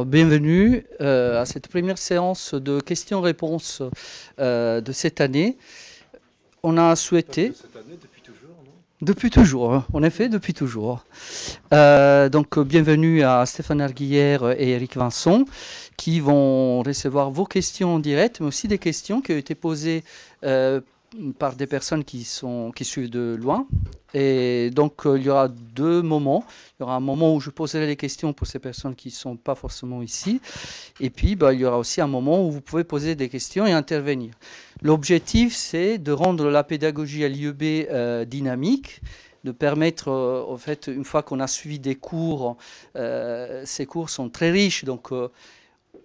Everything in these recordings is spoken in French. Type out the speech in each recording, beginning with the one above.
bienvenue à cette première séance de questions-réponses de cette année. On a souhaité... De cette année, depuis toujours, non? Depuis toujours, hein, en effet, depuis toujours. Bienvenue à Stéphane Arguillère et Eric Vincent qui vont recevoir vos questions en direct, mais aussi des questions qui ont été posées par des personnes qui suivent de loin. Et donc, il y aura deux moments. Il y aura un moment où je poserai les questions pour ces personnes qui ne sont pas forcément ici. Et puis, il y aura aussi un moment où vous pouvez poser des questions et intervenir. L'objectif, c'est de rendre la pédagogie à l'IEB dynamique, de permettre, en fait, une fois qu'on a suivi des cours, ces cours sont très riches, donc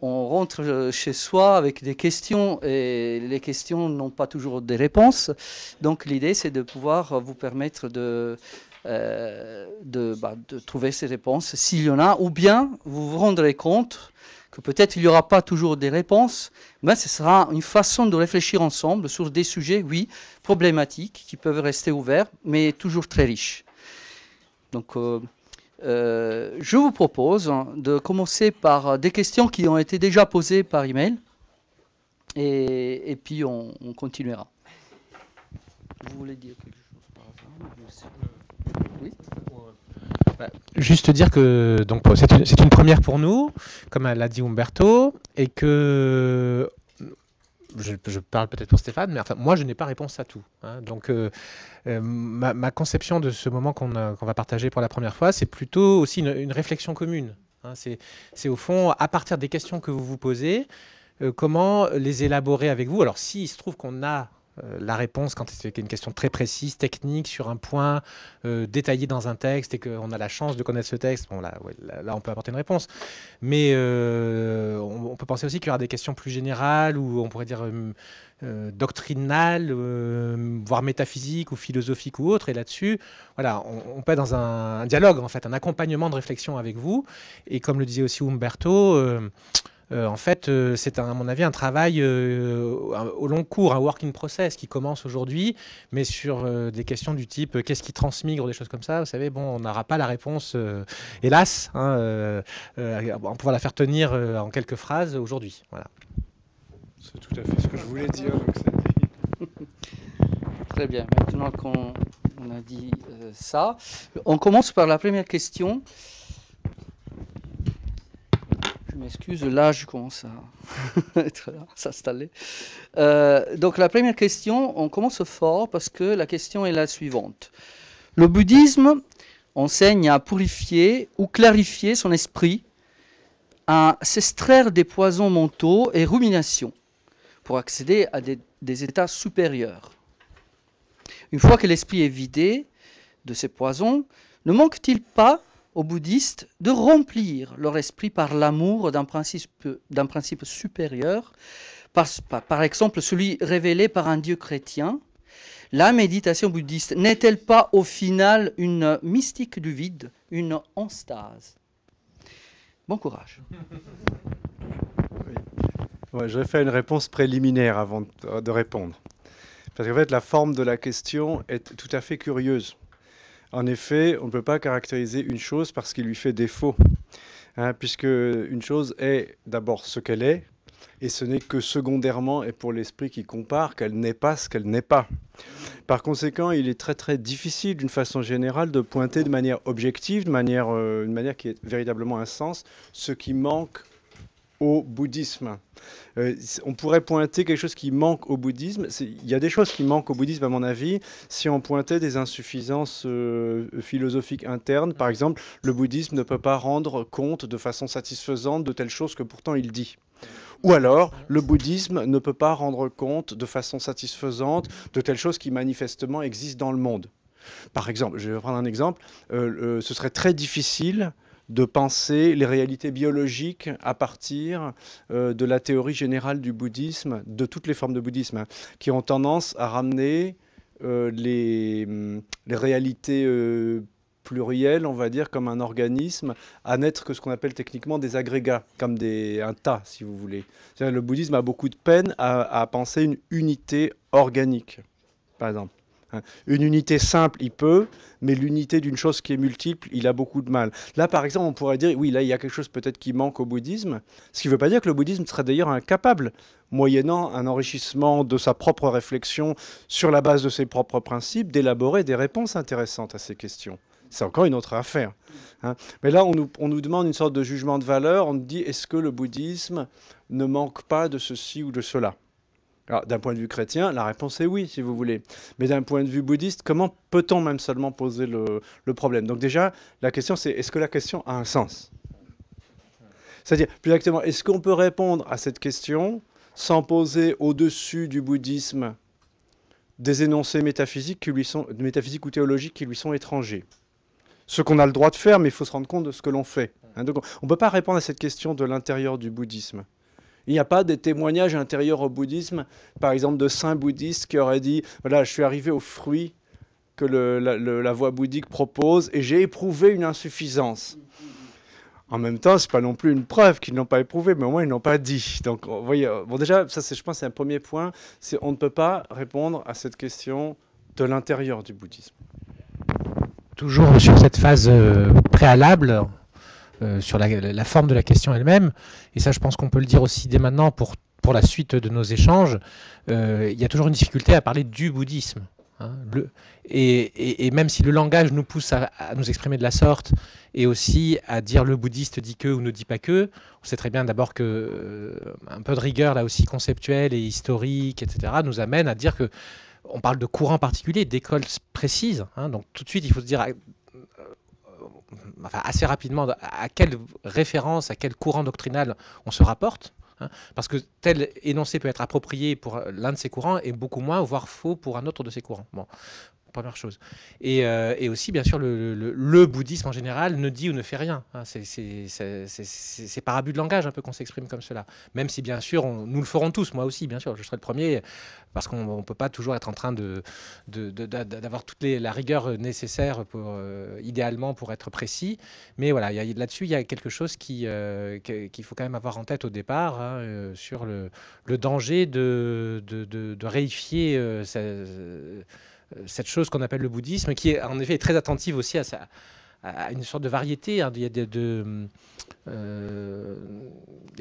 on rentre chez soi avec des questions et les questions n'ont pas toujours des réponses. Donc l'idée, c'est de pouvoir vous permettre de trouver ces réponses s'il y en a, ou bien vous vous rendrez compte que peut-être il n'y aura pas toujours des réponses, mais ce sera une façon de réfléchir ensemble sur des sujets, oui, problématiques, qui peuvent rester ouverts, mais toujours très riches. Donc, je vous propose de commencer par des questions qui ont été déjà posées par email, et puis on continuera. Vous voulez dire quelque chose par hasard? Oui. Juste dire que donc c'est une première pour nous, comme l'a dit Umberto, et que je parle peut-être pour Stéphane, mais enfin moi je n'ai pas réponse à tout. Hein. Donc ma conception de ce moment qu'on va partager pour la première fois, c'est plutôt aussi une réflexion commune. Hein. C'est au fond à partir des questions que vous vous posez, comment les élaborer avec vous. Alors s'il se trouve qu'on a la réponse quand c'est une question très précise, technique, sur un point détaillé dans un texte et qu'on a la chance de connaître ce texte, bon, là, on peut apporter une réponse. Mais on peut penser aussi qu'il y aura des questions plus générales ou on pourrait dire doctrinales, voire métaphysiques ou philosophiques ou autres. Et là-dessus, voilà, on peut être dans un dialogue, en fait, un accompagnement de réflexion avec vous. Et comme le disait aussi Umberto, en fait, c'est à mon avis un travail au long cours, un work in process qui commence aujourd'hui, mais sur des questions du type qu'est-ce qui transmigre, des choses comme ça. Vous savez, bon, on n'aura pas la réponse, hélas, hein, on pourra la faire tenir en quelques phrases aujourd'hui. Voilà. C'est tout à fait ce que je voulais dire. Donc c'est dit. Très bien. Maintenant qu'on a dit ça, on commence par la première question. Je m'excuse, là je commence à s'installer. Donc la première question, on commence fort parce que la question est la suivante. Le bouddhisme enseigne à purifier ou clarifier son esprit, à s'extraire des poisons mentaux et ruminations pour accéder à des états supérieurs. Une fois que l'esprit est vidé de ces poisons, ne manque-t-il pas aux bouddhistes de remplir leur esprit par l'amour d'un principe supérieur, par exemple celui révélé par un dieu chrétien? La méditation bouddhiste n'est-elle pas au final une mystique du vide, une enstase? Bon courage. Oui. Ouais, je vais faire une réponse préliminaire avant de répondre. Parce qu'en fait, la forme de la question est tout à fait curieuse. En effet, on ne peut pas caractériser une chose parce qu'il lui fait défaut, hein, puisque une chose est d'abord ce qu'elle est, et ce n'est que secondairement, et pour l'esprit qui compare, qu'elle n'est pas ce qu'elle n'est pas. Par conséquent, il est très très difficile, d'une façon générale, de pointer de manière objective, une manière qui ait véritablement un sens, ce qui manque au bouddhisme. On pourrait pointer quelque chose qui manque au bouddhisme. Il y a des choses qui manquent au bouddhisme, à mon avis, si on pointait des insuffisances philosophiques internes. Par exemple, le bouddhisme ne peut pas rendre compte de façon satisfaisante de telle chose que pourtant il dit. Ou alors, le bouddhisme ne peut pas rendre compte de façon satisfaisante de telle chose qui manifestement existe dans le monde. Par exemple, je vais prendre un exemple, ce serait très difficile de penser les réalités biologiques à partir de la théorie générale du bouddhisme, de toutes les formes de bouddhisme, hein, qui ont tendance à ramener les réalités plurielles, on va dire, comme un organisme, à n'être que ce qu'on appelle techniquement des agrégats, comme un tas, si vous voulez. Le bouddhisme a beaucoup de peine à penser une unité organique, par exemple. hein. Une unité simple, il peut, mais l'unité d'une chose qui est multiple, il a beaucoup de mal. Là, par exemple, on pourrait dire, oui, là, il y a quelque chose peut-être qui manque au bouddhisme, ce qui ne veut pas dire que le bouddhisme serait d'ailleurs incapable, moyennant un enrichissement de sa propre réflexion sur la base de ses propres principes, d'élaborer des réponses intéressantes à ces questions. C'est encore une autre affaire, hein. Mais là, on nous demande une sorte de jugement de valeur, on nous dit, est-ce que le bouddhisme ne manque pas de ceci ou de cela? Alors, d'un point de vue chrétien, la réponse est oui, si vous voulez. Mais d'un point de vue bouddhiste, comment peut-on même seulement poser le problème? Donc déjà, la question c'est, est-ce que la question a un sens? C'est-à-dire, plus exactement, est-ce qu'on peut répondre à cette question sans poser au-dessus du bouddhisme des énoncés métaphysiques ou théologiques qui lui sont étrangers? Ce qu'on a le droit de faire, mais il faut se rendre compte de ce que l'on fait, hein. Donc, on ne peut pas répondre à cette question de l'intérieur du bouddhisme. Il n'y a pas des témoignages intérieurs au bouddhisme, par exemple de saints bouddhistes qui auraient dit, voilà, je suis arrivé au fruit que la voie bouddhique propose et j'ai éprouvé une insuffisance. En même temps, ce n'est pas non plus une preuve qu'ils n'ont pas éprouvé, mais au moins ils n'ont pas dit. Donc, vous voyez, bon, déjà, ça, je pense, c'est un premier point, c'est on ne peut pas répondre à cette question de l'intérieur du bouddhisme. Toujours sur cette phase préalable, sur la forme de la question elle-même, et ça je pense qu'on peut le dire aussi dès maintenant pour la suite de nos échanges, il y a toujours une difficulté à parler du bouddhisme, hein, et même si le langage nous pousse à nous exprimer de la sorte, et aussi à dire le bouddhiste dit que ou ne dit pas que, on sait très bien d'abord que un peu de rigueur là aussi conceptuelle et historique, etc., nous amène à dire que on parle de courants particuliers, d'écoles précises, hein, donc tout de suite il faut se dire enfin, assez rapidement à quelle référence, à quel courant doctrinal on se rapporte, hein, parce que tel énoncé peut être approprié pour l'un de ces courants et beaucoup moins, voire faux pour un autre de ces courants. Bon, première chose. Et aussi, bien sûr, le bouddhisme en général ne dit ou ne fait rien, hein. C'est par abus de langage un peu qu'on s'exprime comme cela. Même si, bien sûr, nous le ferons tous, moi aussi, bien sûr, je serai le premier, parce qu'on ne peut pas toujours être en train d'avoir toute la rigueur nécessaire idéalement pour être précis. Mais voilà, là-dessus, il y a quelque chose qu'il faut quand même avoir en tête au départ, hein, sur le danger de réifier cette chose qu'on appelle le bouddhisme, qui est en effet très attentive aussi à une sorte de variété, hein. Il y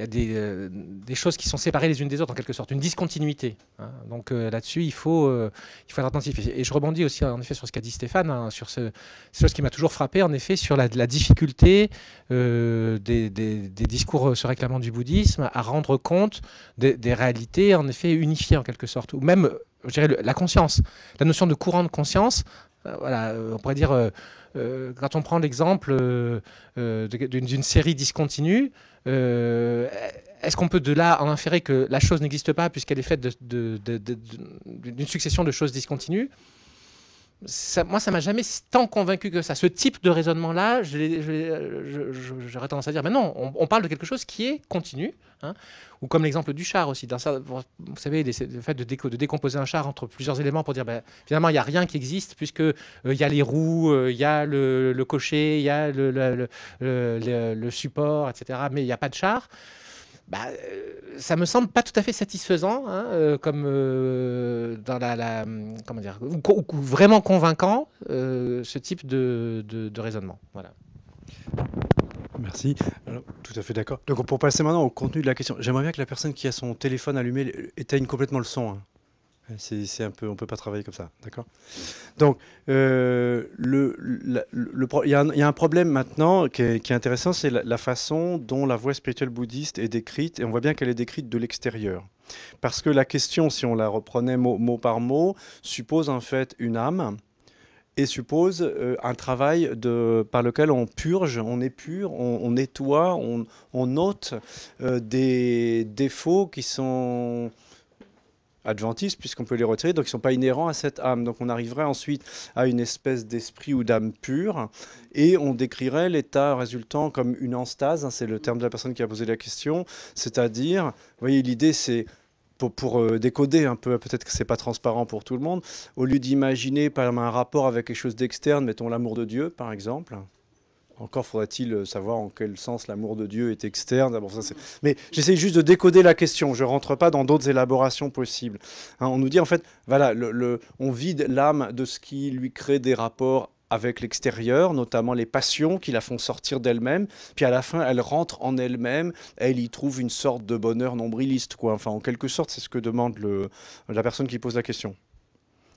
a des choses qui sont séparées les unes des autres en quelque sorte, une discontinuité, hein. Donc là-dessus, il faut être attentif. Et je rebondis aussi en effet sur ce qu'a dit Stéphane, hein, sur cette chose qui m'a toujours frappé, en effet, sur la difficulté des discours se réclamant du bouddhisme à rendre compte des réalités en effet unifiées en quelque sorte, ou même je dirais la conscience, la notion de courant de conscience. Voilà, on pourrait dire, quand on prend l'exemple d'une série discontinue, est-ce qu'on peut de là en inférer que la chose n'existe pas puisqu'elle est faite d'une succession de choses discontinues? Moi, ça m'a jamais tant convaincu que ça. Ce type de raisonnement-là, j'aurais tendance à dire, mais non, on parle de quelque chose qui est continu, hein, ou comme l'exemple du char aussi. Vous savez, le fait de décomposer un char entre plusieurs éléments pour dire, ben, finalement, il n'y a rien qui existe, puisque il y a les roues, il y a le cocher, il y a le support, etc., mais il n'y a pas de char. Bah, ça me semble pas tout à fait satisfaisant, hein, comme comment dire, ou vraiment convaincant, ce type de raisonnement. Voilà. Merci. Alors, tout à fait d'accord. Donc, pour passer maintenant au contenu de la question, j'aimerais bien que la personne qui a son téléphone allumé éteigne complètement le son, hein. C'est un peu, on peut pas travailler comme ça, d'accord? Donc, il y a un problème maintenant qui est intéressant, c'est la façon dont la voie spirituelle bouddhiste est décrite, et on voit bien qu'elle est décrite de l'extérieur. Parce que la question, si on la reprenait mot par mot, suppose en fait une âme, et suppose un travail par lequel on purge, on épure, on nettoie, on ôte des défauts qui sont adventistes, puisqu'on peut les retirer, donc ils ne sont pas inhérents à cette âme. Donc on arriverait ensuite à une espèce d'esprit ou d'âme pure, et on décrirait l'état résultant comme une anstase, hein, c'est le terme de la personne qui a posé la question, c'est-à-dire, vous voyez, l'idée c'est, pour décoder un peu, peut-être que ce n'est pas transparent pour tout le monde, au lieu d'imaginer par exemple un rapport avec quelque chose d'externe, mettons l'amour de Dieu par exemple, encore faudrait-il savoir en quel sens l'amour de Dieu est externe. Bon, mais j'essaie juste de décoder la question. Je ne rentre pas dans d'autres élaborations possibles. Hein, on nous dit en fait, voilà, on vide l'âme de ce qui lui crée des rapports avec l'extérieur, notamment les passions qui la font sortir d'elle-même. Puis à la fin, elle rentre en elle-même. Elle y trouve une sorte de bonheur nombriliste, quoi. Enfin, en quelque sorte, c'est ce que demande la personne qui pose la question.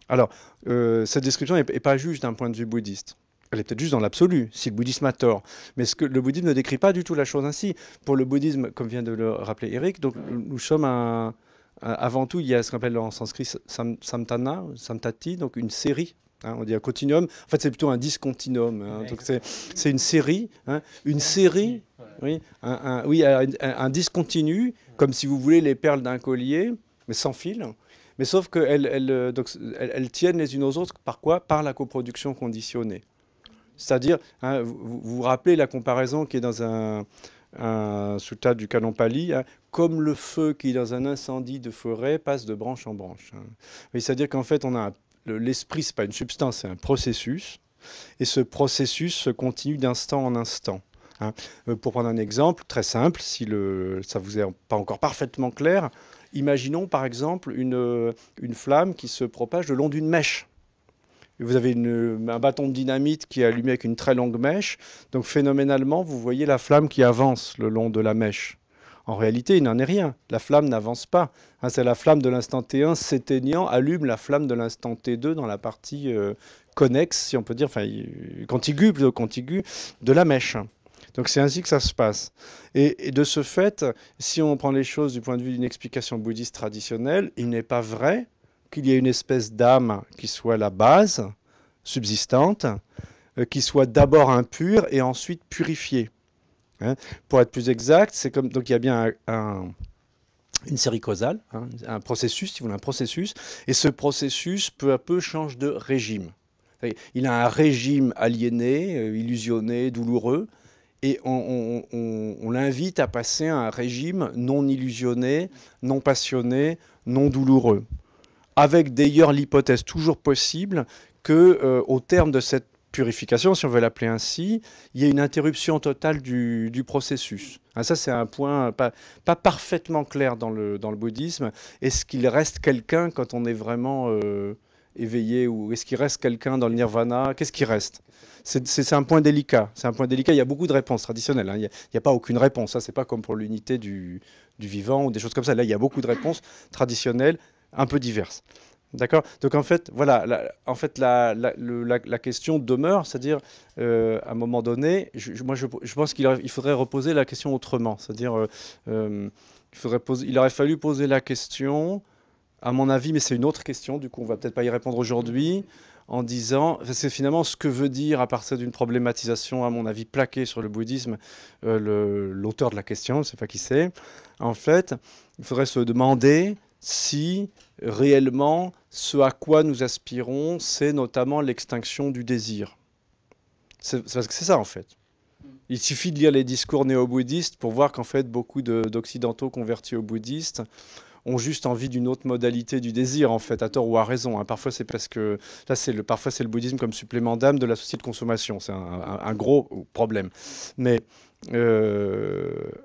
Alors, cette description n'est pas juste d'un point de vue bouddhiste. Elle est peut-être juste dans l'absolu, si le bouddhisme a tort. Mais le bouddhisme ne décrit pas du tout la chose ainsi. Pour le bouddhisme, comme vient de le rappeler Eric, donc, nous sommes avant tout, il y a ce qu'on appelle en sanskrit samtana, samtati, donc une série. Hein, on dit un continuum. En fait, c'est plutôt un discontinuum. Hein, donc c'est une série. Hein, une série, oui, un discontinu, comme si vous voulez les perles d'un collier, mais sans fil. Mais sauf qu'elles tiennent les unes aux autres par quoi? Par la coproduction conditionnée. C'est-à-dire, hein, vous vous rappelez la comparaison qui est dans un sutta du Canon Pali, hein, comme le feu qui, dans un incendie de forêt, passe de branche en branche. Hein. C'est-à-dire qu'en fait, l'esprit, ce n'est pas une substance, c'est un processus. Et ce processus se continue d'instant en instant. Hein. Pour prendre un exemple très simple, si ça ne vous est pas encore parfaitement clair, imaginons par exemple une flamme qui se propage le long d'une mèche. Vous avez un bâton de dynamite qui est allumé avec une très longue mèche. Donc phénoménalement, vous voyez la flamme qui avance le long de la mèche. En réalité, il n'en est rien. La flamme n'avance pas. Hein, c'est la flamme de l'instant T1 s'éteignant allume la flamme de l'instant T2 dans la partie connexe, si on peut dire, enfin contiguë, plutôt contiguë, de la mèche. Donc c'est ainsi que ça se passe. Et de ce fait, si on prend les choses du point de vue d'une explication bouddhiste traditionnelle, il n'est pas vrai qu'il y ait une espèce d'âme qui soit la base, subsistante, qui soit d'abord impure et ensuite purifiée. Hein. Pour être plus exact, c'est comme donc il y a bien une série causale, hein, un processus, si vous voulez, un processus, et ce processus peu à peu change de régime. Il a un régime aliéné, illusionné, douloureux, et on l'invite à passer à un régime non illusionné, non passionné, non douloureux. Avec d'ailleurs l'hypothèse toujours possible qu'au terme de cette purification, si on veut l'appeler ainsi, il y ait une interruption totale du processus. Hein, ça, c'est un point pas parfaitement clair dans le bouddhisme. Est-ce qu'il reste quelqu'un quand on est vraiment éveillé, ou est-ce qu'il reste quelqu'un dans le nirvana? Qu'est-ce qui reste? C'est un point délicat. C'est un point délicat. Il y a beaucoup de réponses traditionnelles. Hein. Il n'y a pas aucune réponse. Ce n'est pas comme pour l'unité du vivant ou des choses comme ça. Là, il y a beaucoup de réponses traditionnelles un peu diverses. D'accord? Donc en fait, voilà, la question demeure, c'est-à-dire, à un moment donné, je pense qu'il faudrait reposer la question autrement. C'est-à-dire, il aurait fallu poser la question, à mon avis, mais c'est une autre question, du coup on ne va peut-être pas y répondre aujourd'hui, en disant, c'est finalement ce que veut dire, à partir d'une problématisation, à mon avis, plaquée sur le bouddhisme, l'auteur de la question, je ne sais pas qui c'est. En fait, il faudrait se demander si réellement ce à quoi nous aspirons, c'est notamment l'extinction du désir. C'est parce que c'est ça en fait. Il suffit de lire les discours néo-bouddhistes pour voir qu'en fait beaucoup d'occidentaux convertis aux bouddhistes ont juste envie d'une autre modalité du désir, en fait, à tort ou à raison. Hein. Parfois, c'est parce que là, parfois c'est le bouddhisme comme supplément d'âme de la société de consommation. C'est un gros problème. Mais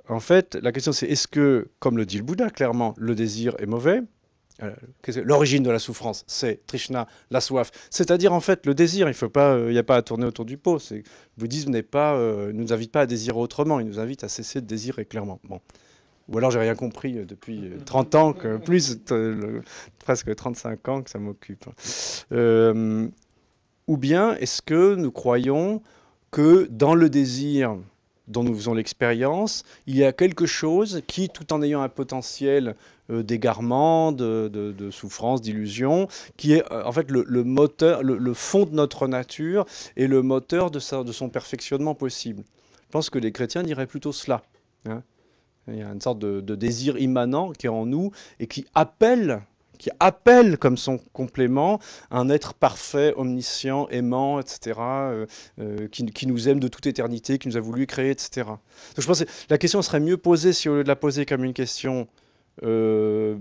en fait, la question c'est, est-ce que, comme le dit le Bouddha clairement, le désir est mauvais? L'origine de la souffrance, c'est Trishna, la soif. C'est-à-dire, en fait, le désir, il n'y a pas à tourner autour du pot. Le bouddhisme ne nous invite pas à désirer autrement, il nous invite à cesser de désirer clairement. Bon. Ou alors j'ai rien compris depuis 30 ans, presque 35 ans que ça m'occupe. Ou bien est-ce que nous croyons que dans le désir dont nous faisons l'expérience, il y a quelque chose qui, tout en ayant un potentiel d'égarement, de souffrance, d'illusion, qui est en fait le moteur, le fond de notre nature et le moteur de son perfectionnement possible. Je pense que les chrétiens diraient plutôt cela. Hein. Il y a une sorte de désir immanent qui est en nous et qui appelle comme son complément un être parfait, omniscient, aimant, etc., qui nous aime de toute éternité, qui nous a voulu créer, etc. Donc je pense que la question serait mieux posée si au lieu de la poser comme une question de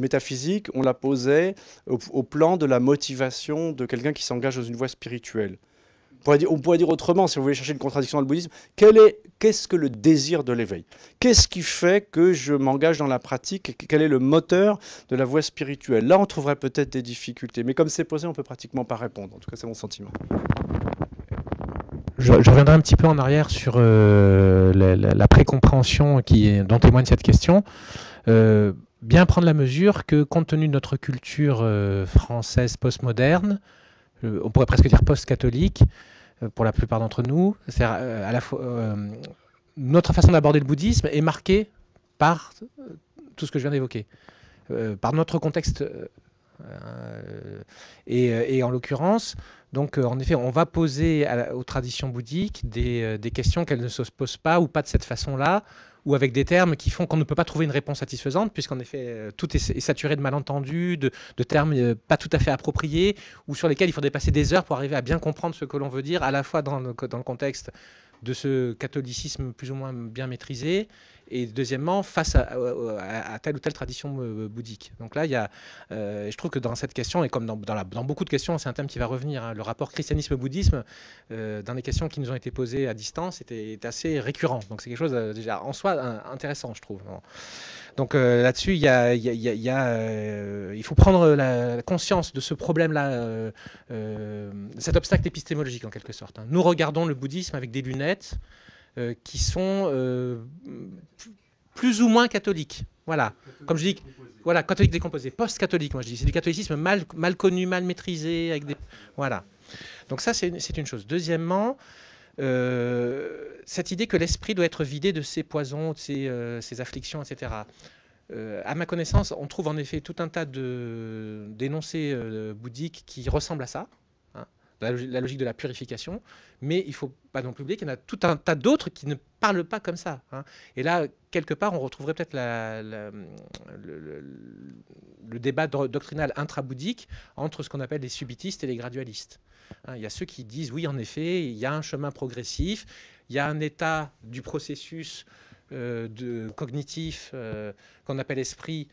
métaphysique, on la posait au plan de la motivation de quelqu'un qui s'engage dans une voie spirituelle. On pourrait dire autrement, si vous voulez chercher une contradiction dans le bouddhisme, qu'est-ce que le désir de l'éveil? Qu'est-ce qui fait que je m'engage dans la pratique? Quel est le moteur de la voie spirituelle? Là, on trouverait peut-être des difficultés, mais comme c'est posé, on peut pratiquement pas répondre. En tout cas, c'est mon sentiment. Je reviendrai un petit peu en arrière sur la précompréhension dont témoigne cette question. Bien prendre la mesure que, compte tenu de notre culture française postmoderne, on pourrait presque dire post-catholique, pour la plupart d'entre nous, à la fois, notre façon d'aborder le bouddhisme est marquée par tout ce que je viens d'évoquer, par notre contexte. Et en l'occurrence, donc, en effet, on va poser aux traditions bouddhiques des questions qu'elles ne se posent pas ou pas de cette façon-là, ou avec des termes qui font qu'on ne peut pas trouver une réponse satisfaisante, puisqu'en effet, tout est saturé de malentendus, de termes pas tout à fait appropriés, ou sur lesquels il faudrait passer des heures pour arriver à bien comprendre ce que l'on veut dire, à la fois dans le contexte de ce catholicisme plus ou moins bien maîtrisé, et deuxièmement, face à telle ou telle tradition bouddhique. Donc là, je trouve que dans cette question, et comme dans beaucoup de questions, c'est un thème qui va revenir, hein, le rapport christianisme-bouddhisme, dans les questions qui nous ont été posées à distance, est assez récurrent. Donc c'est quelque chose déjà en soi intéressant, je trouve. Donc là-dessus, il faut prendre la conscience de ce problème-là, cet obstacle épistémologique en quelque sorte, hein. Nous regardons le bouddhisme avec des lunettes qui sont plus ou moins catholiques. Voilà. Comme je dis, voilà, catholique décomposé, post-catholique, moi je dis. C'est du catholicisme mal connu, mal maîtrisé, avec des... Voilà. Donc ça, c'est une chose. Deuxièmement, cette idée que l'esprit doit être vidé de ses poisons, de ses afflictions, etc. À ma connaissance, on trouve en effet tout un tas d'énoncés bouddhiques qui ressemblent à ça, hein, la logique de la purification, mais il ne faut pas non plus oublier qu'il y en a tout un tas d'autres qui ne parlent pas comme ça, hein. Et là, quelque part, on retrouverait peut-être le débat doctrinal intra-bouddhique entre ce qu'on appelle les subitistes et les gradualistes. Hein, il y a ceux qui disent, oui, en effet, il y a un chemin progressif, il y a un état du processus cognitif qu'on appelle esprit,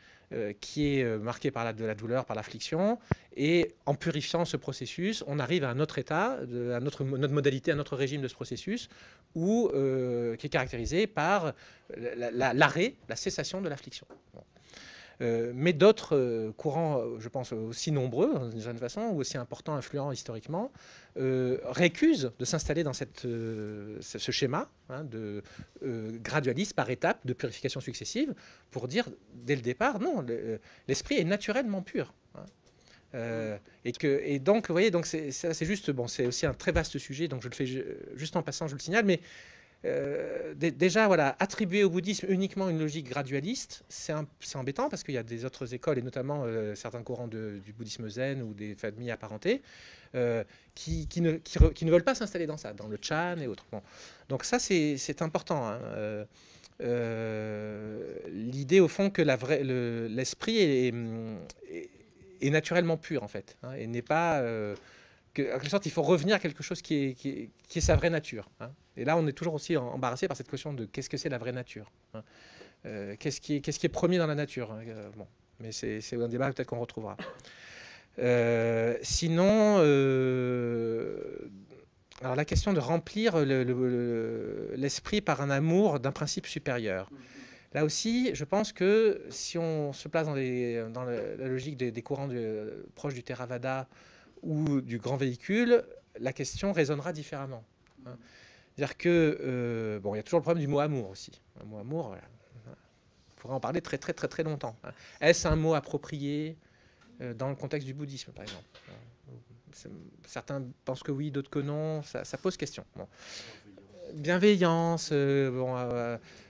qui est marqué par de la douleur, par l'affliction, et en purifiant ce processus, on arrive à un autre état, à notre modalité, à notre régime de ce processus, qui est caractérisé par l'arrêt, la cessation de l'affliction. Bon. Mais d'autres courants, je pense aussi nombreux, d'une certaine façon, ou aussi importants, influents historiquement, récusent de s'installer dans ce schéma, hein, de gradualisme par étapes, de purification successive, pour dire dès le départ, non, l'esprit est naturellement pur. Hein. Et donc, vous voyez, donc c'est juste, bon, c'est aussi un très vaste sujet, donc je le fais juste en passant, je le signale, mais déjà, voilà, attribuer au bouddhisme uniquement une logique gradualiste, c'est embêtant parce qu'il y a des autres écoles, et notamment certains courants du bouddhisme zen ou des familles apparentées, qui ne veulent pas s'installer dans ça, dans le Chan et autres. Bon. Donc ça, c'est important. Hein. L'idée, au fond, que l'esprit est naturellement pur, en fait, hein, et n'est pas... en quelque sorte, il faut revenir à quelque chose qui est sa vraie nature. Hein. Et là, on est toujours aussi embarrassé par cette question de qu'est-ce que c'est la vraie nature, hein. Qu'est-ce qui est premier dans la nature, hein. Bon, mais c'est un débat peut-être qu'on retrouvera. Sinon, alors la question de remplir l'esprit par un amour d'un principe supérieur. Là aussi, je pense que si on se place dans la logique des courants proches du Theravada ou du grand véhicule, la question résonnera différemment. Hein. C'est-à-dire que, bon, il y a toujours le problème du mot amour aussi. Un mot amour, voilà. On pourrait en parler très très très très longtemps. Hein. Est-ce un mot approprié dans le contexte du bouddhisme, par exemple? Certains pensent que oui, d'autres que non. Ça pose question. Bon. Bienveillance,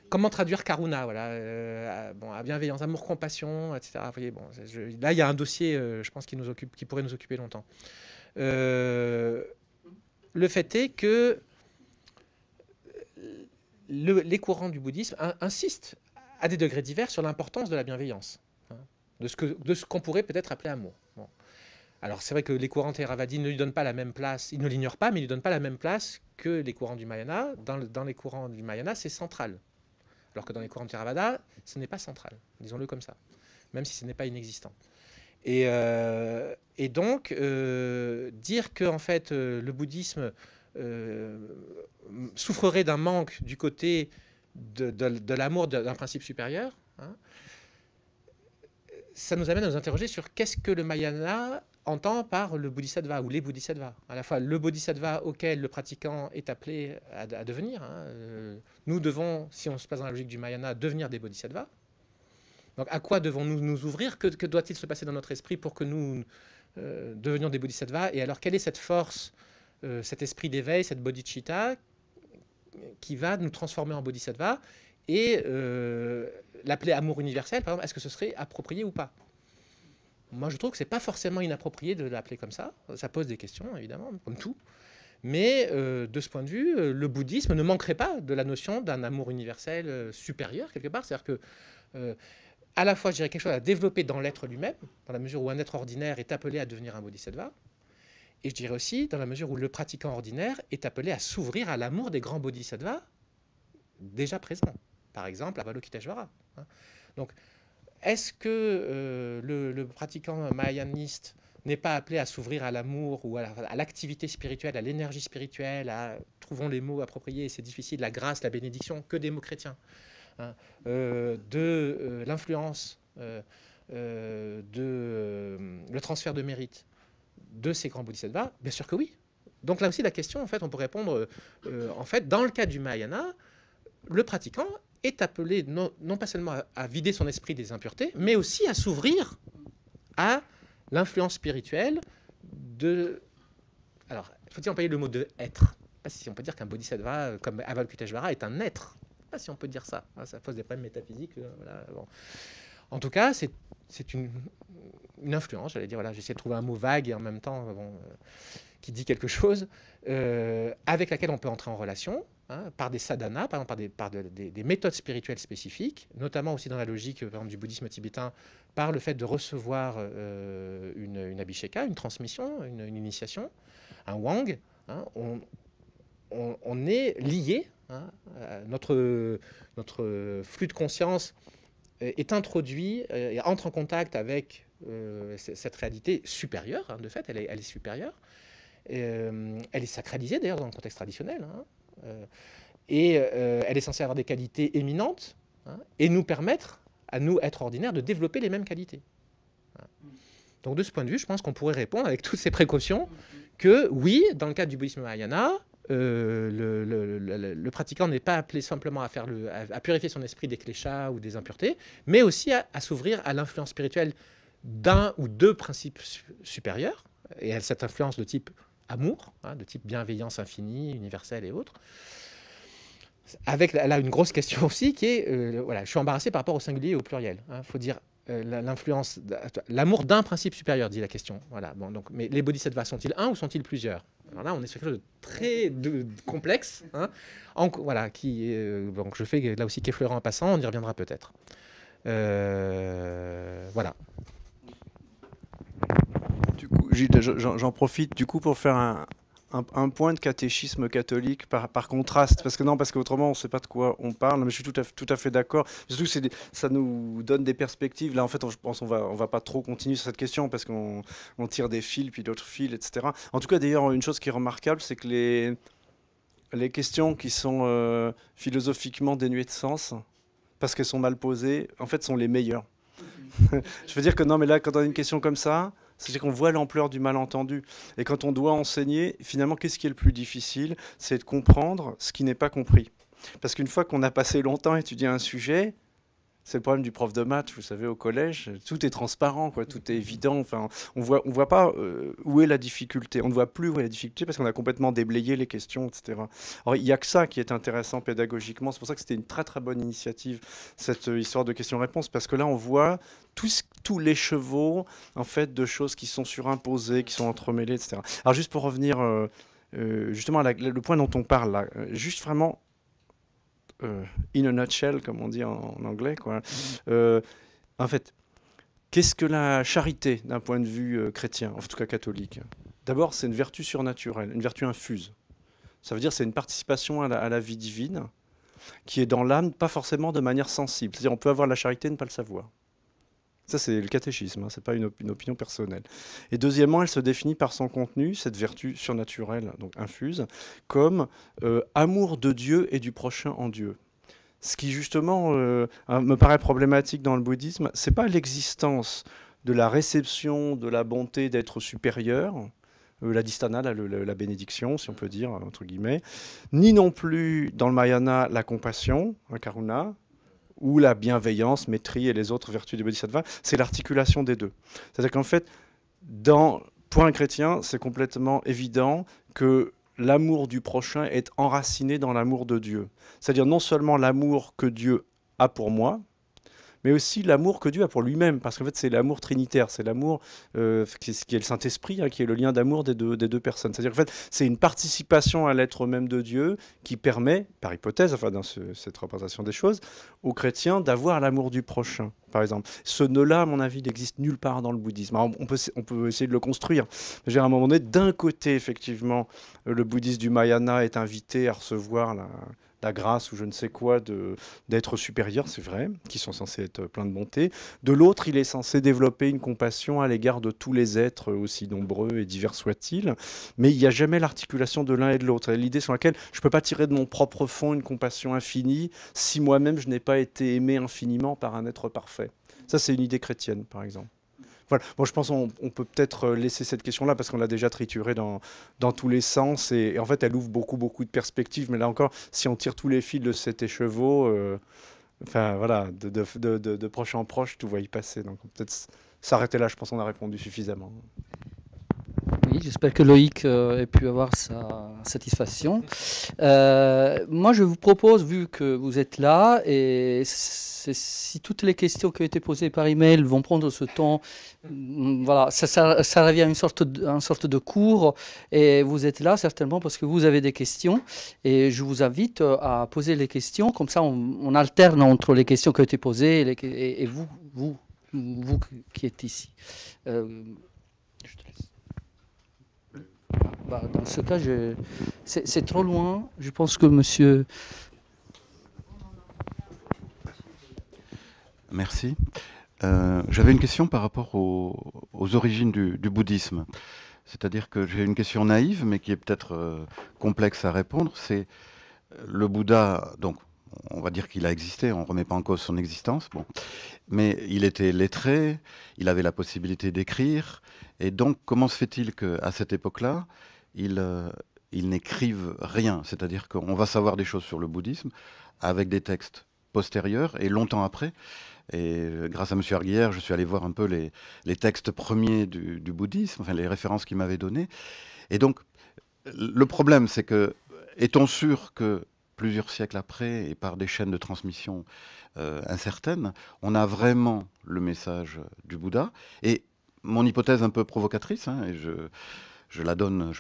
comment traduire karuna, voilà, bienveillance, amour, compassion, etc. Vous voyez, bon, là, il y a un dossier, je pense, qui pourrait nous occuper longtemps. Le fait est que les courants du bouddhisme insistent à des degrés divers sur l'importance de la bienveillance, hein, de ce qu'on pourrait peut-être appeler amour. Bon. Alors c'est vrai que les courants Theravadins ne lui donnent pas la même place, ils ne l'ignorent pas, mais ils ne lui donnent pas la même place que les courants du Mahayana. Dans les courants du Mahayana, c'est central. Alors que dans les courants de Theravada, ce n'est pas central, disons-le comme ça, même si ce n'est pas inexistant. Et donc, dire que en fait, le bouddhisme souffrerait d'un manque du côté de l'amour d'un principe supérieur, hein, ça nous amène à nous interroger sur qu'est-ce que le Mahayana entend par le bodhisattva ou les bodhisattvas. À la fois le bodhisattva auquel le pratiquant est appelé à devenir. Hein. Nous devons, si on se place dans la logique du Mahayana, devenir des bodhisattvas. Donc à quoi devons-nous nous ouvrir? Que doit-il se passer dans notre esprit pour que nous devenions des bodhisattvas? Et alors quelle est cette force, cet esprit d'éveil, cette bodhicitta qui va nous transformer en bodhisattva et l'appeler amour universel, par exemple, est-ce que ce serait approprié ou pas? Moi, je trouve que ce n'est pas forcément inapproprié de l'appeler comme ça. Ça pose des questions, évidemment, comme tout. Mais de ce point de vue, le bouddhisme ne manquerait pas de la notion d'un amour universel supérieur, quelque part. C'est-à-dire que, à la fois, je dirais quelque chose à développer dans l'être lui-même, dans la mesure où un être ordinaire est appelé à devenir un bodhisattva. Et je dirais aussi, dans la mesure où le pratiquant ordinaire est appelé à s'ouvrir à l'amour des grands bodhisattvas déjà présents. Par exemple, Avalokiteshvara. Hein. Donc, est-ce que le pratiquant mahayaniste n'est pas appelé à s'ouvrir à l'amour ou à l'activité spirituelle, à l'énergie spirituelle, à, trouvons les mots appropriés, c'est difficile, la grâce, la bénédiction, que des mots chrétiens, hein, de l'influence, le transfert de mérite de ces grands bodhisattvas? Bien sûr que oui. Donc là aussi, la question, en fait, on peut répondre, en fait, dans le cas du Mahayana, le pratiquant est appelé non pas seulement à vider son esprit des impuretés, mais aussi à s'ouvrir à l'influence spirituelle de... Alors, faut-il employer le mot de être? Je ne sais pas si on peut dire qu'un bodhisattva comme Avalokiteshvara est un être. Je ne sais pas si on peut dire ça. Ça pose des problèmes métaphysiques. Voilà, bon. En tout cas, c'est une influence, j'allais dire. Voilà, j'essaie de trouver un mot vague et en même temps qui dit quelque chose, avec laquelle on peut entrer en relation. Hein, par des sadhanas, par exemple par des méthodes spirituelles spécifiques, notamment aussi dans la logique par exemple, du bouddhisme tibétain, par le fait de recevoir une abhisheka, une transmission, une initiation, un wang. Hein, on est lié, hein, notre flux de conscience est introduit et entre en contact avec cette réalité supérieure, hein, de fait, elle est supérieure. Elle est sacralisée d'ailleurs dans le contexte traditionnel. Hein. Et elle est censée avoir des qualités éminentes, hein, et nous permettre, à nous, êtres ordinaires, de développer les mêmes qualités. Hein. Donc de ce point de vue, je pense qu'on pourrait répondre avec toutes ces précautions que oui, dans le cadre du bouddhisme Mahayana, le pratiquant n'est pas appelé simplement à purifier son esprit des kléchas ou des impuretés, mais aussi à s'ouvrir à l'influence spirituelle d'un ou deux principes supérieurs, et à cette influence de type amour, hein, de type bienveillance infinie, universelle et autres. Avec là une grosse question aussi qui est, voilà, je suis embarrassé par rapport au singulier et au pluriel. Il faut dire l'influence, l'amour d'un principe supérieur, dit la question. Voilà, bon, donc, mais les bodhisattvas sont-ils un ou sont-ils plusieurs? Alors là, on est sur quelque chose de très complexe. Hein, voilà, donc je fais là aussi qu'effleurant en passant, on y reviendra peut-être. Voilà. Du coup, j'en profite du coup pour faire un point de catéchisme catholique par contraste, parce qu'autrement on ne sait pas de quoi on parle, mais je suis tout à fait d'accord. Surtout ça nous donne des perspectives. Là en fait, je pense qu'on va pas trop continuer sur cette question parce qu'on tire des fils puis d'autres fils, etc. En tout cas, d'ailleurs, une chose qui est remarquable, c'est que les questions qui sont philosophiquement dénuées de sens, parce qu'elles sont mal posées, en fait, sont les meilleures. Je veux dire que non, mais là, quand on a une question comme ça, c'est-à-dire qu'on voit l'ampleur du malentendu. Et quand on doit enseigner, finalement, qu'est-ce qui est le plus difficile? C'est de comprendre ce qui n'est pas compris. Parce qu'une fois qu'on a passé longtemps à étudier un sujet, c'est le problème du prof de maths, vous savez, au collège, tout est transparent, quoi, tout est évident. Enfin, on voit pas où est la difficulté. On ne voit plus où est la difficulté parce qu'on a complètement déblayé les questions, etc. Alors, il n'y a que ça qui est intéressant pédagogiquement. C'est pour ça que c'était une très très bonne initiative, cette histoire de questions-réponses, parce que là, on voit tous les chevaux, en fait, de choses qui sont surimposées, qui sont entremêlées, etc. Alors, juste pour revenir justement à le point dont on parle là, juste vraiment... in a nutshell, comme on dit en anglais, quoi. En fait, qu'est-ce que la charité d'un point de vue chrétien, en tout cas catholique? D'abord, c'est une vertu surnaturelle, une vertu infuse. Ça veut dire que c'est une participation à la vie divine qui est dans l'âme, pas forcément de manière sensible. C'est-à-dire on peut avoir la charité et ne pas le savoir. Ça, c'est le catéchisme, hein, ce n'est pas une opinion personnelle. Et deuxièmement, elle se définit par son contenu, cette vertu surnaturelle, donc infuse, comme amour de Dieu et du prochain en Dieu. Ce qui justement me paraît problématique dans le bouddhisme, c'est pas l'existence de la réception de la bonté d'être supérieur, la dhisthana, la bénédiction, si on peut dire, entre guillemets, ni non plus dans le Mahayana la compassion, karuna, ou la bienveillance, maîtrise et les autres vertus du bodhisattva, c'est l'articulation des deux. C'est-à-dire qu'en fait, pour un chrétien, c'est complètement évident que l'amour du prochain est enraciné dans l'amour de Dieu. C'est-à-dire non seulement l'amour que Dieu a pour moi, mais aussi l'amour que Dieu a pour lui-même, parce qu'en fait c'est l'amour trinitaire, c'est l'amour qui est le Saint-Esprit, hein, qui est le lien d'amour des deux personnes. C'est-à-dire qu'en fait c'est une participation à l'être même de Dieu qui permet, par hypothèse, enfin dans cette représentation des choses, aux chrétiens d'avoir l'amour du prochain, par exemple. Ce nœud-là, à mon avis, n'existe nulle part dans le bouddhisme. Alors, on peut essayer de le construire. À un moment donné, d'un côté, effectivement, le bouddhisme du Mahayana est invité à recevoir la grâce ou je ne sais quoi d'être supérieur, c'est vrai, qui sont censés être pleins de bonté. De l'autre, il est censé développer une compassion à l'égard de tous les êtres, aussi nombreux et divers soient-ils, mais il n'y a jamais l'articulation de l'un et de l'autre. C'est l'idée sur laquelle je ne peux pas tirer de mon propre fond une compassion infinie si moi-même je n'ai pas été aimé infiniment par un être parfait. Ça, c'est une idée chrétienne, par exemple. Voilà. Bon, je pense qu'on peut peut-être laisser cette question-là parce qu'on l'a déjà triturée dans tous les sens et en fait elle ouvre beaucoup de perspectives. Mais là encore, si on tire tous les fils de cet écheveau, enfin voilà, de proche en proche, tout va y passer. Donc peut-être s'arrêter là. Je pense qu'on a répondu suffisamment. Oui, j'espère que Loïc ait pu avoir sa satisfaction. Moi, je vous propose, vu que vous êtes là, et si toutes les questions qui ont été posées par email vont prendre ce temps, voilà, ça revient à une sorte de cours, et vous êtes là certainement parce que vous avez des questions, et je vous invite à poser les questions, comme ça on alterne entre les questions qui ont été posées et vous qui êtes ici. Je te laisse. Bah, dans ce cas, c'est trop loin. Je pense que monsieur... Merci. J'avais une question par rapport aux origines du bouddhisme. C'est-à-dire que j'ai une question naïve, mais qui est peut-être complexe à répondre. C'est le Bouddha, donc on va dire qu'il a existé, on ne remet pas en cause son existence, bon. Mais il était lettré, il avait la possibilité d'écrire, et donc comment se fait-il qu'à cette époque-là, il n'écrive rien? C'est-à-dire qu'on va savoir des choses sur le bouddhisme avec des textes postérieurs et longtemps après. Et grâce à M. Arguillère, je suis allé voir un peu les textes premiers du bouddhisme, enfin les références qu'il m'avait données. Et donc, le problème, c'est que, est-on sûr que plusieurs siècles après, et par des chaînes de transmission incertaines, on a vraiment le message du Bouddha? Et mon hypothèse un peu provocatrice, hein, et je la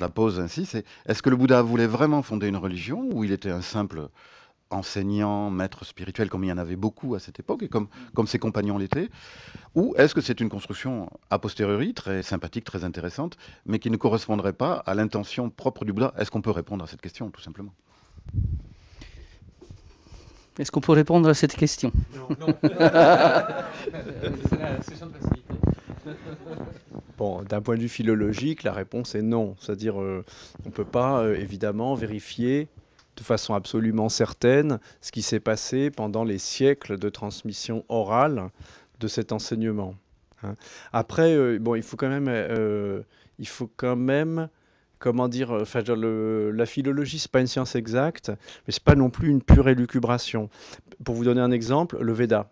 pose ainsi, c'est est-ce que le Bouddha voulait vraiment fonder une religion ou il était un simple enseignant, maître spirituel, comme il y en avait beaucoup à cette époque, et comme ses compagnons l'étaient, ou est-ce que c'est une construction a posteriori, très sympathique, très intéressante, mais qui ne correspondrait pas à l'intention propre du Bouddha? Est-ce qu'on peut répondre à cette question, tout simplement? Est-ce qu'on peut répondre à cette question? Non. C'est la session de facilité. Bon, d'un point de vue philologique, la réponse est non. C'est-à-dire, on ne peut pas, évidemment, vérifier de façon absolument certaine ce qui s'est passé pendant les siècles de transmission orale de cet enseignement. Hein. Après, bon, il faut quand même, comment dire, enfin, la philologie, c'est pas une science exacte, mais c'est pas non plus une pure élucubration. Pour vous donner un exemple, les Védas.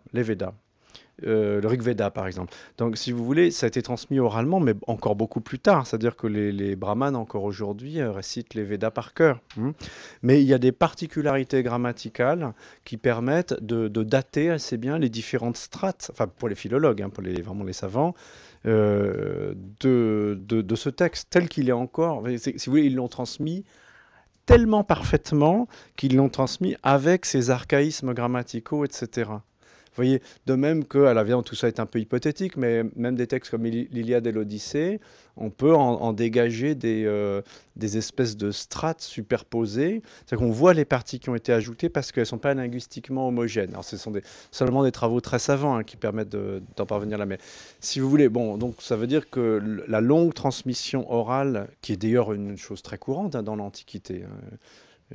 Le Rig Veda, par exemple. Donc, si vous voulez, ça a été transmis oralement, mais encore beaucoup plus tard. C'est-à-dire que les brahmanes, encore aujourd'hui, récitent les Védas par cœur. Mais il y a des particularités grammaticales qui permettent de dater assez bien les différentes strates, enfin, pour les philologues, hein, pour vraiment les savants, de ce texte, tel qu'il est encore. Si vous voulez, ils l'ont transmis tellement parfaitement qu'ils l'ont transmis avec ses archaïsmes grammaticaux, etc. Vous voyez, de même que, à l'avion, tout ça est un peu hypothétique, mais même des textes comme l'Iliade et l'Odyssée, on peut en dégager des espèces de strates superposées. C'est-à-dire qu'on voit les parties qui ont été ajoutées parce qu'elles ne sont pas linguistiquement homogènes. Alors, ce sont seulement des travaux très savants qui permettent d'en parvenir là. Mais si vous voulez, bon, donc ça veut dire que la longue transmission orale, qui est d'ailleurs une chose très courante dans l'Antiquité,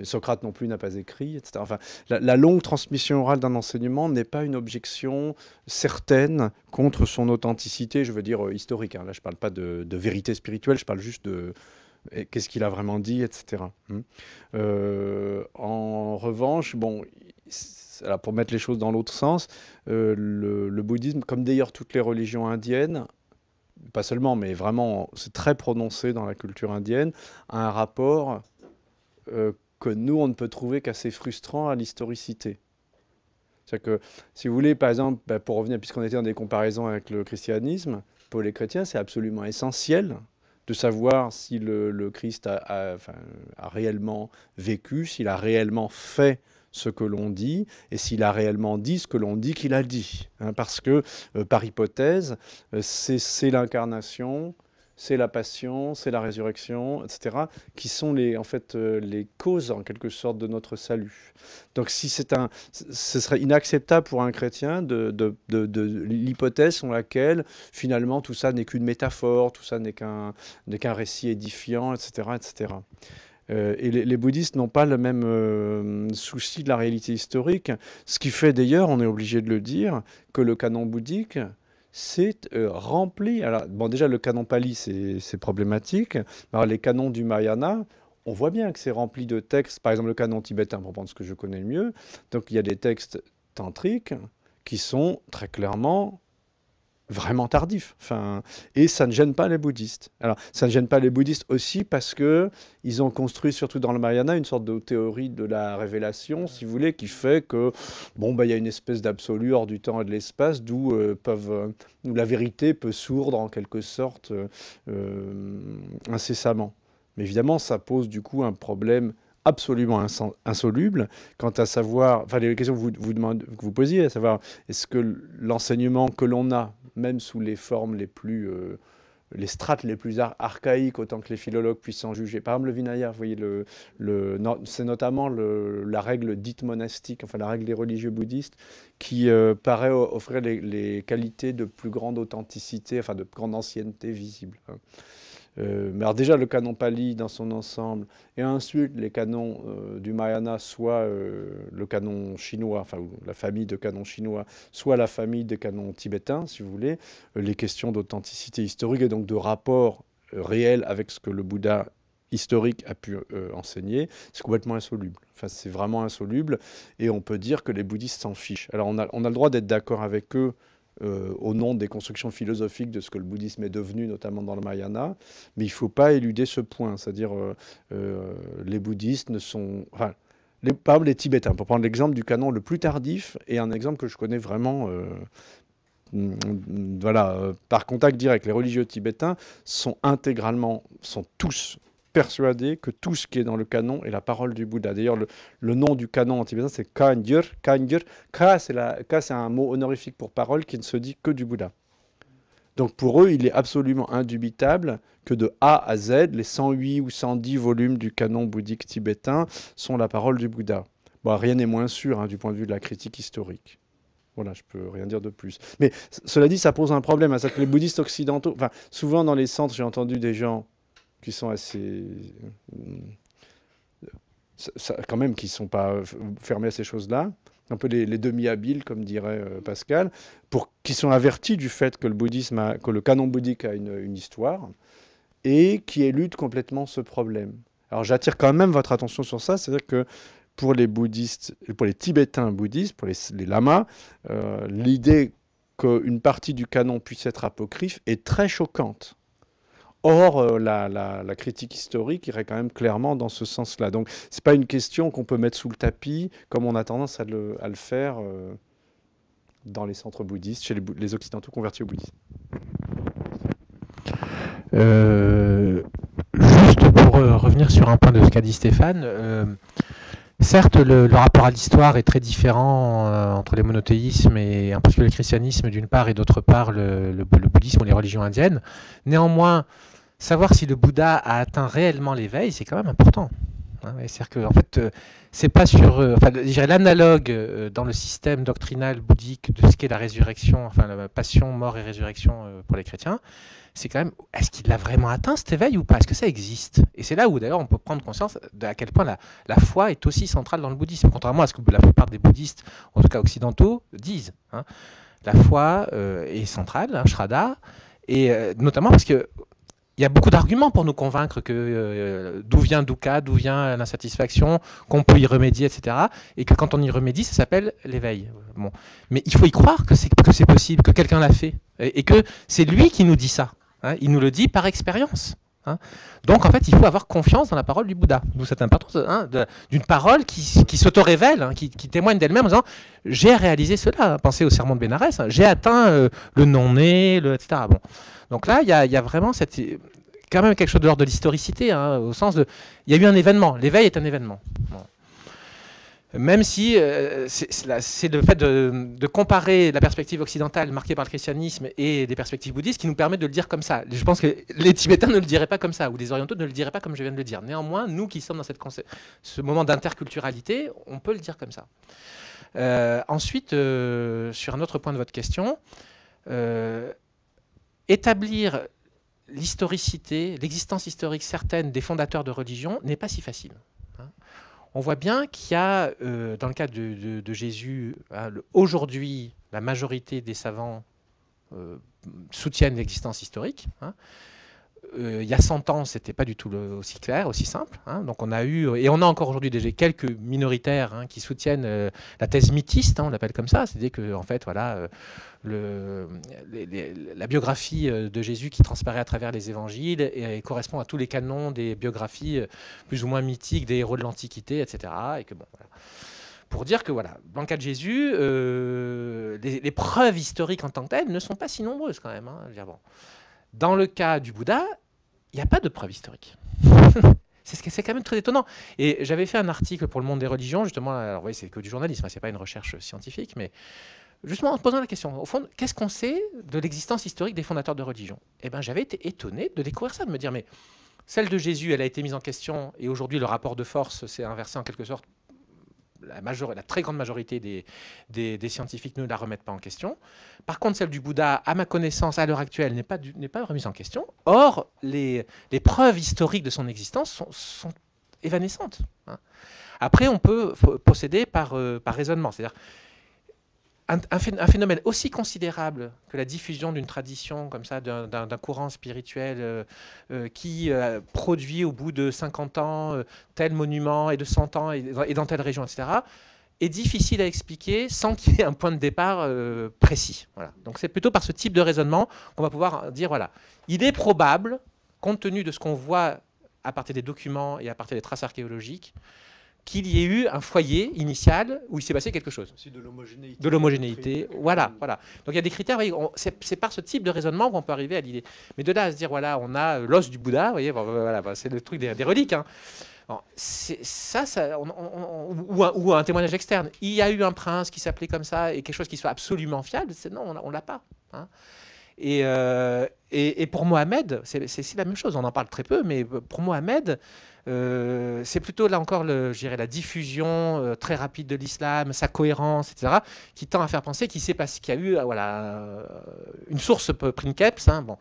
Socrate non plus n'a pas écrit, etc. Enfin, la longue transmission orale d'un enseignement n'est pas une objection certaine contre son authenticité, je veux dire historique. Là, je ne parle pas de vérité spirituelle, je parle juste de qu'est-ce qu'il a vraiment dit, etc. En revanche, bon, alors pour mettre les choses dans l'autre sens, le bouddhisme, comme d'ailleurs toutes les religions indiennes, pas seulement, mais vraiment, c'est très prononcé dans la culture indienne, a un rapport que nous, on ne peut trouver qu'assez frustrant à l'historicité. C'est-à-dire que, si vous voulez, par exemple, pour revenir, puisqu'on était dans des comparaisons avec le christianisme, pour les chrétiens, c'est absolument essentiel de savoir si le Christ a réellement vécu, s'il a réellement fait ce que l'on dit, et s'il a réellement dit ce que l'on dit qu'il a dit. Parce que, par hypothèse, c'est l'incarnation, c'est la passion, c'est la résurrection, etc., qui sont les causes, en quelque sorte, de notre salut. Donc, ce serait inacceptable pour un chrétien de l'hypothèse selon laquelle, finalement, tout ça n'est qu'une métaphore, tout ça n'est qu'un récit édifiant, etc., etc. Et les bouddhistes n'ont pas le même souci de la réalité historique, ce qui fait d'ailleurs, on est obligé de le dire, que le canon bouddhique, c'est rempli. Alors, bon, déjà, le canon pali, c'est problématique. Alors, les canons du Mahayana, on voit bien que c'est rempli de textes. Par exemple, le canon tibétain, pour prendre ce que je connais le mieux. Donc, il y a des textes tantriques qui sont très clairement vraiment tardifs. Et ça ne gêne pas les bouddhistes. Alors, ça ne gêne pas les bouddhistes aussi parce que ils ont construit, surtout dans le Mahayana, une sorte de théorie de la révélation, si vous voulez, qui fait que, bon, il y a une espèce d'absolu hors du temps et de l'espace d'où la vérité peut sourdre en quelque sorte incessamment. Mais évidemment, ça pose du coup un problème absolument insoluble quant à savoir, les questions que vous posiez, à savoir, est-ce que l'enseignement que l'on a, même sous les formes les strates les plus archaïques, autant que les philologues puissent en juger. Par exemple, le Vinaya, vous voyez, c'est notamment la règle dite monastique, la règle des religieux bouddhistes, qui paraît offrir les qualités de plus grande authenticité, de grande ancienneté visible. Mais alors déjà le canon pali dans son ensemble, et ensuite les canons du Mahayana, soit le canon chinois, la famille de canons chinois, soit la famille des canons tibétains, si vous voulez, les questions d'authenticité historique et donc de rapport réel avec ce que le Bouddha historique a pu enseigner, c'est complètement insoluble. C'est vraiment insoluble, et on peut dire que les bouddhistes s'en fichent. Alors on a le droit d'être d'accord avec eux au nom des constructions philosophiques de ce que le bouddhisme est devenu, notamment dans le Mahayana, mais il ne faut pas éluder ce point, c'est-à-dire les bouddhistes ne sont... par exemple, les Tibétains, pour prendre l'exemple du canon le plus tardif, et un exemple que je connais vraiment par contact direct, les religieux tibétains sont tous persuadés que tout ce qui est dans le canon est la parole du Bouddha. D'ailleurs, le nom du canon en tibétain, c'est Kangyur. Ka, c'est un mot honorifique pour parole qui ne se dit que du Bouddha. Donc pour eux, il est absolument indubitable que de A à Z, les 108 ou 110 volumes du canon bouddhique tibétain sont la parole du Bouddha. Bon, rien n'est moins sûr du point de vue de la critique historique. Voilà, je peux rien dire de plus. Mais cela dit, ça pose un problème. C'est que les bouddhistes occidentaux, souvent dans les centres, j'ai entendu des gens qui sont assez... quand même, qui ne sont pas fermés à ces choses-là, un peu les demi-habiles, comme dirait Pascal, qui sont avertis du fait que que le canon bouddhique a une histoire, et qui éludent complètement ce problème. Alors j'attire quand même votre attention sur ça, c'est-à-dire que pour les bouddhistes, pour les Tibétains bouddhistes, pour les lamas, l'idée qu'une partie du canon puisse être apocryphe est très choquante. Or, la critique historique irait quand même clairement dans ce sens-là. Donc, ce n'est pas une question qu'on peut mettre sous le tapis, comme on a tendance à le faire dans les centres bouddhistes, chez les occidentaux convertis au bouddhisme. Juste pour revenir sur un point de ce qu'a dit Stéphane, certes, le rapport à l'histoire est très différent entre les monothéismes et en particulier le christianisme d'une part et d'autre part le bouddhisme ou les religions indiennes. Néanmoins, savoir si le Bouddha a atteint réellement l'éveil, c'est quand même important. C'est-à-dire que, en fait, c'est pas sur. Enfin, je dirais l'analogue dans le système doctrinal bouddhique de ce qu'est la résurrection, enfin la passion, mort et résurrection pour les chrétiens, c'est quand même, est-ce qu'il a vraiment atteint cet éveil ou pas? Est-ce que ça existe? Et c'est là où d'ailleurs on peut prendre conscience à quel point la foi est aussi centrale dans le bouddhisme, contrairement à ce que la plupart des bouddhistes, en tout cas occidentaux, disent. La foi est centrale, Shraddha, et notamment parce que il y a beaucoup d'arguments pour nous convaincre que d'où vient dukkha, d'où vient l'insatisfaction, qu'on peut y remédier, etc. Et que quand on y remédie, ça s'appelle l'éveil. Bon. Mais il faut y croire que c'est possible, que quelqu'un l'a fait. Et que c'est lui qui nous dit ça. Il nous le dit par expérience. Donc en fait, il faut avoir confiance dans la parole du Bouddha. D'où cette importance d'une parole qui s'auto-révèle, qui témoigne d'elle-même en disant « j'ai réalisé cela ». Pensez au sermon de Bénarès, j'ai atteint le non-né, etc. Bon. Donc là, il y a vraiment quand même quelque chose de l'ordre de l'historicité, au sens de, il y a eu un événement, l'éveil est un événement. Bon. Même si c'est le fait de comparer la perspective occidentale marquée par le christianisme et des perspectives bouddhistes qui nous permet de le dire comme ça. Je pense que les Tibétains ne le diraient pas comme ça, ou les Orientaux ne le diraient pas comme je viens de le dire. Néanmoins, nous qui sommes dans ce moment d'interculturalité, on peut le dire comme ça. Ensuite, sur un autre point de votre question, établir l'historicité, l'existence historique certaine des fondateurs de religion n'est pas si facile. On voit bien qu'il y a, dans le cas de Jésus, aujourd'hui, la majorité des savants soutiennent l'existence historique. Il y a 100 ans, ce n'était pas du tout aussi clair, aussi simple. Donc on a eu, et on a encore aujourd'hui déjà quelques minoritaires qui soutiennent la thèse mythiste, on l'appelle comme ça, c'est-à-dire que en fait, voilà, la biographie de Jésus qui transparaît à travers les évangiles et correspond à tous les canons des biographies plus ou moins mythiques des héros de l'Antiquité, etc. Et que bon, voilà. Pour dire que voilà, dans le cas de Jésus, les preuves historiques en tant que telles ne sont pas si nombreuses quand même. Je veux dire, bon. Dans le cas du Bouddha, il n'y a pas de preuve historique. C'est quand même très étonnant. Et j'avais fait un article pour le Monde des religions, justement, alors oui, c'est que du journalisme, c'est pas une recherche scientifique, mais justement en se posant la question, au fond, qu'est-ce qu'on sait de l'existence historique des fondateurs de religion? Eh bien, j'avais été étonné de découvrir ça, de me dire, mais celle de Jésus, elle a été mise en question, et aujourd'hui, le rapport de force s'est inversé en quelque sorte. La très grande majorité des scientifiques ne la remettent pas en question. Par contre, celle du Bouddha, à ma connaissance, à l'heure actuelle, n'est pas remise en question. Or, les preuves historiques de son existence sont évanescentes. Après, on peut procéder par raisonnement. C'est-à-dire, un phénomène aussi considérable que la diffusion d'une tradition comme ça, d'un courant spirituel qui produit au bout de 50 ans tel monument et de 100 ans et dans telle région, etc., est difficile à expliquer sans qu'il y ait un point de départ précis. Voilà. Donc c'est plutôt par ce type de raisonnement qu'on va pouvoir dire, voilà, il est probable, compte tenu de ce qu'on voit à partir des documents et à partir des traces archéologiques, qu'il y ait eu un foyer initial où il s'est passé quelque chose. C'est de l'homogénéité. De l'homogénéité, voilà. Donc il y a des critères, c'est par ce type de raisonnement qu'on peut arriver à l'idée. Mais de là à se dire, voilà, on a l'os du Bouddha, vous voyez, voilà, c'est le truc des reliques. Alors, ou un témoignage externe. Il y a eu un prince qui s'appelait comme ça et quelque chose qui soit absolument fiable, non, on ne l'a pas. Et pour Mohamed, c'est la même chose, on en parle très peu, mais pour Mohamed, c'est plutôt là encore je dirais, la diffusion très rapide de l'islam, sa cohérence, etc., qui tend à faire penser qu'il y a eu une source princeps, bon.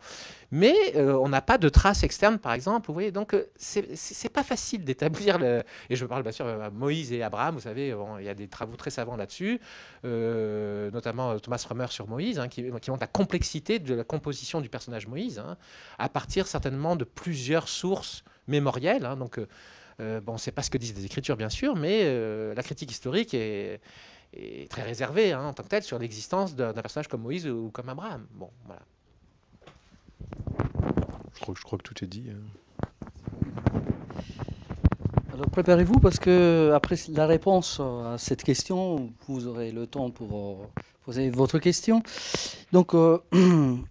Mais on n'a pas de traces externes, par exemple, vous voyez, donc c'est pas facile d'établir et je parle bien sûr à Moïse et Abraham, vous savez, il y a des travaux très savants là-dessus, notamment Thomas Römer sur Moïse, qui montre la complexité de la composition du personnage Moïse, à partir certainement de plusieurs sources mémorielles. Donc, bon, c'est pas ce que disent les Écritures, bien sûr, mais la critique historique est très réservée en tant que telle sur l'existence d'un personnage comme Moïse ou comme Abraham. Bon, voilà. Je crois que tout est dit. Alors préparez-vous parce que après la réponse à cette question, vous aurez le temps pour poser votre question. Donc, il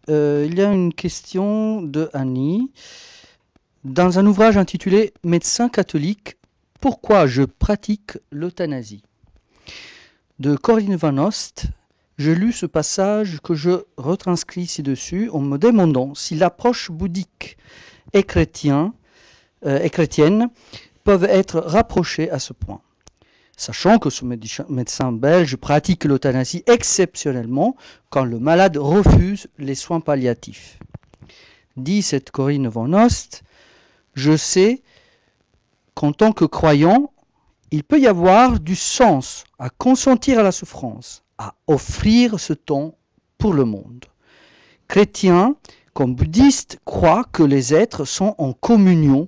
y a une question de Annie. Dans un ouvrage intitulé « Médecins catholiques, pourquoi je pratique l'euthanasie. De Corinne Van Oost, je lus ce passage que je retranscris ci-dessus en me demandant si l'approche bouddhique et chrétienne peuvent être rapprochées à ce point. Sachant que ce médecin belge pratique l'euthanasie exceptionnellement quand le malade refuse les soins palliatifs. Dit cette Corinne Van Oost, je sais qu'en tant que croyant, il peut y avoir du sens à consentir à la souffrance, à offrir ce temps pour le monde. Chrétiens comme bouddhistes croient que les êtres sont en communion,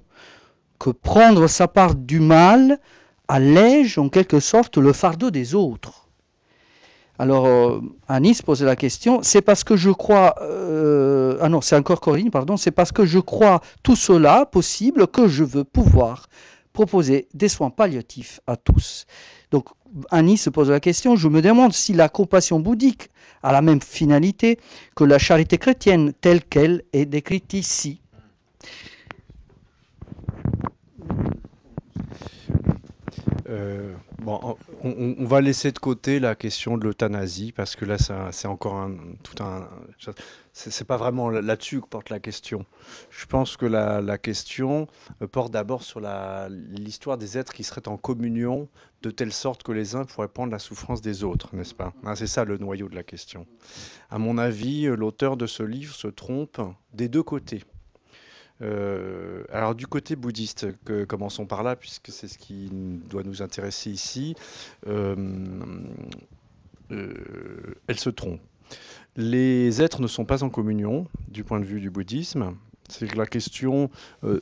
que prendre sa part du mal allège en quelque sorte le fardeau des autres. Alors, Anis posait la question, c'est parce que je crois... c'est encore Corinne, pardon. C'est parce que je crois tout cela possible que je veux pouvoir proposer des soins palliatifs à tous. Donc, Anis se pose la question, je me demande si la compassion bouddhique a la même finalité que la charité chrétienne telle qu'elle est décrite ici. On va laisser de côté la question de l'euthanasie parce que là, c'est encore c'est pas vraiment là-dessus que porte la question. Je pense que la question porte d'abord sur l'histoire des êtres qui seraient en communion de telle sorte que les uns pourraient prendre la souffrance des autres, n'est-ce pas? C'est ça le noyau de la question. À mon avis, l'auteur de ce livre se trompe des deux côtés. Alors du côté bouddhiste, commençons par là, puisque c'est ce qui doit nous intéresser ici, elle se trompe. Les êtres ne sont pas en communion, du point de vue du bouddhisme. C'est que la question... il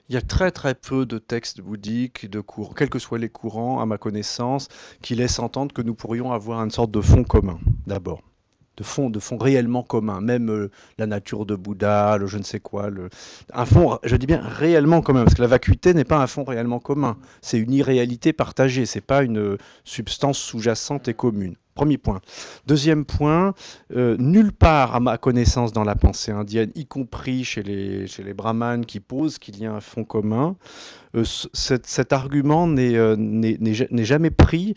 y a très très peu de textes bouddhiques, quels que soient les courants, à ma connaissance, qui laissent entendre que nous pourrions avoir une sorte de fond commun, d'abord. De fond réellement commun, même la nature de Bouddha, le je ne sais quoi, un fond, je dis bien réellement commun, parce que la vacuité n'est pas un fond réellement commun, c'est une irréalité partagée, c'est pas une substance sous-jacente et commune. Premier point. Deuxième point, nulle part à ma connaissance dans la pensée indienne, y compris chez les brahmanes qui posent qu'il y a un fond commun, cet argument n'est jamais pris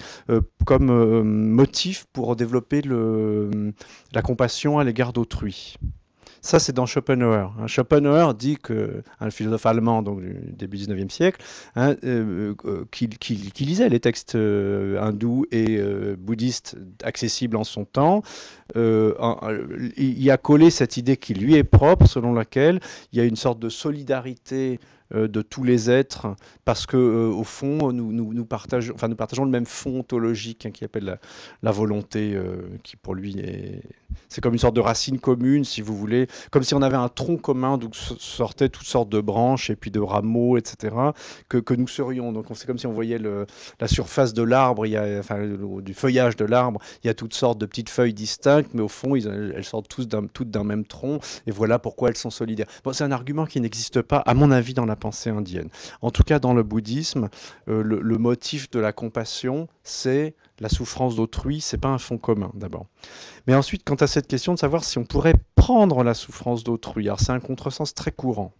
comme motif pour développer la compassion à l'égard d'autrui. Ça, c'est dans Schopenhauer. Schopenhauer dit un philosophe allemand donc, du début du XIXe siècle, qui lisait les textes hindous et bouddhistes accessibles en son temps, il a collé cette idée qui lui est propre, selon laquelle il y a une sorte de solidarité de tous les êtres, parce que au fond, nous partageons le même fond ontologique qui appelle la volonté, qui pour lui c'est comme une sorte de racine commune, si vous voulez, comme si on avait un tronc commun d'où sortaient toutes sortes de branches et puis de rameaux, etc., que nous serions. Donc c'est comme si on voyait la surface de l'arbre, du feuillage de l'arbre, il y a toutes sortes de petites feuilles distinctes, mais au fond, elles sortent toutes d'un même tronc, et voilà pourquoi elles sont solidaires. Bon, c'est un argument qui n'existe pas, à mon avis, dans la pensée indienne. En tout cas, dans le bouddhisme, le motif de la compassion, c'est la souffrance d'autrui, c'est pas un fond commun, d'abord. Mais ensuite, quant à cette question de savoir si on pourrait prendre la souffrance d'autrui, alors c'est un contresens très courant.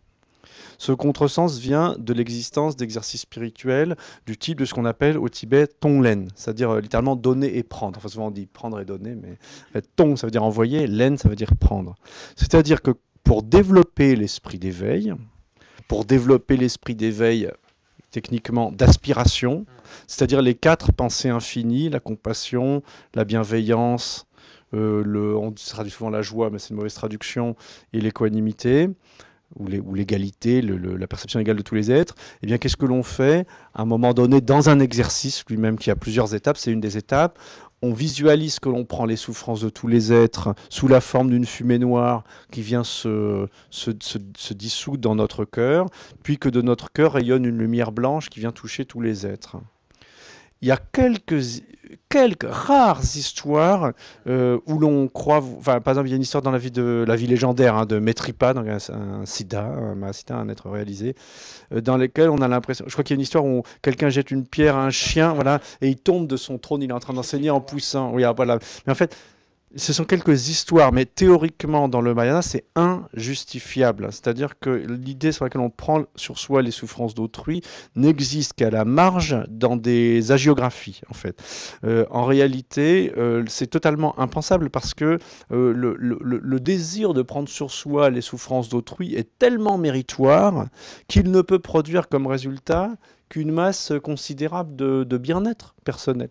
Ce contresens vient de l'existence d'exercices spirituels du type de ce qu'on appelle au Tibet tonglen, c'est-à-dire littéralement donner et prendre. Enfin, souvent on dit prendre et donner, mais en fait, tong, ça veut dire envoyer, len, ça veut dire prendre. C'est-à-dire que pour développer l'esprit d'éveil, techniquement d'aspiration, c'est-à-dire les 4 pensées infinies, la compassion, la bienveillance, on traduit souvent la joie, mais c'est une mauvaise traduction, et l'équanimité, ou l'égalité, la perception égale de tous les êtres, eh bien qu'est-ce que l'on fait à un moment donné dans un exercice lui-même qui a plusieurs étapes, c'est une des étapes, on visualise que l'on prend les souffrances de tous les êtres sous la forme d'une fumée noire qui vient se dissoudre dans notre cœur, puis que de notre cœur rayonne une lumière blanche qui vient toucher tous les êtres. Il y a quelques rares histoires où l'on croit... Enfin, par exemple, il y a une histoire dans la vie légendaire de Metripa, donc un Siddha, un être réalisé, dans lesquels on a l'impression... Je crois qu'il y a une histoire où quelqu'un jette une pierre à un chien, voilà, et il tombe de son trône, il est en train d'enseigner en poussant. Oui, voilà. Mais en fait, Ce sont quelques histoires, mais théoriquement, dans le Mahayana, c'est injustifiable. C'est-à-dire que l'idée sur laquelle on prend sur soi les souffrances d'autrui n'existe qu'à la marge dans des hagiographies, en fait. En réalité, c'est totalement impensable parce que le désir de prendre sur soi les souffrances d'autrui est tellement méritoire qu'il ne peut produire comme résultat qu'une masse considérable de bien-être personnel.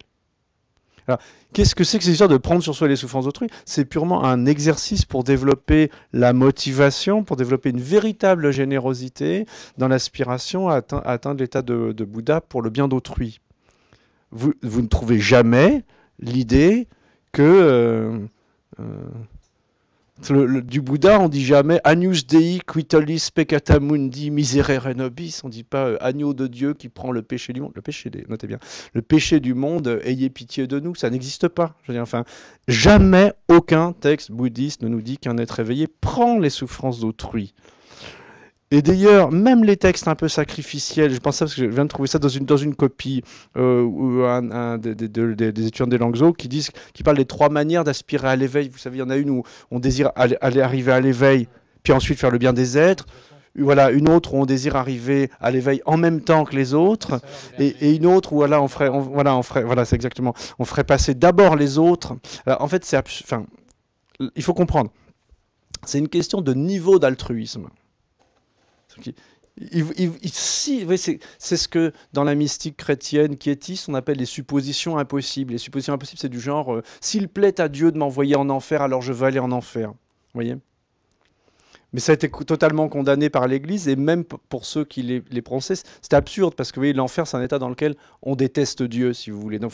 Alors, qu'est-ce que c'est que cette histoire de prendre sur soi les souffrances d'autrui? C'est purement un exercice pour développer la motivation, pour développer une véritable générosité dans l'aspiration à atteindre l'état de Bouddha pour le bien d'autrui. Vous ne trouvez jamais l'idée que du Bouddha, on dit jamais Agnus Dei qui tollis peccata mundi miserere nobis. On dit pas agneau de Dieu qui prend le péché du monde. Notez bien, le péché du monde, ayez pitié de nous. Ça n'existe pas. Je veux dire, enfin, jamais aucun texte bouddhiste ne nous dit qu'un être éveillé prend les souffrances d'autrui. Et d'ailleurs, même les textes un peu sacrificiels, je pense ça parce que je viens de trouver ça dans une copie des étudiants des Langzhou qui parlent des 3 manières d'aspirer à l'éveil. Vous savez, il y en a une où on désire aller arriver à l'éveil, puis ensuite faire le bien des êtres. Voilà, une autre où on désire arriver à l'éveil en même temps que les autres, et une autre où voilà, c'est exactement, on ferait passer d'abord les autres. Alors, en fait, il faut comprendre, c'est une question de niveau d'altruisme. C'est ce que dans la mystique chrétienne quiétiste on appelle les suppositions impossibles. Les suppositions impossibles, c'est du genre s'il plaît à Dieu de m'envoyer en enfer, alors je veux aller en enfer. Vous voyez? Mais ça a été totalement condamné par l'Église, et même pour ceux qui les prononçaient, c'était absurde, parce que vous voyez, l'enfer, c'est un état dans lequel on déteste Dieu, si vous voulez. Donc,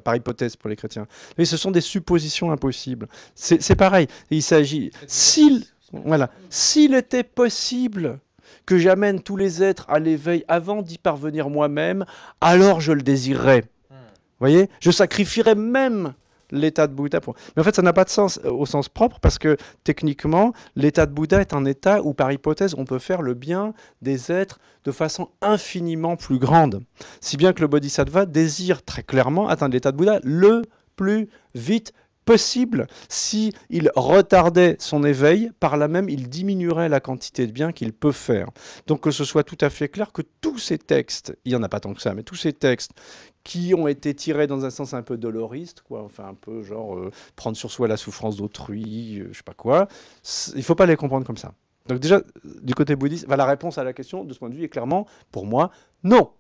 par hypothèse pour les chrétiens. Mais ce sont des suppositions impossibles. C'est pareil. Il s'agit... S'il était possible que j'amène tous les êtres à l'éveil avant d'y parvenir moi-même, alors je le désirerais. Vous voyez? Je sacrifierais même l'état de Bouddha. Mais en fait, ça n'a pas de sens au sens propre, parce que techniquement, l'état de Bouddha est un état où, par hypothèse, on peut faire le bien des êtres de façon infiniment plus grande. Si bien que le Bodhisattva désire très clairement atteindre l'état de Bouddha le plus vite possible. S'il retardait son éveil, par là même, il diminuerait la quantité de bien qu'il peut faire. Donc que ce soit tout à fait clair que tous ces textes, il n'y en a pas tant que ça, mais tous ces textes qui ont été tirés dans un sens un peu doloriste, quoi, enfin un peu genre prendre sur soi la souffrance d'autrui, je sais pas quoi, il ne faut pas les comprendre comme ça. Donc déjà, du côté bouddhiste, la réponse à la question, de ce point de vue, est clairement, pour moi, non.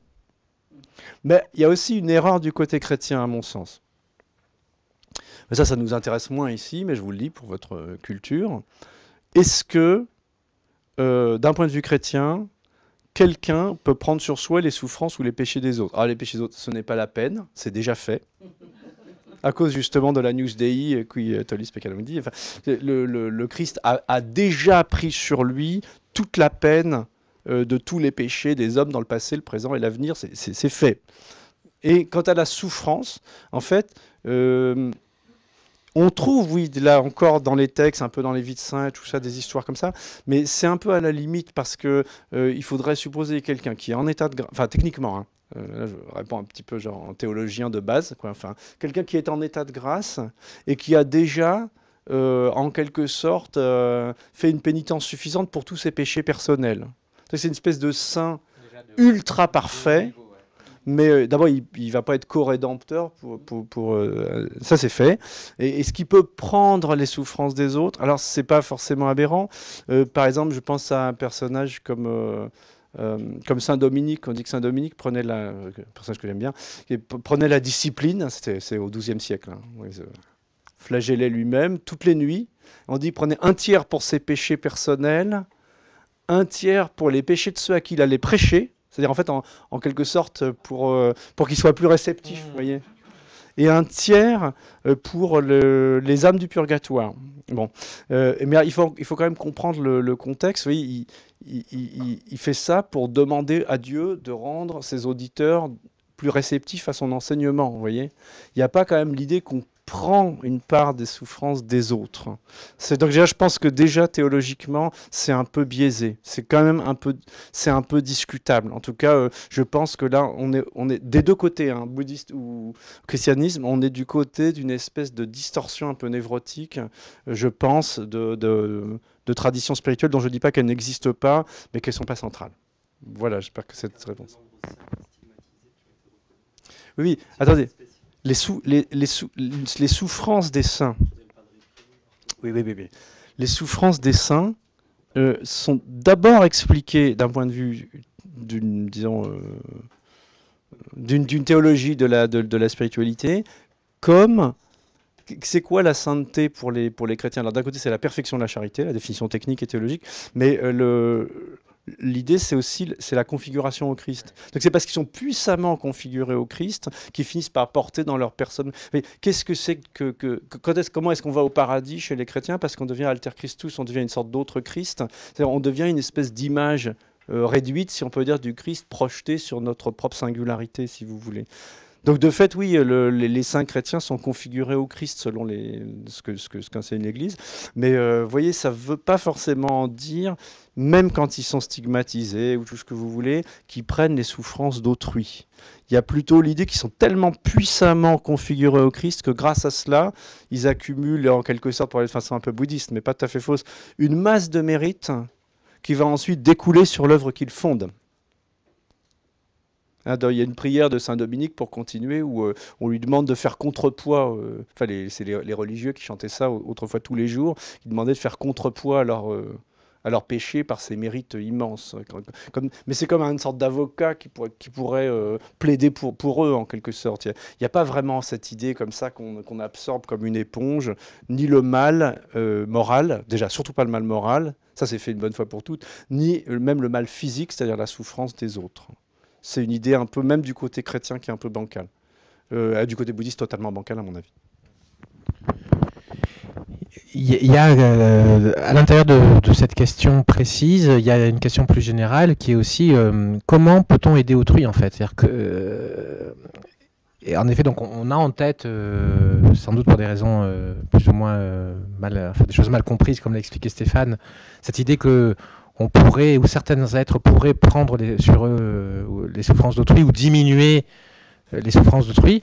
Mais il y a aussi une erreur du côté chrétien, à mon sens. Mais ça nous intéresse moins ici, mais je vous le dis pour votre culture. Est-ce que, d'un point de vue chrétien, quelqu'un peut prendre sur soi les souffrances ou les péchés des autres? Alors les péchés des autres, ce n'est pas la peine, c'est déjà fait. À cause justement de l'Agnus Dei, qui tollis peccata mundi. Enfin, le Christ a déjà pris sur lui toute la peine de tous les péchés des hommes dans le passé, le présent et l'avenir, c'est fait. Et quant à la souffrance, en fait, on trouve, oui, là encore dans les textes, un peu dans les vies de saints, tout ça, des histoires comme ça, mais c'est un peu à la limite parce que il faudrait supposer quelqu'un qui est en état de grâce, enfin techniquement, hein, là je réponds un petit peu genre en théologien de base, quoi, enfin quelqu'un qui est en état de grâce et qui a déjà en quelque sorte fait une pénitence suffisante pour tous ses péchés personnels. C'est une espèce de saint ultra parfait. Mais d'abord, il ne va pas être co-rédempteur, ça c'est fait. Et ce qui peut prendre les souffrances des autres, alors c'est pas forcément aberrant. Par exemple, je pense à un personnage comme Saint Dominique. On dit que Saint Dominique prenait personnage que j'aime bien, prenait la discipline, c'est au XIIe siècle, hein, il se flagellait lui-même toutes les nuits. On dit qu'il prenait un tiers pour ses péchés personnels, un tiers pour les péchés de ceux à qui il allait prêcher. C'est-à-dire en fait en quelque sorte pour qu'ils soient plus réceptifs, vous voyez. Et un tiers pour les âmes du purgatoire. Bon, mais il faut quand même comprendre le contexte. Vous voyez, il fait ça pour demander à Dieu de rendre ses auditeurs plus réceptifs à son enseignement. Vous voyez, il n'y a pas quand même l'idée qu'on prend une part des souffrances des autres. Donc déjà, je pense que déjà théologiquement, c'est un peu biaisé. C'est quand même c'est un peu discutable. En tout cas, je pense que là, on est des deux côtés, hein, bouddhiste ou christianisme, on est du côté d'une espèce de distorsion un peu névrotique, je pense, de traditions spirituelles dont je ne dis pas qu'elles n'existent pas, mais qu'elles ne sont pas centrales. Voilà, j'espère que cette réponse. Oui, attendez. Les souffrances des saints. Oui. Les souffrances des saints sont d'abord expliquées d'un point de vue d'une théologie de la spiritualité comme c'est quoi la sainteté pour les chrétiens. Alors d'un côté c'est la perfection de la charité, la définition technique et théologique, mais l'idée, c'est la configuration au Christ. Donc c'est parce qu'ils sont puissamment configurés au Christ qu'ils finissent par porter dans leur personne. Mais qu'est-ce que c'est comment est-ce qu'on va au paradis chez les chrétiens? Parce qu'on devient alter Christus, on devient une sorte d'autre Christ. C'est-à-dire on devient une espèce d'image réduite, si on peut dire, du Christ projeté sur notre propre singularité, si vous voulez. Donc de fait, oui, les saints chrétiens sont configurés au Christ selon ce qu'enseigne l'Église. Mais vous voyez, ça ne veut pas forcément dire, même quand ils sont stigmatisés ou tout ce que vous voulez, qu'ils prennent les souffrances d'autrui. Il y a plutôt l'idée qu'ils sont tellement puissamment configurés au Christ que grâce à cela, ils accumulent en quelque sorte, pour aller de façon un peu bouddhiste, mais pas tout à fait fausse, une masse de mérite qui va ensuite découler sur l'œuvre qu'ils fondent. Il y a une prière de Saint Dominique pour continuer où on lui demande de faire contrepoids. C'est les religieux qui chantaient ça autrefois tous les jours. Ils demandaient de faire contrepoids à leur péché par ses mérites immenses. Mais c'est comme une sorte d'avocat qui pourrait plaider pour eux en quelque sorte. Il n'y a pas vraiment cette idée comme ça qu'on absorbe comme une éponge, ni le mal moral, déjà surtout pas le mal moral, ça c'est fait une bonne fois pour toutes, ni même le mal physique, c'est-à-dire la souffrance des autres. C'est une idée un peu, même du côté chrétien, qui est un peu bancale. Du côté bouddhiste, totalement bancale, à mon avis. Il y a, à l'intérieur de cette question précise, il y a une question plus générale qui est aussi comment peut-on aider autrui, en fait? C'est-à-dire que, et en effet, donc on a en tête, sans doute pour des raisons plus ou moins des choses mal comprises, comme l'a expliqué Stéphane, cette idée que on pourrait, ou certains êtres pourraient prendre sur eux les souffrances d'autrui ou diminuer les souffrances d'autrui.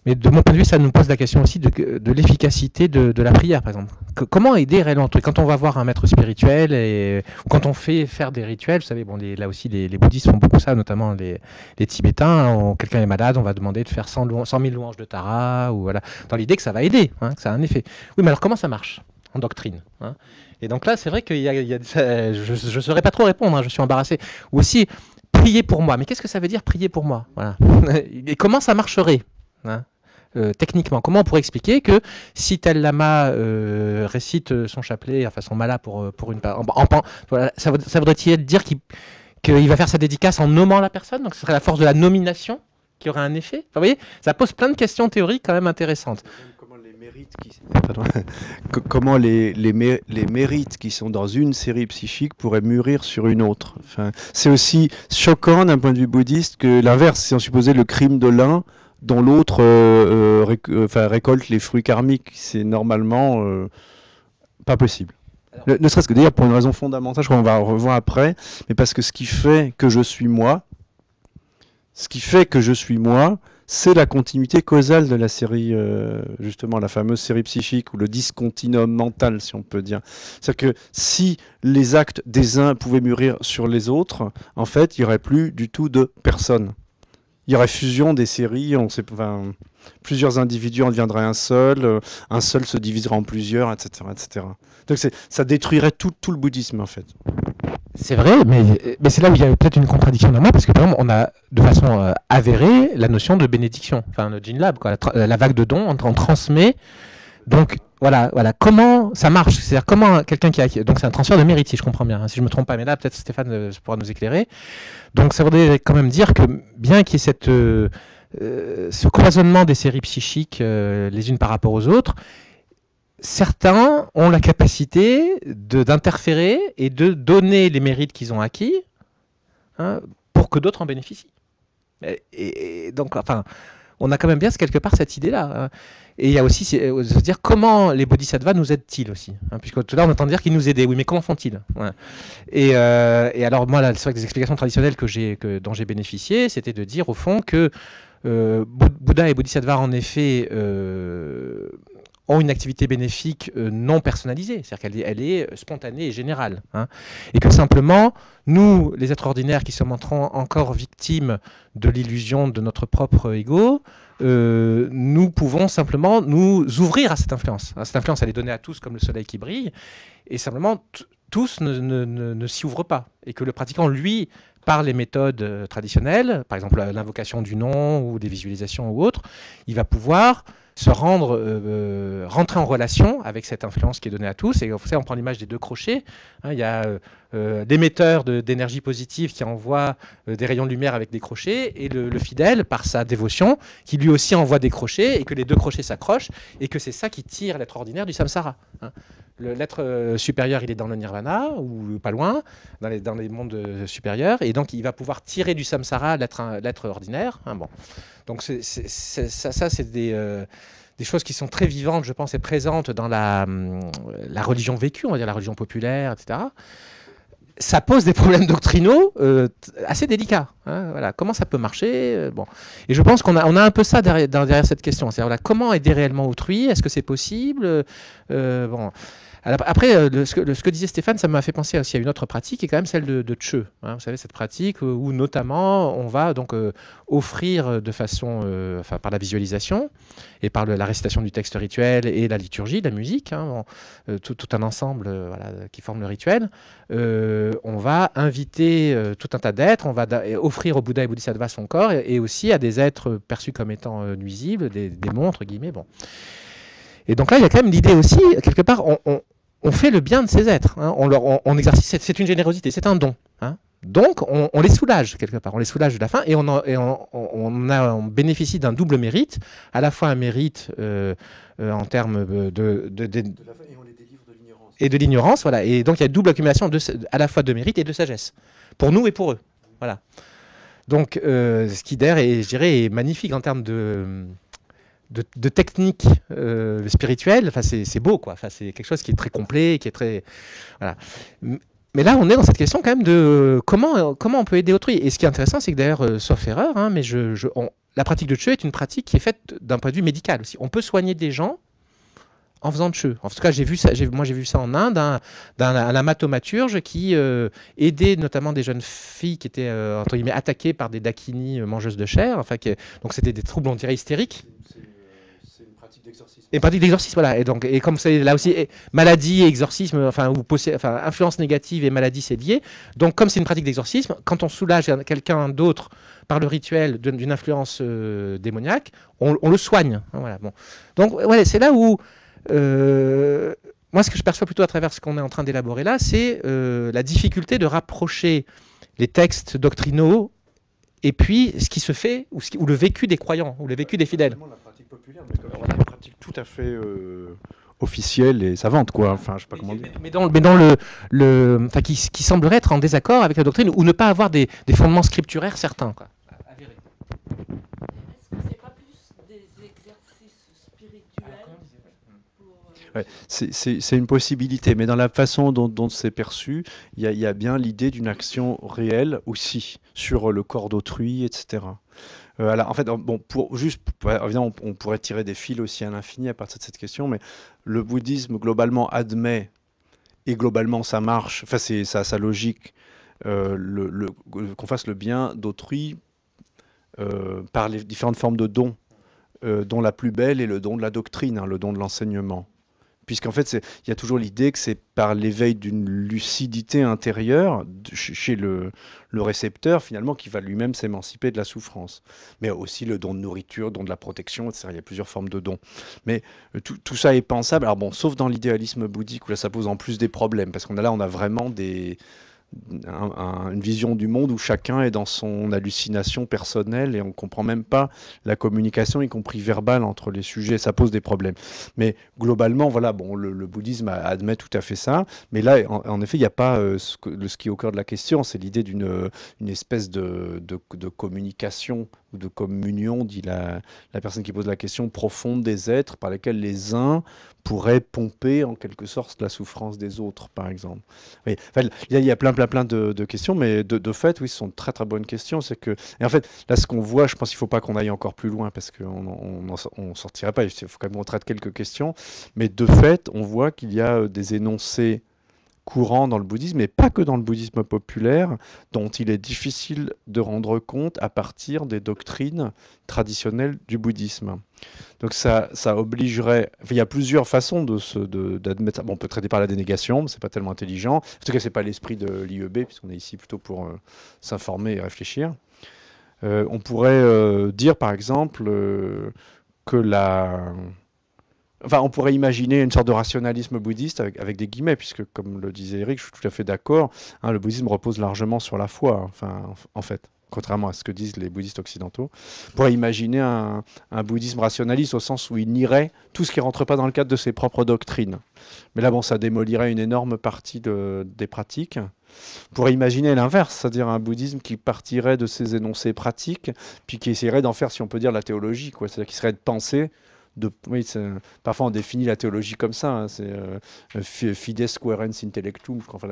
Mais de mon point de vue, ça nous pose la question aussi de l'efficacité de la prière, par exemple. Comment aider réellement autrui? Quand on va voir un maître spirituel, ou quand on fait faire des rituels, vous savez, bon, là aussi les bouddhistes font beaucoup ça, notamment les Tibétains. Quelqu'un est malade, on va demander de faire 100 000 louanges de Tara, ou voilà, dans l'idée que ça va aider, que ça a un effet. Oui, mais alors comment ça marche en doctrine, Et donc là, c'est vrai que je ne saurais pas trop répondre, je suis embarrassé. Ou aussi, prier pour moi. Mais qu'est-ce que ça veut dire prier pour moi? Voilà. Et comment ça marcherait techniquement? Comment on pourrait expliquer que si tel lama récite son chapelet, enfin son mala pour une... voilà, ça voudrait-il dire qu'il va faire sa dédicace en nommant la personne? Donc ce serait la force de la nomination qui aurait un effet? Vous voyez, ça pose plein de questions théoriques quand même intéressantes. Comment les mérites qui sont dans une série psychique pourraient mûrir sur une autre. Enfin, c'est aussi choquant d'un point de vue bouddhiste que l'inverse, si on supposait le crime de l'un dont l'autre récolte les fruits karmiques. C'est normalement pas possible. Ne serait-ce que d'ailleurs pour une raison fondamentale, je crois qu'on va revoir après, mais parce que ce qui fait que je suis moi, c'est la continuité causale de la série, justement la fameuse série psychique, ou le discontinuum mental, si on peut dire. C'est-à-dire que si les actes des uns pouvaient mûrir sur les autres, en fait, il n'y aurait plus du tout de personne. Il y aurait fusion des séries, plusieurs individus en deviendraient un seul se diviserait en plusieurs, etc. etc. Donc ça détruirait tout le bouddhisme, en fait. C'est vrai, mais c'est là où il y a peut-être une contradiction dans moi, parce que par exemple, on a de façon avérée la notion de bénédiction, enfin le Jinlab, quoi, la vague de dons, on transmet. Donc voilà, comment ça marche? C'est-à-dire comment quelqu'un donc c'est un transfert de mérite, si je comprends bien, si je me trompe pas, mais là peut-être Stéphane pourra nous éclairer. Donc ça voudrait quand même dire que bien qu'il y ait ce cloisonnement des séries psychiques les unes par rapport aux autres, certains ont la capacité d'interférer et de donner les mérites qu'ils ont acquis pour que d'autres en bénéficient. Et donc, enfin, on a quand même bien quelque part cette idée-là. Hein. Et il y a aussi se dire comment les bodhisattvas nous aident-ils aussi, hein, puisque tout à l'heure on entend dire qu'ils nous aidaient. Oui, mais comment font-ils? Ouais. Et alors moi, là, c'est vrai que les explications traditionnelles dont j'ai bénéficié, c'était de dire au fond que Bouddha et Bodhisattva en effet ont une activité bénéfique non personnalisée, c'est-à-dire qu'elle est spontanée et générale. Hein, et que simplement, nous, les êtres ordinaires qui sommes encore victimes de l'illusion de notre propre ego, nous pouvons simplement nous ouvrir à cette influence. Cette influence, elle est donnée à tous comme le soleil qui brille, et simplement, tous ne s'y ouvrent pas. Et que le pratiquant, lui, par les méthodes traditionnelles, par exemple l'invocation du nom ou des visualisations ou autres, il va pouvoir se rentrer en relation avec cette influence qui est donnée à tous. Et on prend l'image des deux crochets. Hein, il y a l'émetteur d'énergie positive qui envoie des rayons de lumière avec des crochets, et le fidèle, par sa dévotion, qui lui aussi envoie des crochets, et que les deux crochets s'accrochent, et que c'est ça qui tire l'être ordinaire du samsara. Hein. L'être supérieur, il est dans le nirvana, ou pas loin, dans les mondes supérieurs, et donc il va pouvoir tirer du samsara l'être ordinaire. Hein, bon. Donc ça, c'est des choses qui sont très vivantes, je pense, et présentes dans la religion vécue, on va dire la religion populaire, etc. Ça pose des problèmes doctrinaux assez délicats. Hein, voilà. Comment ça peut marcher bon. Et je pense qu'on a un peu ça derrière cette question. C'est-à-dire, voilà, comment aider réellement autrui? Est-ce que c'est possible bon. Alors, après, ce que disait Stéphane, ça m'a fait penser aussi à une autre pratique, qui est quand même celle de Tshö. Hein, vous savez, cette pratique où notamment on va donc offrir de façon, par la visualisation et par la récitation du texte rituel et la liturgie, la musique, hein, tout un ensemble voilà, qui forme le rituel. On va inviter tout un tas d'êtres, on va offrir au Bouddha et Bodhisattva son corps, et aussi à des êtres perçus comme étant nuisibles, des démons entre guillemets. Bon. Et donc là, il y a quand même l'idée aussi, quelque part, on fait le bien de ces êtres. Hein. On exerce, c'est une générosité, c'est un don. Hein. Donc, on les soulage quelque part, on les soulage de la faim, et on bénéficie d'un double mérite, à la fois un mérite en termes de la faim, et on les délivre de l'ignorance. Et de l'ignorance, voilà. Et donc, il y a une double accumulation à la fois de mérite et de sagesse, pour nous et pour eux. Voilà. Donc, ce qui d'ailleurs, je dirais, est magnifique en termes de technique spirituelle. Enfin, c'est beau, quoi. Enfin, c'est quelque chose qui est très complet, qui est très... Voilà. Mais là, on est dans cette question quand même de comment on peut aider autrui. Et ce qui est intéressant, c'est que d'ailleurs, sauf erreur, hein, mais la pratique de Tshö est une pratique qui est faite d'un point de vue médical aussi. On peut soigner des gens en faisant Tshö. En tout cas, j'ai vu ça en Inde, un amatomaturge qui aidait notamment des jeunes filles qui étaient entre guillemets attaquées par des dakinis mangeuses de chair. Enfin, donc c'était des troubles, on dirait, hystériques. Et pratique d'exorcisme, voilà. Et comme c'est là aussi maladie et exorcisme, influence négative et maladie, c'est lié. Donc, comme c'est une pratique d'exorcisme, quand on soulage quelqu'un d'autre par le rituel d'une influence démoniaque, on le soigne. Hein, voilà. Bon. Donc, ouais, c'est là où moi, ce que je perçois plutôt à travers ce qu'on est en train d'élaborer là, c'est la difficulté de rapprocher les textes doctrinaux et puis ce qui se fait, ou le vécu des croyants, ou le vécu des fidèles. La pratique populaire, mais une pratique tout à fait officielle et savante, quoi. Enfin, je sais pas comment dire. Mais dans qui semblerait être en désaccord avec la doctrine, ou ne pas avoir des fondements scripturaires certains, quoi. Est-ce que c'est pas plus des exercices spirituels Ouais, c'est une possibilité, mais dans la façon dont c'est perçu, il y a bien l'idée d'une action réelle aussi sur le corps d'autrui, etc. Alors, en fait, bon, évidemment, on pourrait tirer des fils aussi à l'infini à partir de cette question, mais le bouddhisme globalement admet, et globalement ça marche, enfin c'est sa logique, qu'on fasse le bien d'autrui par les différentes formes de dons, dont la plus belle est le don de la doctrine, hein, le don de l'enseignement. Puisqu'en fait, il y a toujours l'idée que c'est par l'éveil d'une lucidité intérieure chez le récepteur, finalement, qui va lui-même s'émanciper de la souffrance. Mais aussi le don de nourriture, don de la protection, etc. Il y a plusieurs formes de dons. Mais tout ça est pensable. Alors bon, sauf dans l'idéalisme bouddhique, où là, ça pose en plus des problèmes, parce qu'on a vraiment des une vision du monde où chacun est dans son hallucination personnelle et on ne comprend même pas la communication, y compris verbale, entre les sujets. Ça pose des problèmes. Mais globalement, voilà, bon, le bouddhisme admet tout à fait ça. Mais là, en effet, il n'y a pas ce qui est au cœur de la question, c'est l'idée d'une espèce de communication ou de communion, dit la personne qui pose la question, profonde des êtres par lesquels les uns pourraient pomper en quelque sorte la souffrance des autres, par exemple. Oui. Enfin, il y a plein de questions, mais de fait, oui, ce sont de très très bonnes questions. C'est que, et en fait, là, ce qu'on voit, je pense qu'il ne faut pas qu'on aille encore plus loin parce qu'on ne sortirait pas. Il faut quand même qu'on traite quelques questions. Mais de fait, on voit qu'il y a des énoncés courant dans le bouddhisme, mais pas que dans le bouddhisme populaire, dont il est difficile de rendre compte à partir des doctrines traditionnelles du bouddhisme. Donc ça obligerait... Enfin, il y a plusieurs façons d'admettre ça. Bon, on peut traiter par la dénégation, mais c'est pas tellement intelligent. En tout cas, c'est pas l'esprit de l'IEB, puisqu'on est ici plutôt pour s'informer et réfléchir. On pourrait dire, par exemple, que la... Enfin, on pourrait imaginer une sorte de rationalisme bouddhiste avec des guillemets, puisque, comme le disait Eric, je suis tout à fait d'accord, hein, le bouddhisme repose largement sur la foi, enfin, en fait, contrairement à ce que disent les bouddhistes occidentaux. On pourrait imaginer un bouddhisme rationaliste au sens où il nierait tout ce qui ne rentre pas dans le cadre de ses propres doctrines. Mais là, bon, ça démolirait une énorme partie des pratiques. On pourrait imaginer l'inverse, c'est-à-dire un bouddhisme qui partirait de ses énoncés pratiques, puis qui essaierait d'en faire, si on peut dire, la théologie, quoi. C'est-à-dire qui serait de penser... Oui, parfois on définit la théologie comme ça, hein, c'est fides quaerens intellectum, enfin,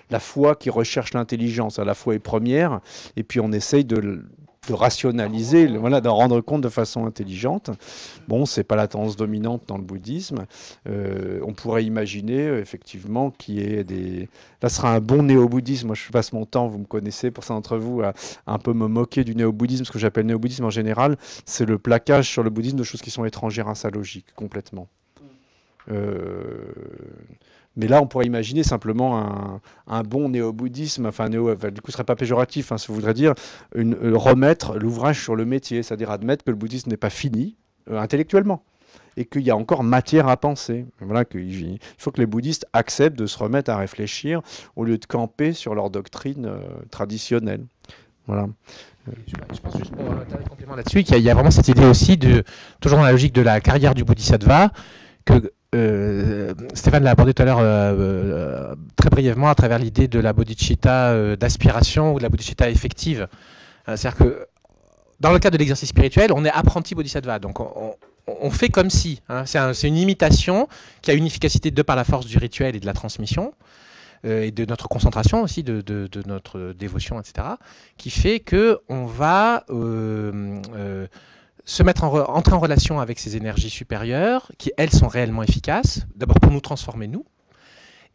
la foi qui recherche l'intelligence. La foi est première, et puis on essaye de rationaliser, voilà, d'en rendre compte de façon intelligente. Bon, c'est pas la tendance dominante dans le bouddhisme. On pourrait imaginer effectivement qu'il y ait des... Là, ce sera un bon néo-bouddhisme. Moi, je passe mon temps, vous me connaissez, pour ça d'entre vous, à un peu me moquer du néo-bouddhisme. Ce que j'appelle néo-bouddhisme en général, c'est le plaquage sur le bouddhisme de choses qui sont étrangères à sa logique, complètement. Mais là, on pourrait imaginer simplement un bon néo-bouddhisme, enfin, du coup, ce ne serait pas péjoratif, hein, ça voudrait dire remettre l'ouvrage sur le métier, c'est-à-dire admettre que le bouddhisme n'est pas fini intellectuellement, et qu'il y a encore matière à penser. Voilà, il faut que les bouddhistes acceptent de se remettre à réfléchir au lieu de camper sur leur doctrine traditionnelle. Voilà. Je pense juste pour un complément là-dessus, qu'il y a vraiment cette idée aussi, toujours dans la logique de la carrière du bodhisattva, que Stéphane l'a abordé tout à l'heure très brièvement à travers l'idée de la bodhicitta d'aspiration ou de la bodhicitta effective. C'est-à-dire que dans le cadre de l'exercice spirituel, on est apprenti bodhisattva, donc on fait comme si. Hein, c'est une imitation qui a une efficacité de par la force du rituel et de la transmission, et de notre concentration aussi, de notre dévotion, etc., qui fait qu'on va... entrer en relation avec ces énergies supérieures qui, elles, sont réellement efficaces, d'abord pour nous transformer, nous,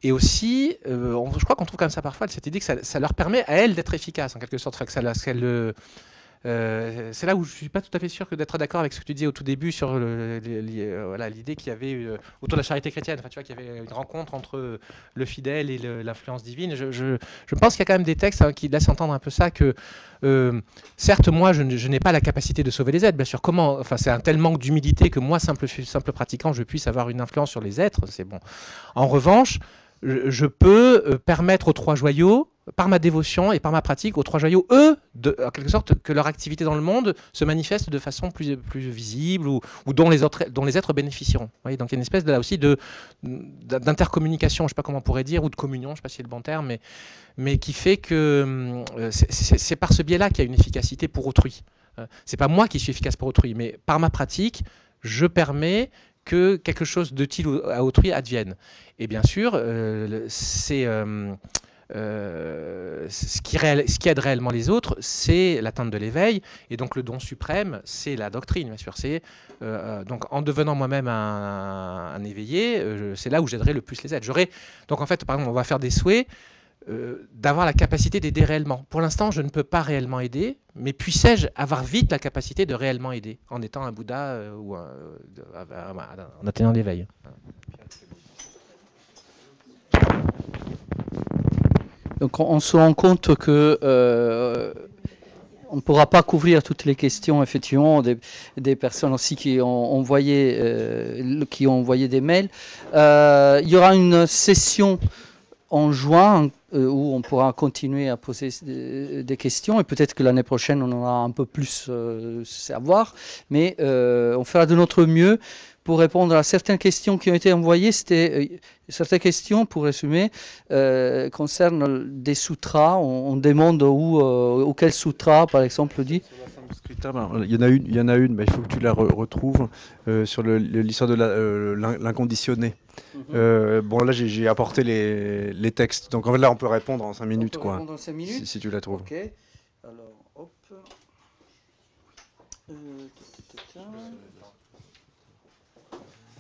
et aussi, je crois qu'on trouve comme ça parfois cette idée que ça leur permet à elles d'être efficaces, en quelque sorte. C'est là où je ne suis pas tout à fait sûr d'être d'accord avec ce que tu disais au tout début sur l'idée qu'il y avait autour de la charité chrétienne, enfin, tu vois, qu'il y avait une rencontre entre le fidèle et l'influence divine. Je pense qu'il y a quand même des textes qui laissent entendre un peu ça, que certes, moi, je n'ai pas la capacité de sauver les êtres, bien sûr. Comment, enfin, c'est un tel manque d'humilité que moi, simple pratiquant, je puisse avoir une influence sur les êtres, c'est bon. En revanche, je peux permettre aux trois joyaux, par ma dévotion et par ma pratique, aux trois joyaux, eux, en quelque sorte, que leur activité dans le monde se manifeste de façon plus visible ou dont les êtres bénéficieront. Vous voyez, donc il y a une espèce là aussi d'intercommunication, je ne sais pas comment on pourrait dire, ou de communion, je ne sais pas si c'est le bon terme, mais qui fait que c'est par ce biais-là qu'il y a une efficacité pour autrui. C'est pas moi qui suis efficace pour autrui, mais par ma pratique, je permets que quelque chose d'utile à autrui advienne. Et bien sûr, ce qui aide réellement les autres, c'est l'atteinte de l'éveil, et donc le don suprême, c'est la doctrine, bien sûr. Donc en devenant moi-même un éveillé, c'est là où j'aiderai le plus les êtres. Donc en fait, par exemple, on va faire des souhaits d'avoir la capacité d'aider réellement. Pour l'instant, je ne peux pas réellement aider, mais puissais-je avoir vite la capacité de réellement aider en étant un Bouddha ou en atteignant l'éveil. Donc on se rend compte que on ne pourra pas couvrir toutes les questions, effectivement, des personnes aussi qui ont envoyé des mails. Il y aura une session en juin, où on pourra continuer à poser des questions, et peut-être que l'année prochaine, on aura un peu plus savoir, mais on fera de notre mieux pour répondre à certaines questions qui ont été envoyées. C'était certaines questions, pour résumer, concernent des sutras. On demande auquel sutra, par exemple, dit. Il y en a une, mais il faut que tu la retrouves sur l'histoire de l'inconditionné. Bon, là, j'ai apporté les textes. Donc, en fait, là, on peut répondre en 5 minutes, quoi. Répondre en 5 minutes. Si tu la trouves. Ok. Alors, hop.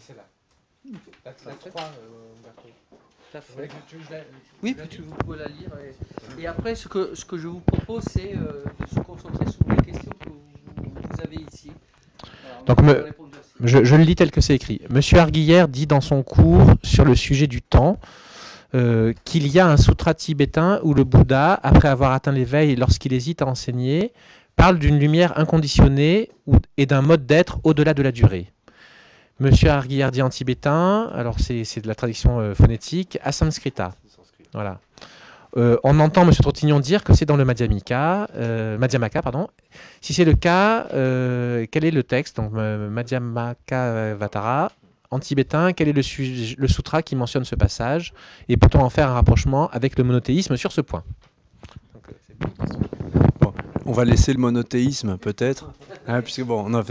C'est là. La 3, Umberto. Oui, vous pouvez la lire. Et après, ce que je vous propose, c'est de se concentrer sur les questions que vous avez ici. Donc, je le lis tel que c'est écrit. Monsieur Arguillère dit dans son cours sur le sujet du temps qu'il y a un sutra tibétain où le Bouddha, après avoir atteint l'éveil lorsqu'il hésite à enseigner, parle d'une lumière inconditionnée et d'un mode d'être au-delà de la durée. Monsieur Arguillère dit en tibétain, alors c'est de la traduction phonétique, à Sanskrita. Voilà. On entend M. Trottignon dire que c'est dans le Madhyamaka. Si c'est le cas, quel est le texte? Donc, Madhyamaka Vatara, en tibétain, quel est le sutra qui mentionne ce passage? Et peut-on en faire un rapprochement avec le monothéisme sur ce point? Bon, on va laisser le monothéisme, peut-être. Puisque bon, non,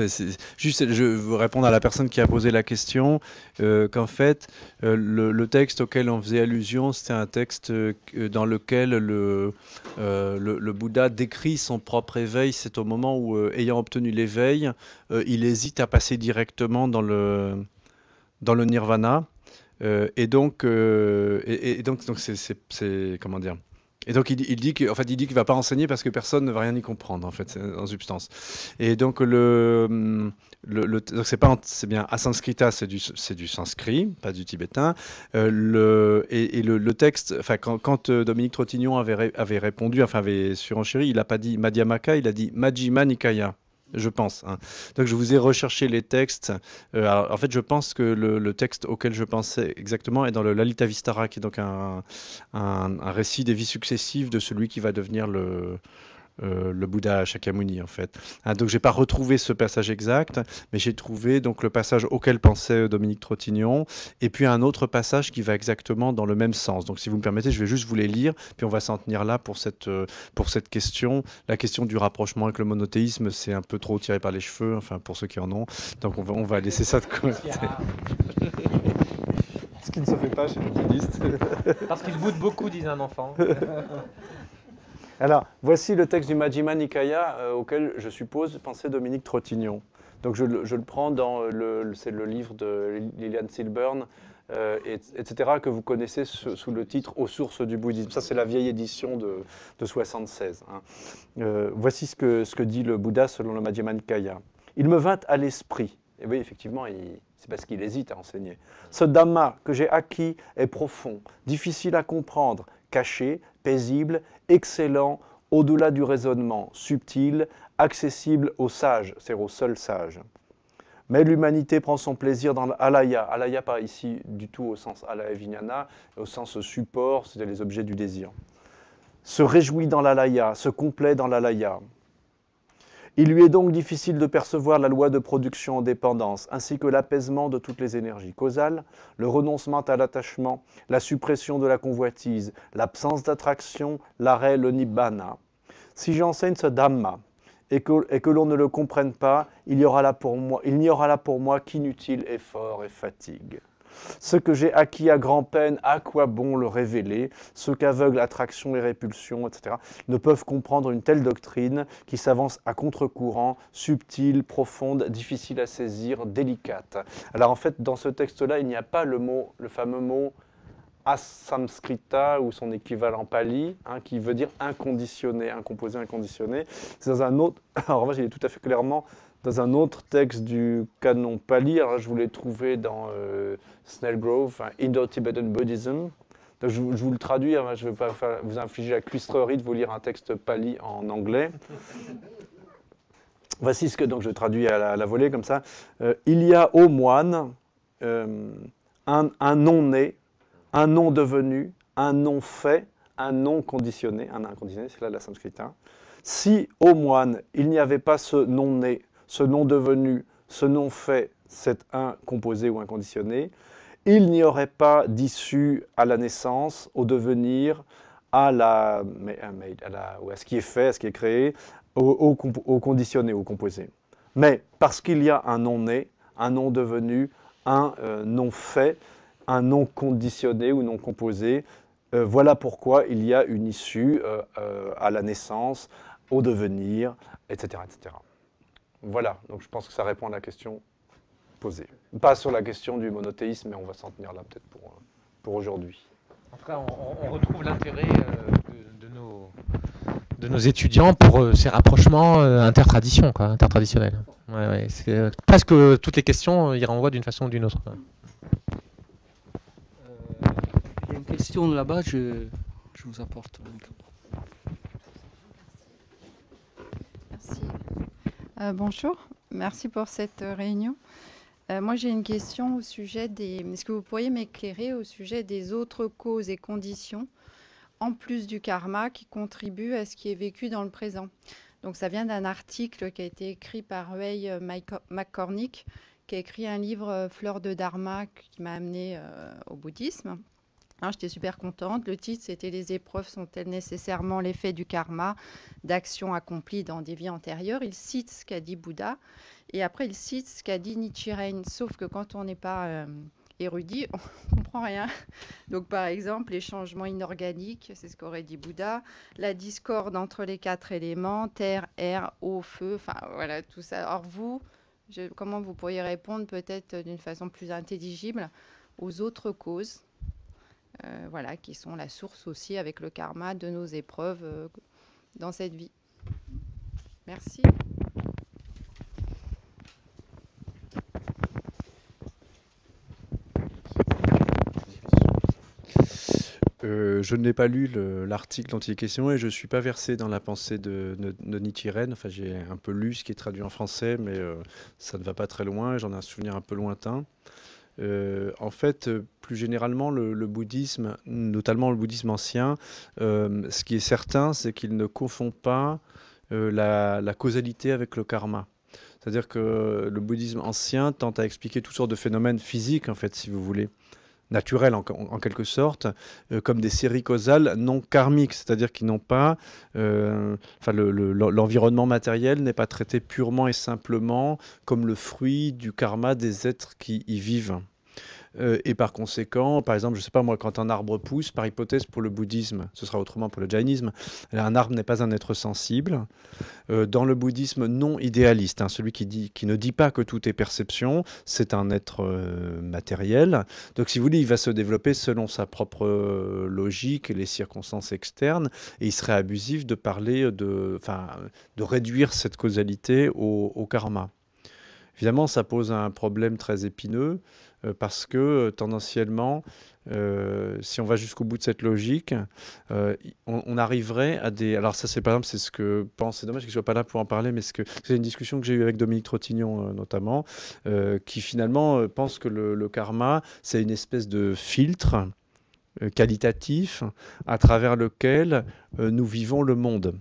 juste, je veux répondre à la personne qui a posé la question, qu'en fait, le texte auquel on faisait allusion, c'était un texte dans lequel le Bouddha décrit son propre éveil. C'est au moment où, ayant obtenu l'éveil, il hésite à passer directement dans le nirvana. Et donc c'est comment dire? Et donc il dit qu'il va pas enseigner parce que personne ne va rien y comprendre, en fait, en substance. Et donc donc c'est bien à Sanskrita, c'est du sanskrit, pas du tibétain. Le texte, enfin quand Dominique Trottignon avait répondu, enfin avait surenchéri, il a pas dit Madhyamaka, il a dit Majjhima Nikaya. Je pense. Donc je vous ai recherché les textes. Alors, en fait, je pense que le texte auquel je pensais exactement est dans le Lalita Vistara, qui est donc un récit des vies successives de celui qui va devenir le Bouddha Shakyamuni, en fait. Donc j'ai pas retrouvé ce passage exact, mais j'ai trouvé donc le passage auquel pensait Dominique Trottignon, et puis un autre passage qui va exactement dans le même sens. Donc si vous me permettez, je vais juste vous les lire, puis on va s'en tenir là pour cette question. La question du rapprochement avec le monothéisme, c'est un peu trop tiré par les cheveux, enfin pour ceux qui en ont. Donc on va laisser ça de côté. Ce qui ne se fait pas chez les bouddhistes. Parce qu'il boude beaucoup, dit un enfant. Alors, voici le texte du Majjhima Nikaya auquel, je suppose, pensait Dominique Trottignon. Donc, je le prends c'est le livre de Liliane Silburn, etc., que vous connaissez sous le titre « Aux sources du bouddhisme ». Ça, c'est la vieille édition de 76. Voici ce que dit le Bouddha selon le Majjhima Nikaya. « Il me vint à l'esprit ». Et oui, effectivement, c'est parce qu'il hésite à enseigner. « Ce Dhamma que j'ai acquis est profond, difficile à comprendre, caché, paisible, excellent, au-delà du raisonnement, subtil, accessible aux sages, c'est-à-dire aux seuls sages. Mais l'humanité prend son plaisir dans l'alaya. Alaya, pas ici du tout au sens alaya vijnana, au sens support, c'est-à-dire les objets du désir. Se réjouit dans l'alaya, se complaît dans l'alaya. Il lui est donc difficile de percevoir la loi de production en dépendance, ainsi que l'apaisement de toutes les énergies causales, le renoncement à l'attachement, la suppression de la convoitise, l'absence d'attraction, l'arrêt, le nibbana. Si j'enseigne ce dhamma et que l'on ne le comprenne pas, il n'y aura là pour moi qu'inutile effort et fatigue. Ce que j'ai acquis à grand-peine, à quoi bon le révéler? Ceux qu'aveugle attraction et répulsion, etc., ne peuvent comprendre une telle doctrine qui s'avance à contre-courant, subtile, profonde, difficile à saisir, délicate. Alors en fait, dans ce texte-là, il n'y a pas le fameux mot asamskrita ou son équivalent pali, qui veut dire inconditionné, un composé inconditionné. C'est dans un autre, en revanche, il est tout à fait clairement dans un autre texte du canon pali. Alors je vous l'ai trouvé dans Snellgrove, Indo-Tibetan Buddhism. Donc, je vous le traduis, je ne vais pas vous infliger la cuistrerie de vous lire un texte pali en anglais. Voici ce que donc, je traduis à la volée comme ça. Il y a ô moine un nom né, un nom devenu, un non fait, un non conditionné, un inconditionné, c'est là la sanskrit. Hein. Si au moine, il n'y avait pas ce non né, ce non devenu, ce non fait, cet un composé ou inconditionné, il n'y aurait pas d'issue à la naissance, au devenir, à ce qui est fait, à ce qui est créé, au conditionné, au composé. Mais parce qu'il y a un non né, un non devenu, un non fait, un non conditionné ou non composé, voilà pourquoi il y a une issue à la naissance, au devenir, etc., etc. Voilà, donc je pense que ça répond à la question posée. Pas sur la question du monothéisme, mais on va s'en tenir là peut-être pour aujourd'hui. En tout cas, on retrouve l'intérêt de nos étudiants pour ces rapprochements intertraditions, quoi, intertraditionnels. Ouais, ouais, presque toutes les questions y renvoient d'une façon ou d'une autre. Il y a une question là-bas, je vous apporte le micro. Merci. Bonjour, merci pour cette réunion. Moi, j'ai une question au sujet des... Est-ce que vous pourriez m'éclairer au sujet des autres causes et conditions, en plus du karma, qui contribuent à ce qui est vécu dans le présent? Donc, ça vient d'un article qui a été écrit par Ray McCormick, qui a écrit un livre Fleur de Dharma qui m'a amené au bouddhisme. Alors, j'étais super contente. Le titre, c'était Les épreuves sont-elles nécessairement l'effet du karma d'actions accomplies dans des vies antérieures? Il cite ce qu'a dit Bouddha et après il cite ce qu'a dit Nichiren. Sauf que quand on n'est pas érudit, on ne comprend rien. Donc, par exemple, les changements inorganiques, c'est ce qu'aurait dit Bouddha, la discorde entre les 4 éléments, terre, air, eau, feu, enfin voilà, tout ça. Alors, vous, comment vous pourriez répondre peut-être d'une façon plus intelligible aux autres causes? Voilà, qui sont la source aussi avec le karma de nos épreuves dans cette vie. Merci. Je n'ai pas lu l'article dont il est question et je ne suis pas versé dans la pensée de Nichiren. Enfin, j'ai un peu lu ce qui est traduit en français, mais ça ne va pas très loin. J'en ai un souvenir un peu lointain. En fait, plus généralement, le bouddhisme, notamment le bouddhisme ancien, ce qui est certain, c'est qu'il ne confond pas la causalité avec le karma. C'est-à-dire que le bouddhisme ancien tente à expliquer toutes sortes de phénomènes physiques, en fait, si vous voulez, naturels en quelque sorte, comme des séries causales non karmiques, c'est-à-dire qui n'ont pas, l'environnement matériel n'est pas traité purement et simplement comme le fruit du karma des êtres qui y vivent. Et par conséquent, par exemple, je ne sais pas moi, quand un arbre pousse, par hypothèse pour le bouddhisme, ce sera autrement pour le jainisme, un arbre n'est pas un être sensible. Dans le bouddhisme non idéaliste, hein, celui qui ne dit pas que tout est perception, c'est un être matériel. Donc si vous voulez, il va se développer selon sa propre logique et les circonstances externes, et il serait abusif de parler de réduire cette causalité au karma. Évidemment, ça pose un problème très épineux parce que tendanciellement, si on va jusqu'au bout de cette logique, on arriverait à des... Alors ça, c'est par exemple, c'est ce que pense... C'est dommage que je ne sois pas là pour en parler, mais c'est une discussion que j'ai eue avec Dominique Trottignon notamment, qui finalement pense que le karma, c'est une espèce de filtre qualitatif à travers lequel nous vivons le monde.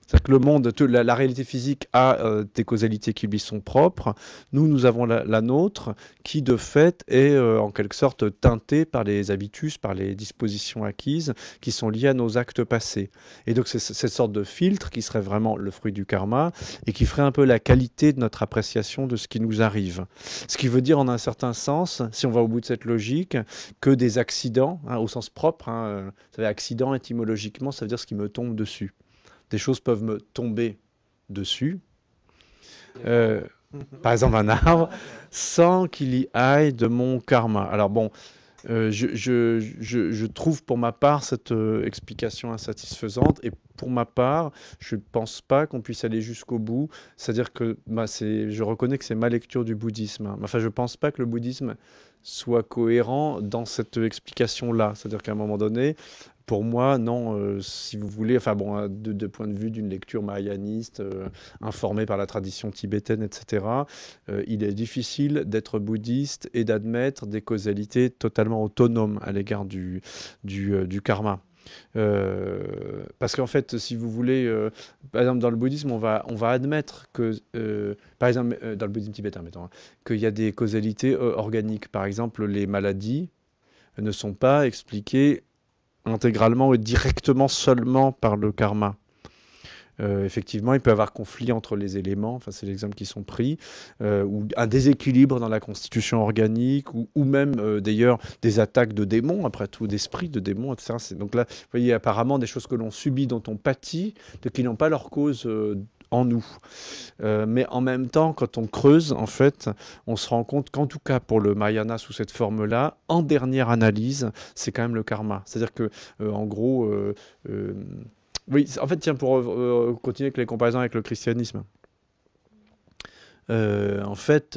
C'est-à-dire que le monde, la réalité physique a des causalités qui lui sont propres. Nous avons la nôtre qui, de fait, est en quelque sorte teintée par les habitus, par les dispositions acquises qui sont liées à nos actes passés. Et donc, c'est cette sorte de filtre qui serait vraiment le fruit du karma et qui ferait un peu la qualité de notre appréciation de ce qui nous arrive. Ce qui veut dire, en un certain sens, si on va au bout de cette logique, que des accidents, hein, au sens propre, hein, vous savez, accident étymologiquement, ça veut dire ce qui me tombe dessus. Des choses peuvent me tomber dessus, par exemple un arbre, sans qu'il y aille de mon karma. Alors bon, je trouve pour ma part cette explication insatisfaisante et pour ma part, je ne pense pas qu'on puisse aller jusqu'au bout. C'est-à-dire que je reconnais que c'est ma lecture du bouddhisme. Hein. Enfin, je ne pense pas que le bouddhisme soit cohérent dans cette explication-là. C'est-à-dire qu'à un moment donné, pour moi, non, si vous voulez, enfin bon, de point de vue d'une lecture mahayaniste, informée par la tradition tibétaine, etc., il est difficile d'être bouddhiste et d'admettre des causalités totalement autonomes à l'égard du karma. Parce qu'en fait, si vous voulez, par exemple dans le bouddhisme, on va admettre que, par exemple dans le bouddhisme tibétain, mettons, hein, qu'il y a des causalités organiques. Par exemple, les maladies ne sont pas expliquées intégralement et directement seulement par le karma. Effectivement, il peut y avoir conflit entre les éléments, enfin, c'est l'exemple qui sont pris, ou un déséquilibre dans la constitution organique, ou même d'ailleurs des attaques de démons, après tout, d'esprits, de démons, etc. Donc là, vous voyez apparemment des choses que l'on subit, dont on pâtit, qui n'ont pas leur cause en nous. Mais en même temps, quand on creuse, en fait, on se rend compte qu'en tout cas pour le Mahayana sous cette forme-là, en dernière analyse, c'est quand même le karma. C'est-à-dire que, en gros, oui, en fait, tiens, pour continuer avec les comparaisons avec le christianisme. En fait,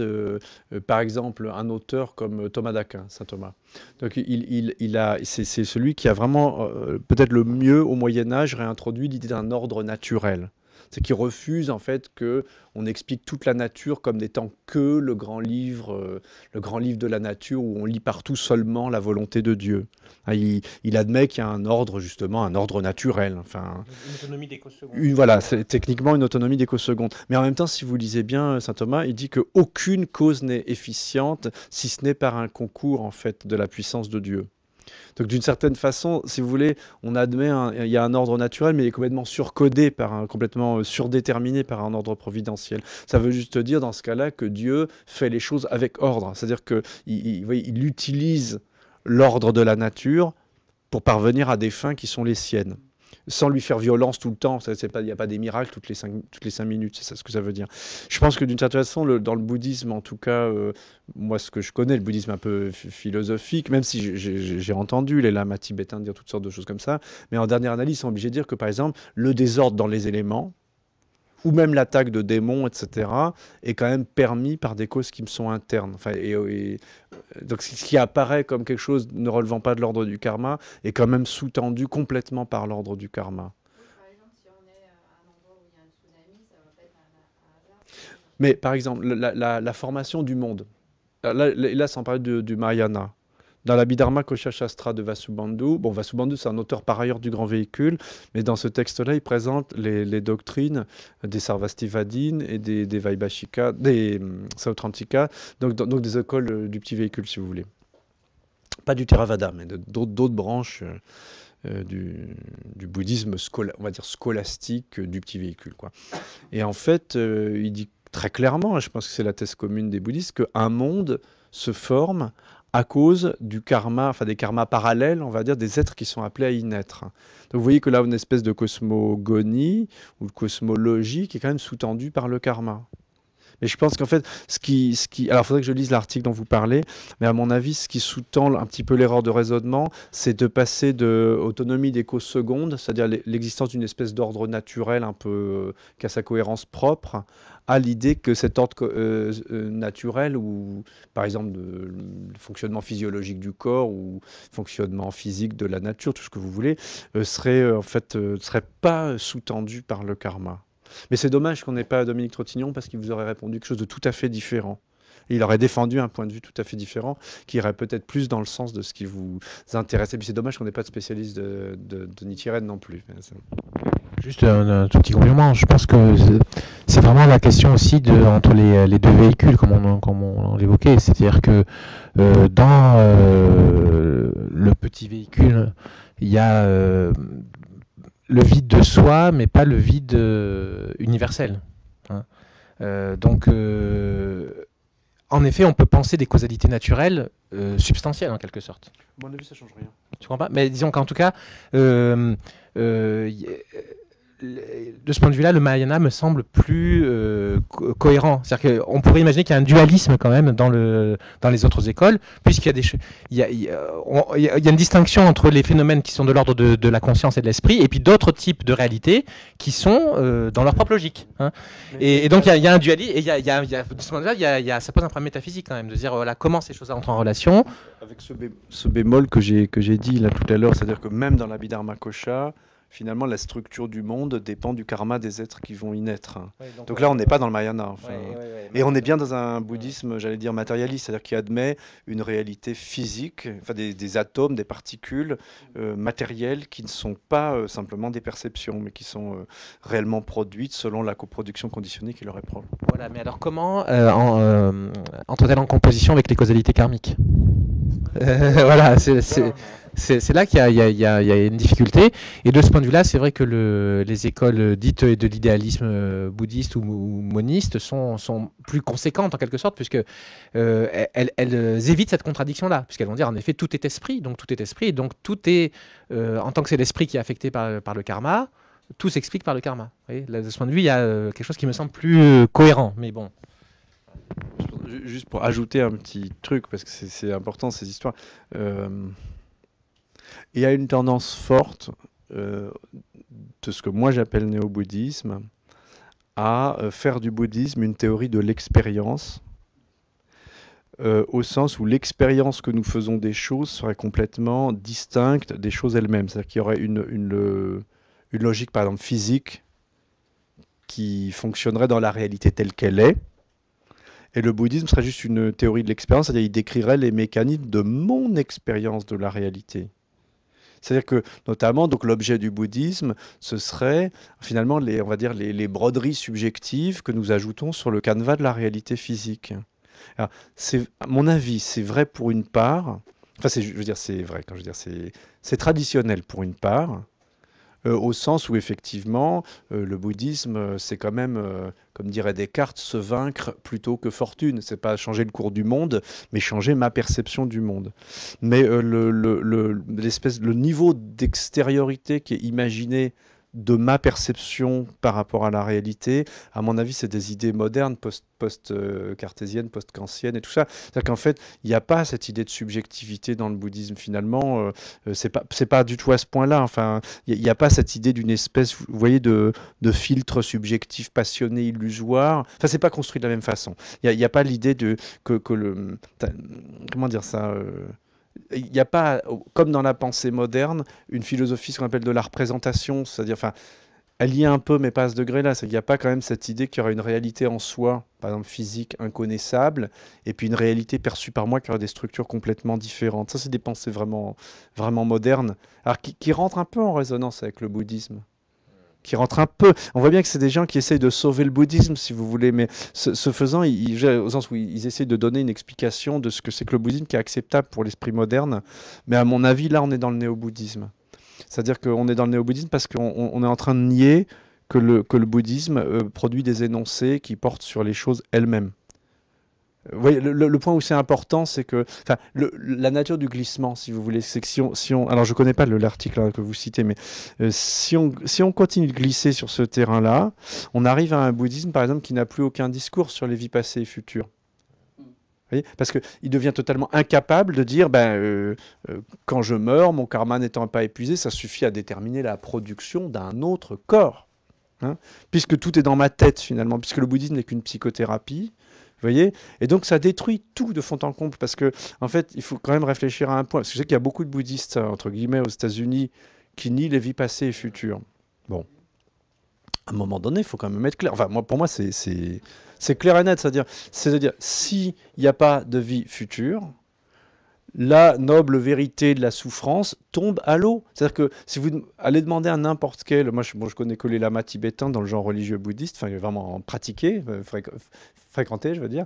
par exemple, un auteur comme Thomas d'Aquin, saint Thomas. Donc, c'est celui qui a vraiment, peut-être le mieux au Moyen Âge, réintroduit l'idée d'un ordre naturel. C'est qu'il refuse en fait que on explique toute la nature comme n'étant que le grand livre de la nature où on lit partout seulement la volonté de Dieu. Il admet qu'il y a un ordre justement, un ordre naturel. Enfin, une autonomie d'écoseconde. Voilà, c'est techniquement une autonomie d'écoseconde. Mais en même temps, si vous lisez bien saint Thomas, il dit qu'aucune cause n'est efficiente si ce n'est par un concours en fait de la puissance de Dieu. Donc d'une certaine façon, si vous voulez, on admet il y a un ordre naturel, mais il est complètement surcodé, complètement surdéterminé par un ordre providentiel. Ça veut juste dire dans ce cas-là que Dieu fait les choses avec ordre. C'est-à-dire qu'il utilise l'ordre de la nature pour parvenir à des fins qui sont les siennes, sans lui faire violence tout le temps. Il n'y a pas des miracles toutes les 5 minutes, c'est ça ce que ça veut dire. Je pense que d'une certaine façon, dans le bouddhisme, en tout cas, moi ce que je connais, le bouddhisme un peu philosophique, même si j'ai entendu les lamas tibétains dire toutes sortes de choses comme ça, mais en dernière analyse, ils sont obligés de dire que par exemple, le désordre dans les éléments, ou même l'attaque de démons, etc., est quand même permis par des causes qui me sont internes. Enfin, donc ce qui apparaît comme quelque chose ne relevant pas de l'ordre du karma est quand même sous-tendu complètement par l'ordre du karma. Oui, par exemple, si on est à un endroit où il y a un tsunami, ça va pas être un hasard. Mais par exemple, la formation du monde, là sans parler du Mahayana, dans l'Abhidharma Kosha Shastra de Vasubandhu, bon, Vasubandhu c'est un auteur par ailleurs du Grand Véhicule, mais dans ce texte-là, il présente les doctrines des Sarvastivadines et des Vaibhashika, des Sautrantika, donc des écoles du Petit Véhicule, si vous voulez. Pas du Theravada, mais d'autres branches du bouddhisme, on va dire scolastique du Petit Véhicule, quoi. Et en fait, il dit très clairement, et je pense que c'est la thèse commune des bouddhistes, qu'un monde se forme à cause du karma, enfin des karmas parallèles, on va dire, des êtres qui sont appelés à y naître. Donc vous voyez que là, une espèce de cosmogonie ou de cosmologie qui est quand même sous-tendue par le karma. Mais je pense qu'en fait, alors il faudrait que je lise l'article dont vous parlez, mais à mon avis, ce qui sous-tend un petit peu l'erreur de raisonnement, c'est de passer de autonomie d'écoseconde, c'est-à-dire l'existence d'une espèce d'ordre naturel un peu qui a sa cohérence propre, à l'idée que cet ordre naturel, ou par exemple le fonctionnement physiologique du corps, ou fonctionnement physique de la nature, tout ce que vous voulez, serait pas sous-tendu par le karma. Mais c'est dommage qu'on n'ait pas Dominique Trottignon parce qu'il vous aurait répondu quelque chose de tout à fait différent. Et il aurait défendu un point de vue tout à fait différent qui irait peut-être plus dans le sens de ce qui vous intéresse. Et puis c'est dommage qu'on n'ait pas de spécialiste de Nichiren non plus. Juste un tout petit complément, je pense que c'est vraiment la question aussi entre les deux véhicules, comme on l'évoquait. C'est-à-dire que dans le petit véhicule, il y a le vide de soi, mais pas le vide universel. Hein. Donc, en effet, on peut penser des causalités naturelles substantielles, en quelque sorte. À mon avis, ça ne change rien. Tu comprends pas? Mais disons qu'en tout cas, de ce point de vue-là, le Mahayana me semble plus cohérent. C'est-à-dire qu'on pourrait imaginer qu'il y a un dualisme quand même dans les autres écoles, puisqu'il y a il y a une distinction entre les phénomènes qui sont de l'ordre de la conscience et de l'esprit, et puis d'autres types de réalités qui sont dans leur propre logique. Hein. Et donc il y a un dualisme, et de ce point de vue-là, ça pose un problème métaphysique quand même, de dire voilà, comment ces choses-là entrent en relation. Avec ce bémol que j'ai dit là tout à l'heure, c'est-à-dire que même dans l'Abhidharma Kosha, finalement, la structure du monde dépend du karma des êtres qui vont y naître. Oui, donc là, on n'est pas dans le Mahayana. Enfin. Et on est bien dans un bouddhisme, j'allais dire, matérialiste, c'est-à-dire qui admet une réalité physique, enfin des atomes, des particules matérielles qui ne sont pas simplement des perceptions, mais qui sont réellement produites selon la coproduction conditionnée qui leur est propre. Voilà, mais alors comment entre-t-elle en composition avec les causalités karmiques? Voilà, c'est là qu'il y a une difficulté. Et de ce point de vue-là, c'est vrai que les écoles dites de l'idéalisme bouddhiste ou moniste sont plus conséquentes en quelque sorte, puisque elles évitent cette contradiction-là, puisqu'elles vont dire en effet tout est esprit, donc tout est esprit, et donc tout est, en tant que c'est l'esprit qui est affecté par le karma, tout s'explique par le karma. Vous voyez, là, de ce point de vue, il y a quelque chose qui me semble plus cohérent, mais bon. Juste pour ajouter un petit truc, parce que c'est important ces histoires, il y a une tendance forte de ce que moi j'appelle néo-bouddhisme à faire du bouddhisme une théorie de l'expérience, au sens où l'expérience que nous faisons des choses serait complètement distincte des choses elles-mêmes. C'est-à-dire qu'il y aurait une logique, par exemple, physique qui fonctionnerait dans la réalité telle qu'elle est. Et le bouddhisme serait juste une théorie de l'expérience, c'est-à-dire qu'il décrirait les mécanismes de mon expérience de la réalité. C'est-à-dire que, notamment, donc l'objet du bouddhisme, ce serait finalement on va dire les broderies subjectives que nous ajoutons sur le canevas de la réalité physique. Alors, à mon avis, c'est vrai pour une part. Enfin, je veux dire, c'est vrai quand je veux dire, c'est traditionnel pour une part. Au sens où effectivement le bouddhisme c'est quand même, comme dirait Descartes, se vaincre plutôt que fortune. C'est pas changer le cours du monde, mais changer ma perception du monde. Mais le niveau d'extériorité qui est imaginé de ma perception par rapport à la réalité, à mon avis, c'est des idées modernes, post-cartésiennes, post-kantiennes et tout ça. C'est-à-dire qu'en fait, il n'y a pas cette idée de subjectivité dans le bouddhisme finalement. C'est pas du tout à ce point-là. Enfin, il n'y a pas cette idée d'une espèce, vous voyez, de filtre subjectif, passionné, illusoire. Enfin, c'est pas construit de la même façon. Il n'y a pas l'idée comment dire ça il n'y a pas, comme dans la pensée moderne, une philosophie, ce qu'on appelle de la représentation, c'est-à-dire, enfin, elle y est un peu, mais pas à ce degré-là. Il n'y a pas quand même cette idée qu'il y aurait une réalité en soi, par exemple physique, inconnaissable, et puis une réalité perçue par moi qui aurait des structures complètement différentes. Ça, c'est des pensées vraiment, vraiment modernes, alors qui rentrent un peu en résonance avec le bouddhisme. Qui rentrent un peu. On voit bien que c'est des gens qui essayent de sauver le bouddhisme, si vous voulez, mais ce faisant, au sens où ils essayent de donner une explication de ce que c'est que le bouddhisme qui est acceptable pour l'esprit moderne. Mais à mon avis, là, on est dans le néo-bouddhisme. C'est-à-dire qu'on est dans le néo-bouddhisme parce qu'on est en train de nier que le bouddhisme produit des énoncés qui portent sur les choses elles-mêmes. Vous voyez, le point où c'est important, c'est que la nature du glissement, si vous voulez, c'est que si on alors je ne connais pas l'article que vous citez, mais si on continue de glisser sur ce terrain-là, on arrive à un bouddhisme, par exemple, qui n'a plus aucun discours sur les vies passées et futures. Vous voyez, parce qu'il devient totalement incapable de dire, quand je meurs, mon karma n'étant pas épuisé, ça suffit à déterminer la production d'un autre corps. Hein, puisque tout est dans ma tête, finalement, puisque le bouddhisme n'est qu'une psychothérapie. Vous voyez? Et donc ça détruit tout de fond en comble parce que en fait il faut quand même réfléchir à un point. Parce que je sais qu'il y a beaucoup de bouddhistes entre guillemets aux États-Unis qui nient les vies passées et futures. Bon, à un moment donné, il faut quand même être clair. Enfin pour moi c'est clair et net, c'est-à-dire s'il n'y a pas de vie future, la noble vérité de la souffrance tombe à l'eau. C'est-à-dire que si vous allez demander à n'importe quel, moi je connais que les lamas tibétains dans le genre religieux bouddhiste, enfin vraiment pratiqué, fréquenté, je veux dire.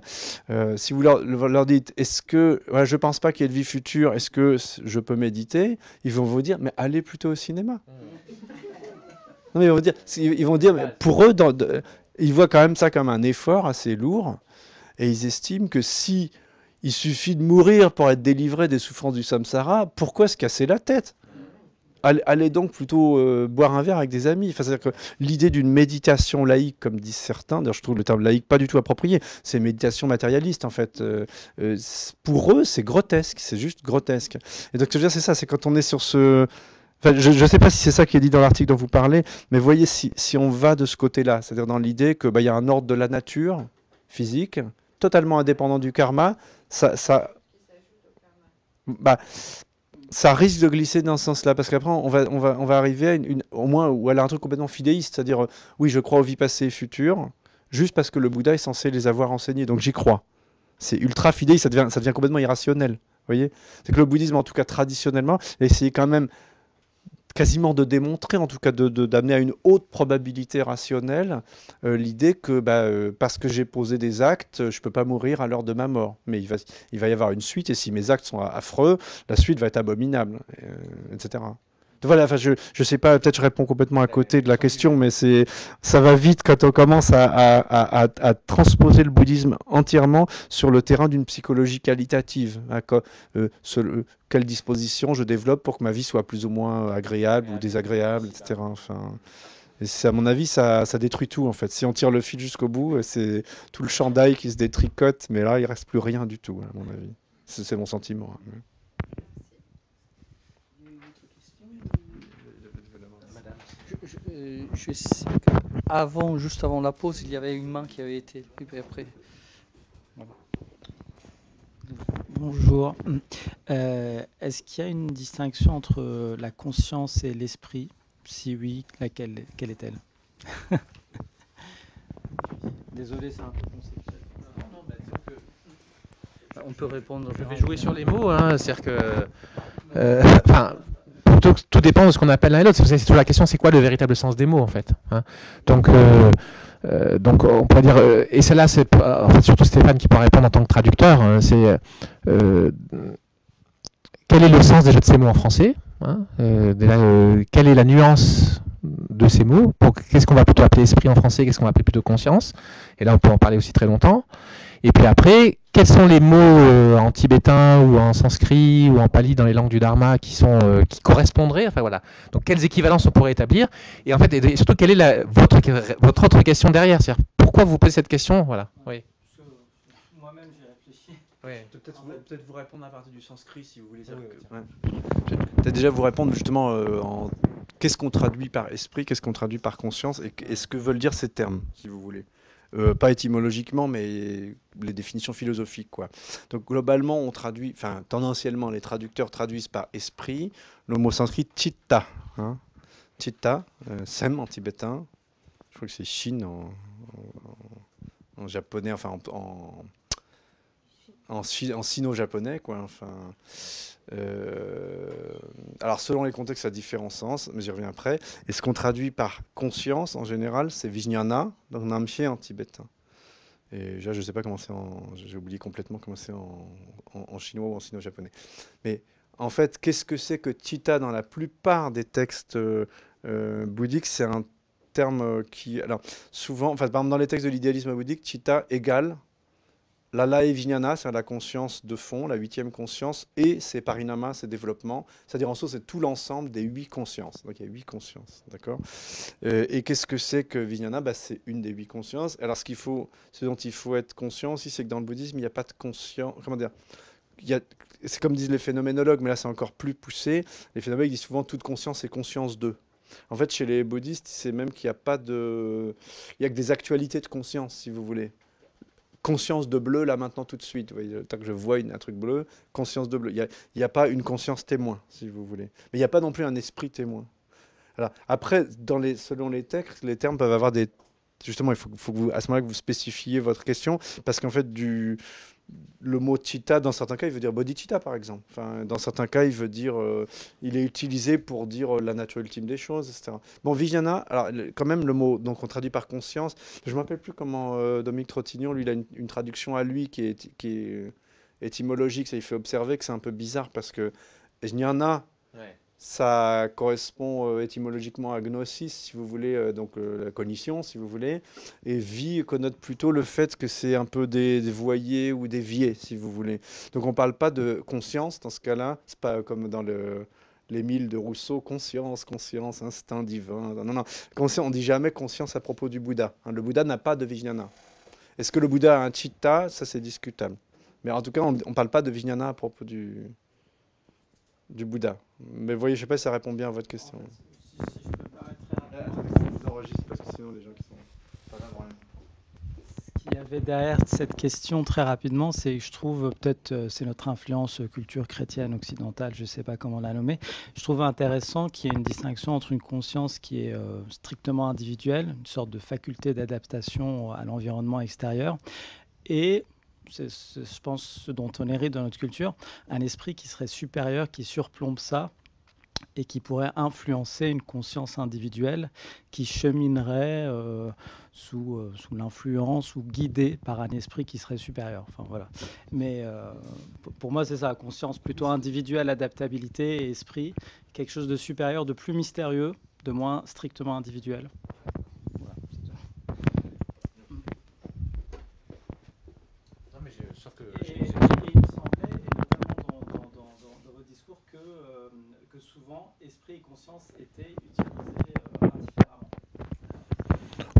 Si vous leur dites, est-ce que, je pense pas qu'il y ait de vie future, est-ce que je peux méditer, ils vont vous dire, mais allez plutôt au cinéma. Non, mais ils vont dire, mais pour eux, ils voient quand même ça comme un effort assez lourd, et ils estiment que si il suffit de mourir pour être délivré des souffrances du samsara, pourquoi se casser la tête? allez donc plutôt boire un verre avec des amis. Enfin, c'est-à-dire que l'idée d'une méditation laïque, comme disent certains, d'ailleurs je trouve le terme laïque pas du tout approprié, c'est méditation matérialiste en fait. Pour eux, c'est grotesque, c'est juste grotesque. Et donc, ce que je veux dire, c'est ça, c'est quand on est sur ce... Enfin, je ne sais pas si c'est ça qui est dit dans l'article dont vous parlez, mais voyez, si on va de ce côté-là, c'est-à-dire dans l'idée qu'il y a un ordre de la nature physique, totalement indépendant du karma, bah, ça risque de glisser dans ce sens-là, parce qu'après, on va arriver à au moins où elle a un truc complètement fidéiste, c'est-à-dire, oui, je crois aux vies passées et futures, juste parce que le Bouddha est censé les avoir enseignées, donc j'y crois. C'est ultra fidéiste, ça devient complètement irrationnel. Vous voyez? C'est que le bouddhisme, en tout cas traditionnellement, a essayé quand même quasiment de démontrer, en tout cas d'amener à une haute probabilité rationnelle l'idée que parce que j'ai posé des actes, je ne peux pas mourir à l'heure de ma mort. Mais il va y avoir une suite, et si mes actes sont affreux, la suite va être abominable, etc. Donc voilà, enfin, je ne sais pas, peut-être je réponds complètement à côté de la question, mais ça va vite quand on commence à transposer le bouddhisme entièrement sur le terrain d'une psychologie qualitative. Hein, quelles dispositions je développe pour que ma vie soit plus ou moins agréable ou désagréable, etc. Enfin, et à mon avis, ça détruit tout en fait. Si on tire le fil jusqu'au bout, c'est tout le chandail qui se détricote, mais là, il reste plus rien du tout, à mon avis. C'est mon sentiment. Hein. Je sais juste avant la pause, il y avait une main qui avait été levée après. Voilà. Bonjour. Est-ce qu'il y a une distinction entre la conscience et l'esprit? Si oui, quelle est-elle? Désolé, c'est un peu conceptuel. Non, disons que... On peut répondre. Je vais jouer sur les mots, hein, c'est-à-dire que... Enfin... Tout dépend de ce qu'on appelle l'un et l'autre. C'est toujours la question, c'est quoi le véritable sens des mots en fait, hein. Donc on pourrait dire, et celle-là c'est en fait surtout Stéphane qui pourra répondre en tant que traducteur, hein, c'est quel est le sens déjà de ces mots en français, hein, quelle est la nuance de ces mots, qu'est-ce qu'on va plutôt appeler esprit en français, qu'est-ce qu'on va appeler plutôt conscience, et là on peut en parler aussi très longtemps. Et puis après, quels sont les mots en tibétain ou en sanskrit ou en pali dans les langues du dharma qui correspondraient, enfin voilà. Donc quelles équivalences on pourrait établir, et en fait et surtout quelle est votre autre question derrière, c'est-à-dire pourquoi vous posez cette question, voilà. Oui. Moi-même j'ai réfléchi. Oui. Peut-être vous répondre à partir du sanskrit si vous voulez. Peut-être déjà vous répondre justement en qu'est-ce qu'on traduit par esprit, qu'est-ce qu'on traduit par conscience, et ce que veulent dire ces termes, si vous voulez. Pas étymologiquement, mais les définitions philosophiques, quoi. Donc globalement, on traduit, enfin tendanciellement, les traducteurs traduisent par esprit le mot sanskrit chitta, hein. Chitta, sem en tibétain, je crois que c'est shin en japonais, enfin en sino-japonais, quoi. Enfin, alors selon les contextes, ça a différents sens, mais j'y reviens après. Et ce qu'on traduit par conscience, en général, c'est vijnana, donc namche en tibétain. Et là, je ne sais pas comment c'est j'ai oublié complètement comment c'est en chinois ou en sino-japonais. Mais en fait, qu'est-ce que c'est que chitta dans la plupart des textes bouddhiques? C'est un terme qui, alors souvent, enfin, par exemple dans les textes de l'idéalisme bouddhique, chitta égale Lala et Vijnana, c'est la conscience de fond, la 8e conscience, et c'est parinama, c'est développement. C'est-à-dire en soi, c'est tout l'ensemble des 8 consciences. Donc il y a 8 consciences, d'accord. Et qu'est-ce que c'est que Vijnana? C'est une des 8 consciences. Alors ce dont il faut être conscient aussi, c'est que dans le bouddhisme, il n'y a pas de conscience. Comment dire? C'est comme disent les phénoménologues, mais là c'est encore plus poussé. Les phénoménologues disent souvent toute conscience est conscience d'eux. En fait, chez les bouddhistes, c'est même qu'il n'y a pas de... Il n'y a que des actualités de conscience, si vous voulez. Conscience de bleu, là, maintenant, tout de suite. Vous voyez, tant que je vois un truc bleu, conscience de bleu. Il n'y a pas une conscience témoin, si vous voulez. Mais il n'y a pas non plus un esprit témoin. Alors, après, selon les textes, les termes peuvent avoir des... Justement, il faut que vous, à ce moment-là, que vous spécifiez votre question, parce qu'en fait, le mot chitta, dans certains cas, il veut dire bodhicitta, par exemple. Enfin, dans certains cas, il veut dire... il est utilisé pour dire la nature ultime des choses, etc. Bon, Vijnana, alors, quand même, le mot, donc on traduit par conscience. Je ne me rappelle plus comment Dominique Trottignon, lui, il a une traduction à lui qui est étymologique. Ça, il fait observer que c'est un peu bizarre, parce que jnana... Ouais. Ça correspond étymologiquement à gnosis, si vous voulez, donc la cognition, si vous voulez. Et vie connote plutôt le fait que c'est un peu des voyers ou des viers, si vous voulez. Donc on ne parle pas de conscience dans ce cas-là. C'est pas comme dans l'Émile de Rousseau, conscience, conscience, instinct divin. Non, non, on ne dit jamais conscience à propos du Bouddha. Hein. Le Bouddha n'a pas de vijnana. Est-ce que le Bouddha a un chitta? Ça, c'est discutable. Mais en tout cas, on ne parle pas de vijnana à propos du Bouddha. Mais vous voyez, je ne sais pas si ça répond bien à votre question. Si je peux paraître très rapidement. Je vous enregistre parce que sinon, les gens qui sont pas là vont rien. Ce qu'il y avait derrière cette question très rapidement, c'est que je trouve peut-être c'est notre influence culture chrétienne occidentale, je ne sais pas comment la nommer. Je trouve intéressant qu'il y ait une distinction entre une conscience qui est strictement individuelle, une sorte de faculté d'adaptation à l'environnement extérieur, et je pense ce dont on hérite dans notre culture, un esprit qui serait supérieur, qui surplombe ça et qui pourrait influencer une conscience individuelle qui cheminerait sous l'influence ou guidée par un esprit qui serait supérieur. Enfin, voilà. Mais pour moi, c'est ça, conscience plutôt individuelle, adaptabilité et esprit, quelque chose de supérieur, de plus mystérieux, de moins strictement individuel. Voilà. Non, mais sauf que Et il me semblait, et notamment dans vos discours, que souvent esprit et conscience étaient utilisés indifféremment.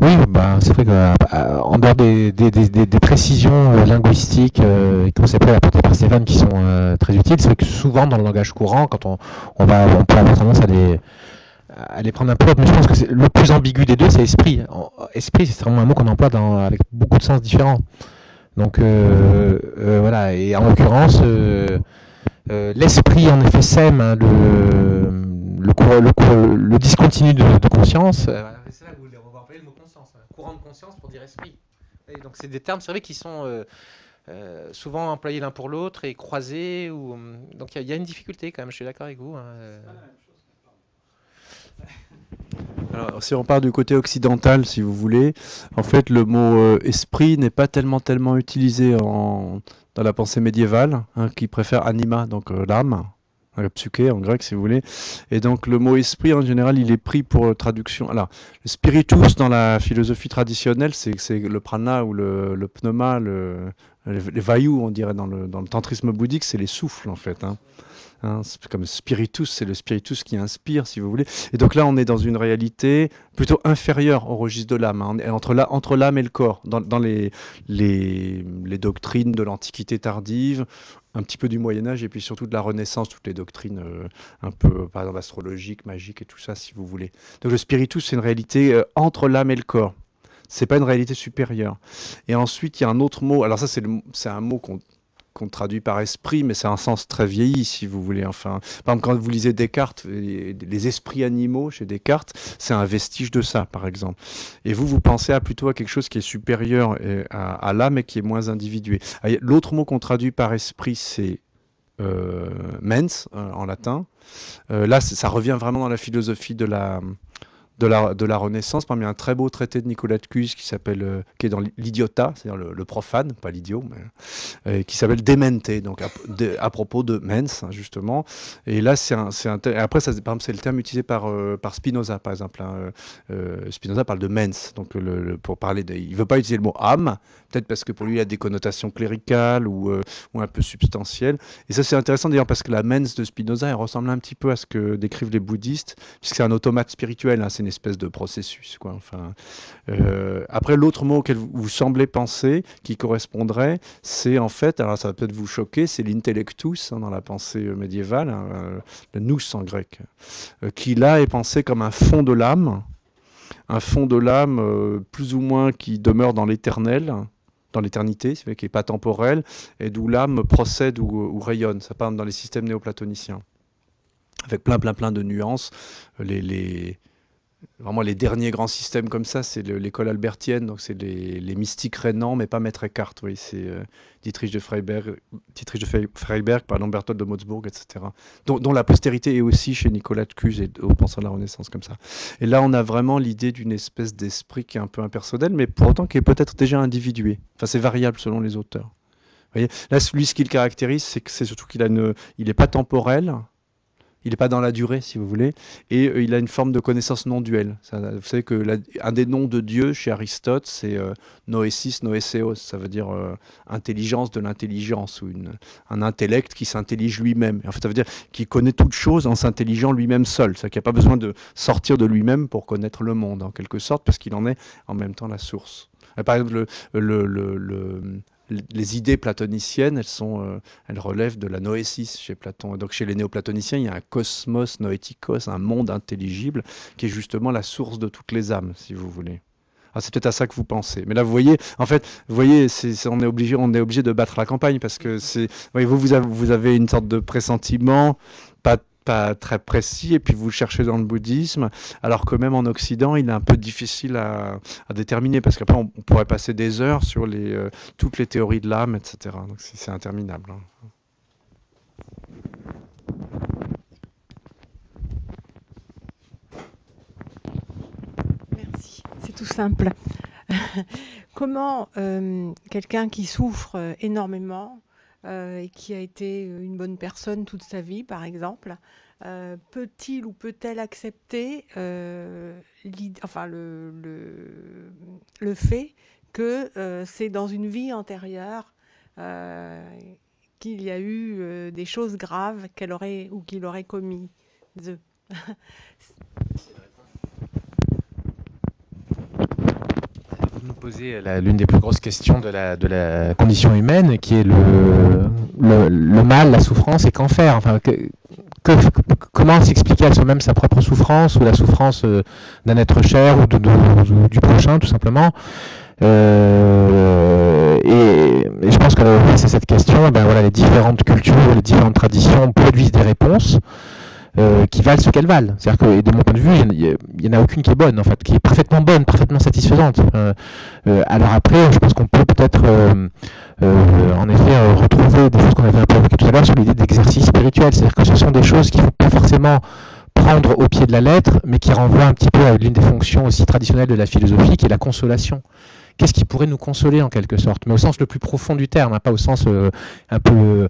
oui, bah, c'est vrai qu'en dehors des précisions linguistiques et conceptuelles apportées par Stéphane qui sont très utiles, c'est vrai que souvent dans le langage courant, quand on peut avoir tendance à les prendre un peu, mais je pense que le plus ambigu des deux, c'est esprit. Esprit, c'est vraiment un mot qu'on emploie avec beaucoup de sens différents. Donc voilà, et en l'occurrence, l'esprit en effet sème hein, le discontinu de conscience. Voilà, c'est là où on va employer le mot conscience, hein. Courant de conscience pour dire esprit. Et donc c'est des termes, c'est vrai, qui sont souvent employés l'un pour l'autre et croisés. Donc il y a une difficulté quand même, je suis d'accord avec vous. Hein. Alors, si on part du côté occidental, si vous voulez, en fait, le mot esprit n'est pas tellement utilisé dans la pensée médiévale, hein, qui préfère anima, donc l'âme, la psyché en grec, si vous voulez. Et donc, le mot esprit, en général, il est pris pour traduction. Alors, le spiritus, dans la philosophie traditionnelle, c'est le prana ou le pneuma, les vayus, on dirait, dans le tantrisme bouddhique, c'est les souffles, en fait. Hein. Hein, comme spiritus, c'est le spiritus qui inspire, si vous voulez. Et donc là, on est dans une réalité plutôt inférieure au registre de l'âme, hein, entre l'âme et le corps, dans les doctrines de l'Antiquité tardive, un petit peu du Moyen-Âge, et puis surtout de la Renaissance, toutes les doctrines un peu, par exemple, astrologiques, magiques et tout ça, si vous voulez. Donc le spiritus, c'est une réalité entre l'âme et le corps. C'est pas une réalité supérieure. Et ensuite, il y a un autre mot, alors ça, c'est un mot qu'on traduit par esprit, mais c'est un sens très vieilli, si vous voulez. Enfin, par exemple, quand vous lisez Descartes, les esprits animaux chez Descartes, c'est un vestige de ça, par exemple. Et vous pensez plutôt à quelque chose qui est supérieur à l'âme et qui est moins individué. L'autre mot qu'on traduit par esprit, c'est mens, en latin. Là, ça revient vraiment dans la philosophie de la Renaissance, parmi un très beau traité de Nicolas de Cuses qui est dans l'Idiota, c'est-à-dire le profane, pas l'idiot, mais qui s'appelle De Mente, donc à propos de mens, justement. Et là, après, par exemple, c'est le terme utilisé par Spinoza, par exemple. Hein. Spinoza parle de mens, donc pour parler il veut pas utiliser le mot âme, peut-être parce que pour lui, il a des connotations cléricales ou un peu substantielles. Et ça, c'est intéressant d'ailleurs parce que la mens de Spinoza, elle ressemble un petit peu à ce que décrivent les bouddhistes, puisque c'est un automate spirituel, hein, c'est une espèce de processus, quoi. Enfin, après, l'autre mot auquel vous semblez penser, qui correspondrait, c'est en fait, alors ça va peut-être vous choquer, c'est l'intellectus, hein, dans la pensée médiévale, hein, le nous en grec, qui là est pensé comme un fond de l'âme plus ou moins qui demeure dans l'éternel, dans l'éternité, qui n'est pas temporelle, et d'où l'âme procède ou rayonne. Ça part dans les systèmes néoplatoniciens, avec plein de nuances. Vraiment, les derniers grands systèmes comme ça, c'est l'école albertienne, donc c'est les mystiques rénants, mais pas Maître Eckhart, oui, c'est Dietrich de Freiberg, Berthold de Motzburg, etc. Dont la postérité est aussi chez Nicolas de Cuses et aux penseurs de la Renaissance, comme ça. Et là, on a vraiment l'idée d'une espèce d'esprit qui est un peu impersonnel, mais pour autant qui est peut-être déjà individué. Enfin, c'est variable selon les auteurs. Vous voyez, là, lui, ce qui le caractérise, c'est que c'est surtout qu'il n'est pas temporel. il n'est pas dans la durée, si vous voulez, et il a une forme de connaissance non duelle. Vous savez que un des noms de Dieu chez Aristote, c'est noesis, noéseos, ça veut dire intelligence de l'intelligence, ou un intellect qui s'intellige lui-même. En fait, ça veut dire qu'il connaît toute chose en s'intelligeant lui-même seul. C'est-à-dire qu'il n'y a pas besoin de sortir de lui-même pour connaître le monde, en quelque sorte, parce qu'il en est en même temps la source. Par exemple, les idées platoniciennes, elles relèvent de la noésis chez Platon. Et donc chez les néoplatoniciens, il y a un cosmos noétikos, un monde intelligible, qui est justement la source de toutes les âmes, si vous voulez. Ah, c'est peut-être à ça que vous pensez. Mais là, vous voyez, en fait, on est obligé de battre la campagne, parce que vous avez une sorte de pressentiment, pas très précis, et puis vous le cherchez dans le bouddhisme, alors que même en Occident, il est un peu difficile à déterminer, parce qu'après, on pourrait passer des heures sur toutes les théories de l'âme, etc. Donc c'est interminable. Merci, c'est tout simple. Comment quelqu'un qui souffre énormément et qui a été une bonne personne toute sa vie, par exemple, peut-il ou peut-elle accepter le fait que c'est dans une vie antérieure qu'il y a eu des choses graves qu'il aurait commises? Vous nous posez l'une des plus grosses questions de la condition humaine, qui est le mal, la souffrance, et qu'en faire. Enfin, comment s'expliquer à soi-même sa propre souffrance, ou la souffrance d'un être cher, ou du prochain, tout simplement. Et je pense que face à cette question, les différentes cultures, les différentes traditions produisent des réponses qui valent ce qu'elles valent. C'est-à-dire que, de mon point de vue, il n'y en a aucune qui est bonne, en fait, qui est parfaitement bonne, parfaitement satisfaisante. Alors après, je pense qu'on peut peut-être, en effet, retrouver des choses qu'on avait un peu évoquées tout à l'heure sur l'idée d'exercice spirituel. C'est-à-dire que ce sont des choses qu'il ne faut pas forcément prendre au pied de la lettre, mais qui renvoient un petit peu à l'une des fonctions aussi traditionnelles de la philosophie, qui est la consolation. Qu'est-ce qui pourrait nous consoler, en quelque sorte, mais au sens le plus profond du terme, pas au sens un peu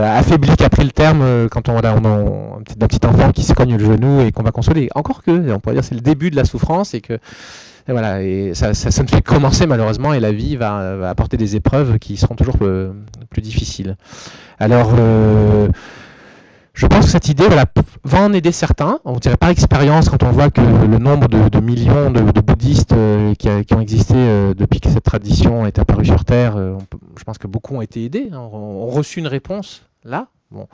affaibli qu'a pris le terme quand on a un petit enfant qui se cogne le genou et qu'on va consoler. Encore que, on pourrait dire, c'est le début de la souffrance, et que et ça ne fait que commencer, malheureusement, et la vie va apporter des épreuves qui seront toujours plus difficiles. Alors, je pense que cette idée va en aider certains. On dirait par expérience, quand on voit que le nombre de millions de bouddhistes qui ont existé depuis que cette tradition est apparue sur Terre, je pense que beaucoup ont été aidés, ont reçu une réponse là. Bon.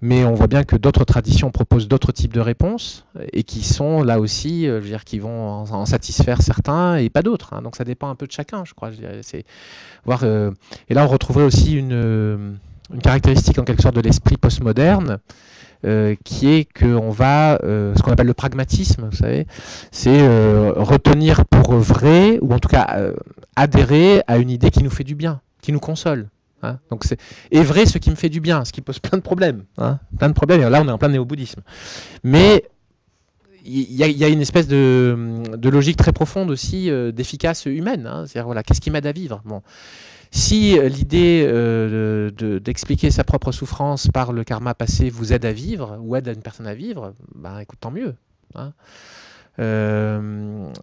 Mais on voit bien que d'autres traditions proposent d'autres types de réponses, et qui sont là aussi, qui vont en satisfaire certains et pas d'autres. Donc ça dépend un peu de chacun, je crois. Et là, on retrouverait aussi une caractéristique en quelque sorte de l'esprit postmoderne, qui est qu'on va, ce qu'on appelle le pragmatisme, vous savez, c'est retenir pour vrai, ou en tout cas adhérer à une idée qui nous fait du bien, qui nous console. Donc c'est vrai ce qui me fait du bien, ce qui pose plein de problèmes. Plein de problèmes, et là on est en plein néo-bouddhisme. Mais il y a une espèce de logique très profonde aussi d'efficace humaine. C'est-à-dire, qu'est-ce qui m'aide à vivre? Bon. Si l'idée d'expliquer sa propre souffrance par le karma passé vous aide à vivre, ou aide une personne à vivre, écoute, tant mieux.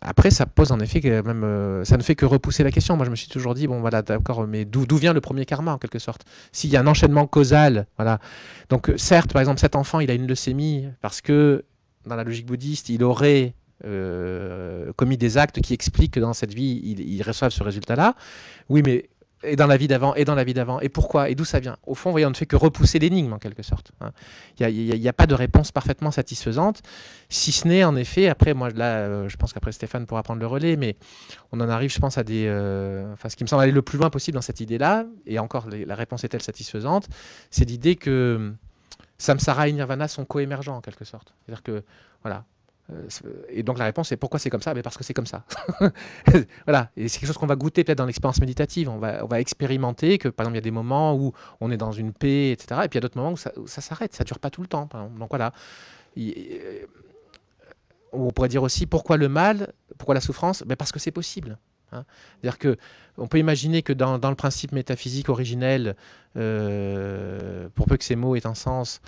Après, ça pose en effet même, ça ne fait que repousser la question. Moi, je me suis toujours dit, d'accord, mais d'où vient le premier karma, en quelque sorte? S'il y a un enchaînement causal, voilà. Donc, certes, par exemple, cet enfant, il a une leucémie parce que, dans la logique bouddhiste, il aurait commis des actes qui expliquent que dans cette vie, il reçoive ce résultat-là. Oui, mais et dans la vie d'avant, et dans la vie d'avant, et pourquoi, et d'où ça vient? Au fond, vous voyez, on ne fait que repousser l'énigme, en quelque sorte. Il n'y a pas de réponse parfaitement satisfaisante, si ce n'est, en effet, après, moi, là, je pense qu'après Stéphane pourra prendre le relais, mais on en arrive, je pense, à ce qui me semble aller le plus loin possible dans cette idée-là, et encore, la réponse est-elle satisfaisante? C'est l'idée que samsara et nirvana sont coémergents, en quelque sorte. C'est-à-dire que, voilà. Et donc la réponse est pourquoi c'est comme ça? Parce que c'est comme ça. Voilà. Et c'est quelque chose qu'on va goûter peut-être dans l'expérience méditative. On va expérimenter que, par exemple, il y a des moments où on est dans une paix, etc. Et puis il y a d'autres moments où ça s'arrête, ça ne dure pas tout le temps. Donc voilà. On pourrait dire aussi pourquoi le mal, pourquoi la souffrance? Parce que c'est possible. Hein. C'est-à-dire que on peut imaginer que dans le principe métaphysique originel, pour peu que ces mots aient un sens,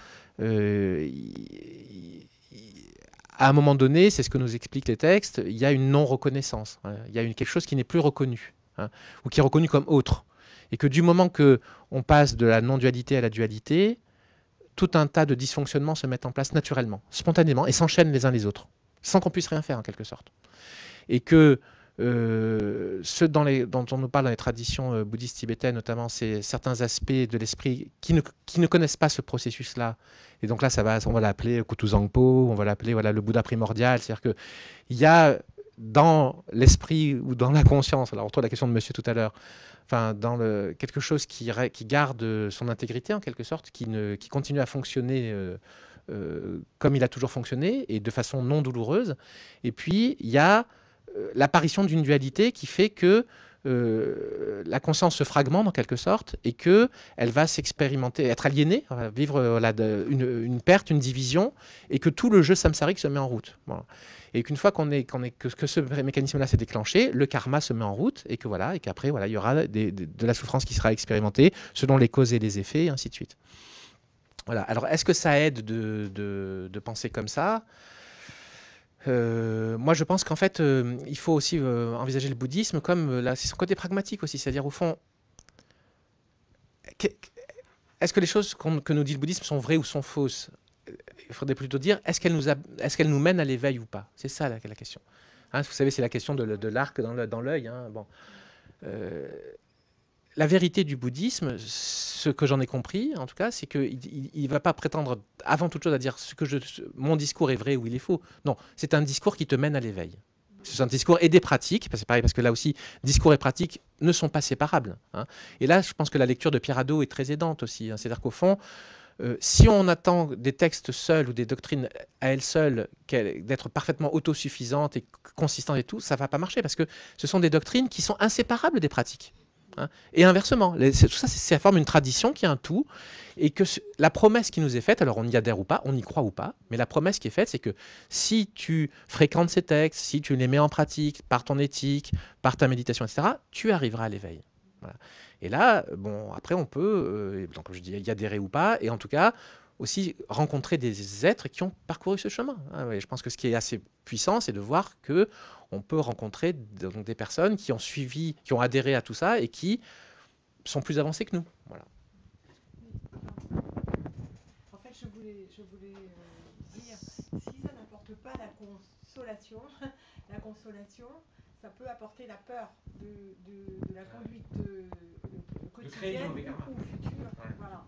à un moment donné, c'est ce que nous expliquent les textes, il y a une non-reconnaissance. Hein. Il y a quelque chose qui n'est plus reconnu, hein, ou qui est reconnu comme autre. Et que du moment qu'on passe de la non-dualité à la dualité, tout un tas de dysfonctionnements se mettent en place naturellement, spontanément, et s'enchaînent les uns les autres, sans qu'on puisse rien faire en quelque sorte. Et que ce dont on nous parle dans les traditions bouddhistes tibétaines, notamment, c'est certains aspects de l'esprit qui ne connaissent pas ce processus-là. Et donc là, on va l'appeler Kutuzangpo, on va l'appeler le Bouddha primordial. C'est-à-dire qu'il y a dans l'esprit ou dans la conscience, alors on retrouve la question de monsieur tout à l'heure, enfin, quelque chose qui garde son intégrité en quelque sorte, qui continue à fonctionner comme il a toujours fonctionné et de façon non douloureuse. Et puis, il y a l'apparition d'une dualité qui fait que la conscience se fragmente en quelque sorte et qu'elle va s'expérimenter, être aliénée, vivre une perte, une division, et que tout le jeu samsarique se met en route. Voilà. Et qu'une fois que ce mécanisme-là s'est déclenché, le karma se met en route et qu'après il y aura de la souffrance qui sera expérimentée selon les causes et les effets, et ainsi de suite. Voilà. Alors, est-ce que ça aide de penser comme ça ? Moi, je pense qu'en fait, il faut aussi envisager le bouddhisme comme c'est son côté pragmatique aussi, c'est-à-dire au fond, est-ce que les choses que nous dit le bouddhisme sont vraies ou sont fausses? Il faudrait plutôt dire, est-ce qu'elles nous mènent à l'éveil ou pas? C'est ça la question. Hein, vous savez, c'est la question de l'arc dans l'œil. Hein. Bon. La vérité du bouddhisme, ce que j'en ai compris, en tout cas, c'est qu'il ne va pas prétendre avant toute chose à dire mon discours est vrai ou il est faux. Non, c'est un discours qui te mène à l'éveil. C'est un discours et des pratiques, c'est pareil parce que là aussi, discours et pratiques ne sont pas séparables. Hein. Et là, je pense que la lecture de Pierre Hadot est très aidante aussi. Hein. C'est-à-dire qu'au fond, si on attend des textes seuls ou des doctrines à elles seules d'être parfaitement autosuffisantes et consistantes et tout, ça ne va pas marcher parce que ce sont des doctrines qui sont inséparables des pratiques. Hein. Et inversement, tout ça, ça forme une tradition qui est un tout, et que la promesse qui nous est faite, alors on y adhère ou pas, on y croit ou pas, mais la promesse qui est faite, c'est que si tu fréquentes ces textes, si tu les mets en pratique par ton éthique, par ta méditation, etc., tu arriveras à l'éveil. Voilà. Et là, bon, après on peut, donc comme je dis, y adhérer ou pas, et en tout cas aussi rencontrer des êtres qui ont parcouru ce chemin. Hein. Ouais, je pense que ce qui est assez puissant, c'est de voir que on peut rencontrer des personnes qui ont suivi, qui ont adhéré à tout ça et qui sont plus avancées que nous. Voilà. En fait, je voulais dire, si ça n'apporte pas la consolation, ça peut apporter la peur de la conduite quotidienne ou future. Voilà.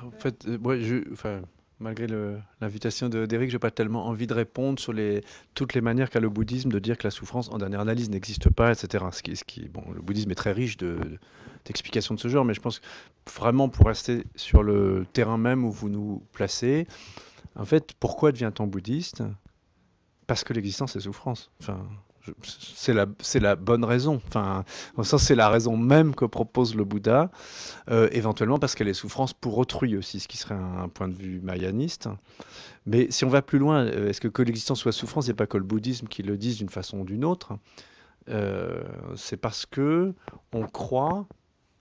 En fait, moi, malgré l'invitation d'Éric, je n'ai pas tellement envie de répondre sur toutes les manières qu'a le bouddhisme de dire que la souffrance, en dernière analyse, n'existe pas, etc. Bon, le bouddhisme est très riche d'explications de ce genre, mais je pense que vraiment, pour rester sur le terrain même où vous nous placez, en fait, pourquoi devient-on bouddhiste? Parce que l'existence est souffrance. Enfin, c'est la bonne raison. Enfin, ça, c'est la raison même que propose le Bouddha, éventuellement parce qu'elle est souffrance pour autrui aussi, ce qui serait un point de vue mayaniste. Mais si on va plus loin, est-ce que l'existence soit souffrance, il n'y a pas que le bouddhisme qui le dise d'une façon ou d'une autre. C'est parce que on croit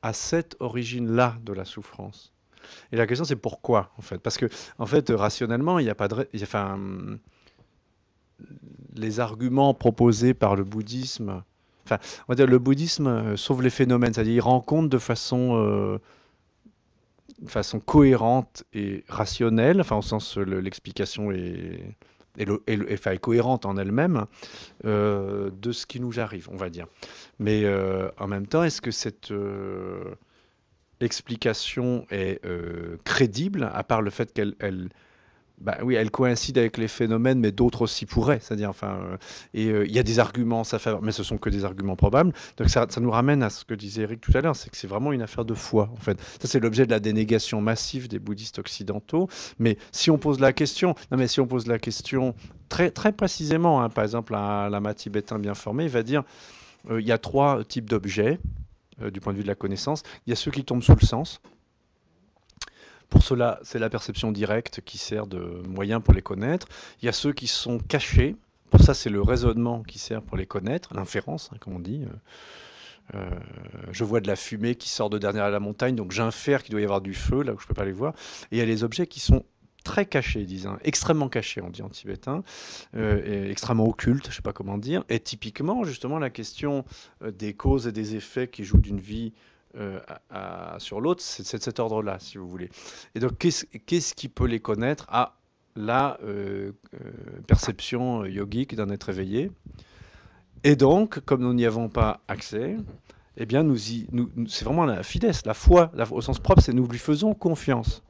à cette origine-là de la souffrance. Et la question, c'est pourquoi, en fait? Parce que, en fait, rationnellement, il n'y a pas de... les arguments proposés par le bouddhisme, on va dire le bouddhisme sauve les phénomènes, c'est-à-dire il rend compte de façon cohérente et rationnelle, au sens l'explication est cohérente en elle-même, de ce qui nous arrive, on va dire. Mais en même temps, est-ce que cette explication est crédible, à part le fait qu'elle oui, elle coïncide avec les phénomènes, mais d'autres aussi pourraient. C'est-à-dire, il y a des arguments en sa faveur, mais ce sont que des arguments probables. Donc ça nous ramène à ce que disait Eric tout à l'heure, c'est que c'est vraiment une affaire de foi, en fait. Ça, c'est l'objet de la dénégation massive des bouddhistes occidentaux. Mais si on pose la question, très, très précisément, hein, par exemple, un lama tibétain bien formé, il va dire, il y a 3 types d'objets, du point de vue de la connaissance. Il y a ceux qui tombent sous le sens. Pour cela, c'est la perception directe qui sert de moyen pour les connaître. Il y a ceux qui sont cachés Pour ça, c'est le raisonnement qui sert pour les connaître, l'inférence, comme on dit. Je vois de la fumée qui sort de derrière la montagne, donc j'infère qu'il doit y avoir du feu, là où je ne peux pas les voir. Et il y a les objets qui sont très cachés, disons, extrêmement cachés, on dit en tibétain, et extrêmement occultes, je ne sais pas comment dire. Et typiquement, justement, la question des causes et des effets qui jouent d'une vie sur l'autre, c'est de cet ordre-là, si vous voulez. Et donc, qu'est-ce qui peut les connaître à la perception yogique d'un être éveillé? Et donc, comme nous n'y avons pas accès, eh bien, c'est vraiment la fides, la foi, au sens propre, c'est nous lui faisons confiance.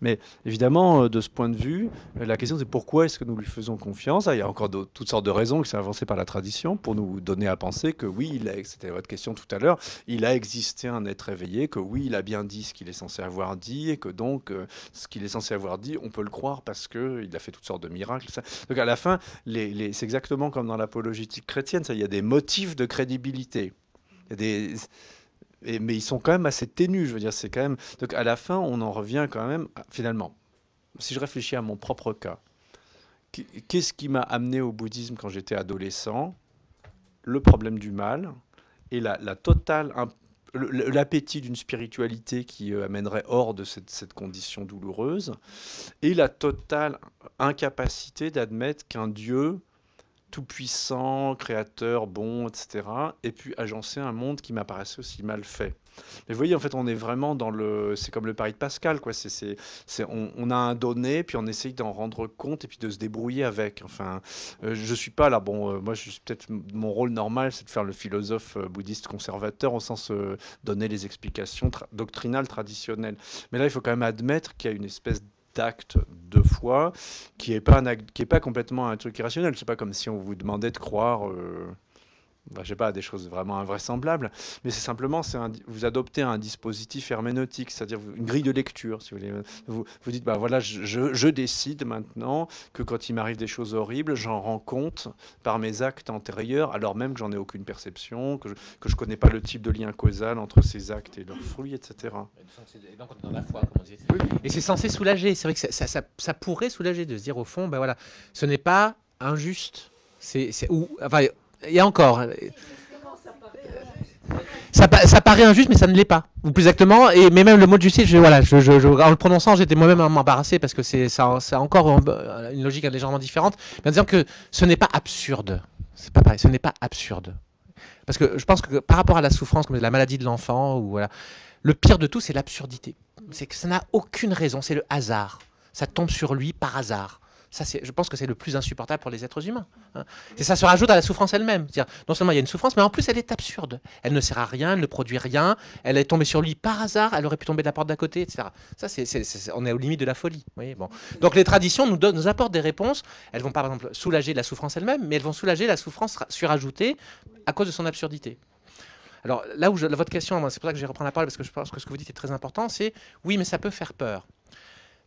Mais évidemment, de ce point de vue, la question c'est pourquoi est-ce que nous lui faisons confiance? Il y a encore toutes sortes de raisons qui sont avancées par la tradition pour nous donner à penser que oui, c'était votre question tout à l'heure, il a existé un être éveillé, que oui, il a bien dit ce qu'il est censé avoir dit, et que donc ce qu'il est censé avoir dit, on peut le croire parce qu'il a fait toutes sortes de miracles. Donc à la fin, c'est exactement comme dans l'apologétique chrétienne, il y a des motifs de crédibilité. Il y a des... mais ils sont quand même assez ténus, je veux dire, c'est quand même... Donc à la fin, on en revient quand même, finalement, si je réfléchis à mon propre cas, qu'est-ce qui m'a amené au bouddhisme quand j'étais adolescent? Le problème du mal et la totale... l'appétit d'une spiritualité qui amènerait hors de cette condition douloureuse, et la totale incapacité d'admettre qu'un Dieu tout-puissant, créateur, bon, etc., et puis agencer un monde qui m'apparaissait aussi mal fait. Mais vous voyez, en fait, on est vraiment dans le... C'est comme le pari de Pascal, quoi. On a un donné, puis on essaye d'en rendre compte, et puis de se débrouiller avec. Enfin, je suis pas là... Bon, moi, peut-être mon rôle normal, c'est de faire le philosophe bouddhiste conservateur, au sens donner les explications doctrinales traditionnelles. Mais là, il faut quand même admettre qu'il y a une espèce d'acte de foi qui est pas complètement un truc irrationnel. C'est pas comme si on vous demandait de croire je sais pas, des choses vraiment invraisemblables, mais c'est simplement vous adoptez un dispositif herméneutique, c'est-à-dire une grille de lecture, si vous voulez. Vous dites, bah voilà, je décide maintenant que quand il m'arrive des choses horribles, j'en rends compte par mes actes antérieurs, alors même que j'en ai aucune perception, que je connais pas le type de lien causal entre ces actes et leurs fruits, etc. Et donc on est dans la foi, comme on disait. Et c'est censé soulager, c'est vrai que ça pourrait soulager de se dire au fond, ben voilà, ce n'est pas injuste, enfin, il y a encore. Ça paraît injuste, mais ça ne l'est pas. Ou plus exactement, mais même le mot de justice, en le prononçant, j'étais moi-même embarrassé parce que c'est encore une logique légèrement différente. Mais en disant que ce n'est pas absurde. C'est pas pareil, ce n'est pas absurde. Parce que je pense que par rapport à la souffrance, comme la maladie de l'enfant, ou voilà, le pire de tout, c'est l'absurdité. C'est que ça n'a aucune raison, c'est le hasard. Ça tombe sur lui par hasard. Ça, je pense que c'est le plus insupportable pour les êtres humains. Hein. Et ça se rajoute à la souffrance elle-même. C'est-à-dire, non seulement il y a une souffrance, mais en plus elle est absurde. Elle ne sert à rien, elle ne produit rien, elle est tombée sur lui par hasard, elle aurait pu tomber de la porte d'à côté, etc. Ça, on est aux limites de la folie. Vous voyez, bon. Donc les traditions nous apportent des réponses. Elles vont par exemple soulager la souffrance elle-même, mais elles vont soulager la souffrance surajoutée à cause de son absurdité. Alors là où votre question, c'est pour ça que je vais reprendre la parole, parce que je pense que ce que vous dites est très important, c'est oui, mais ça peut faire peur.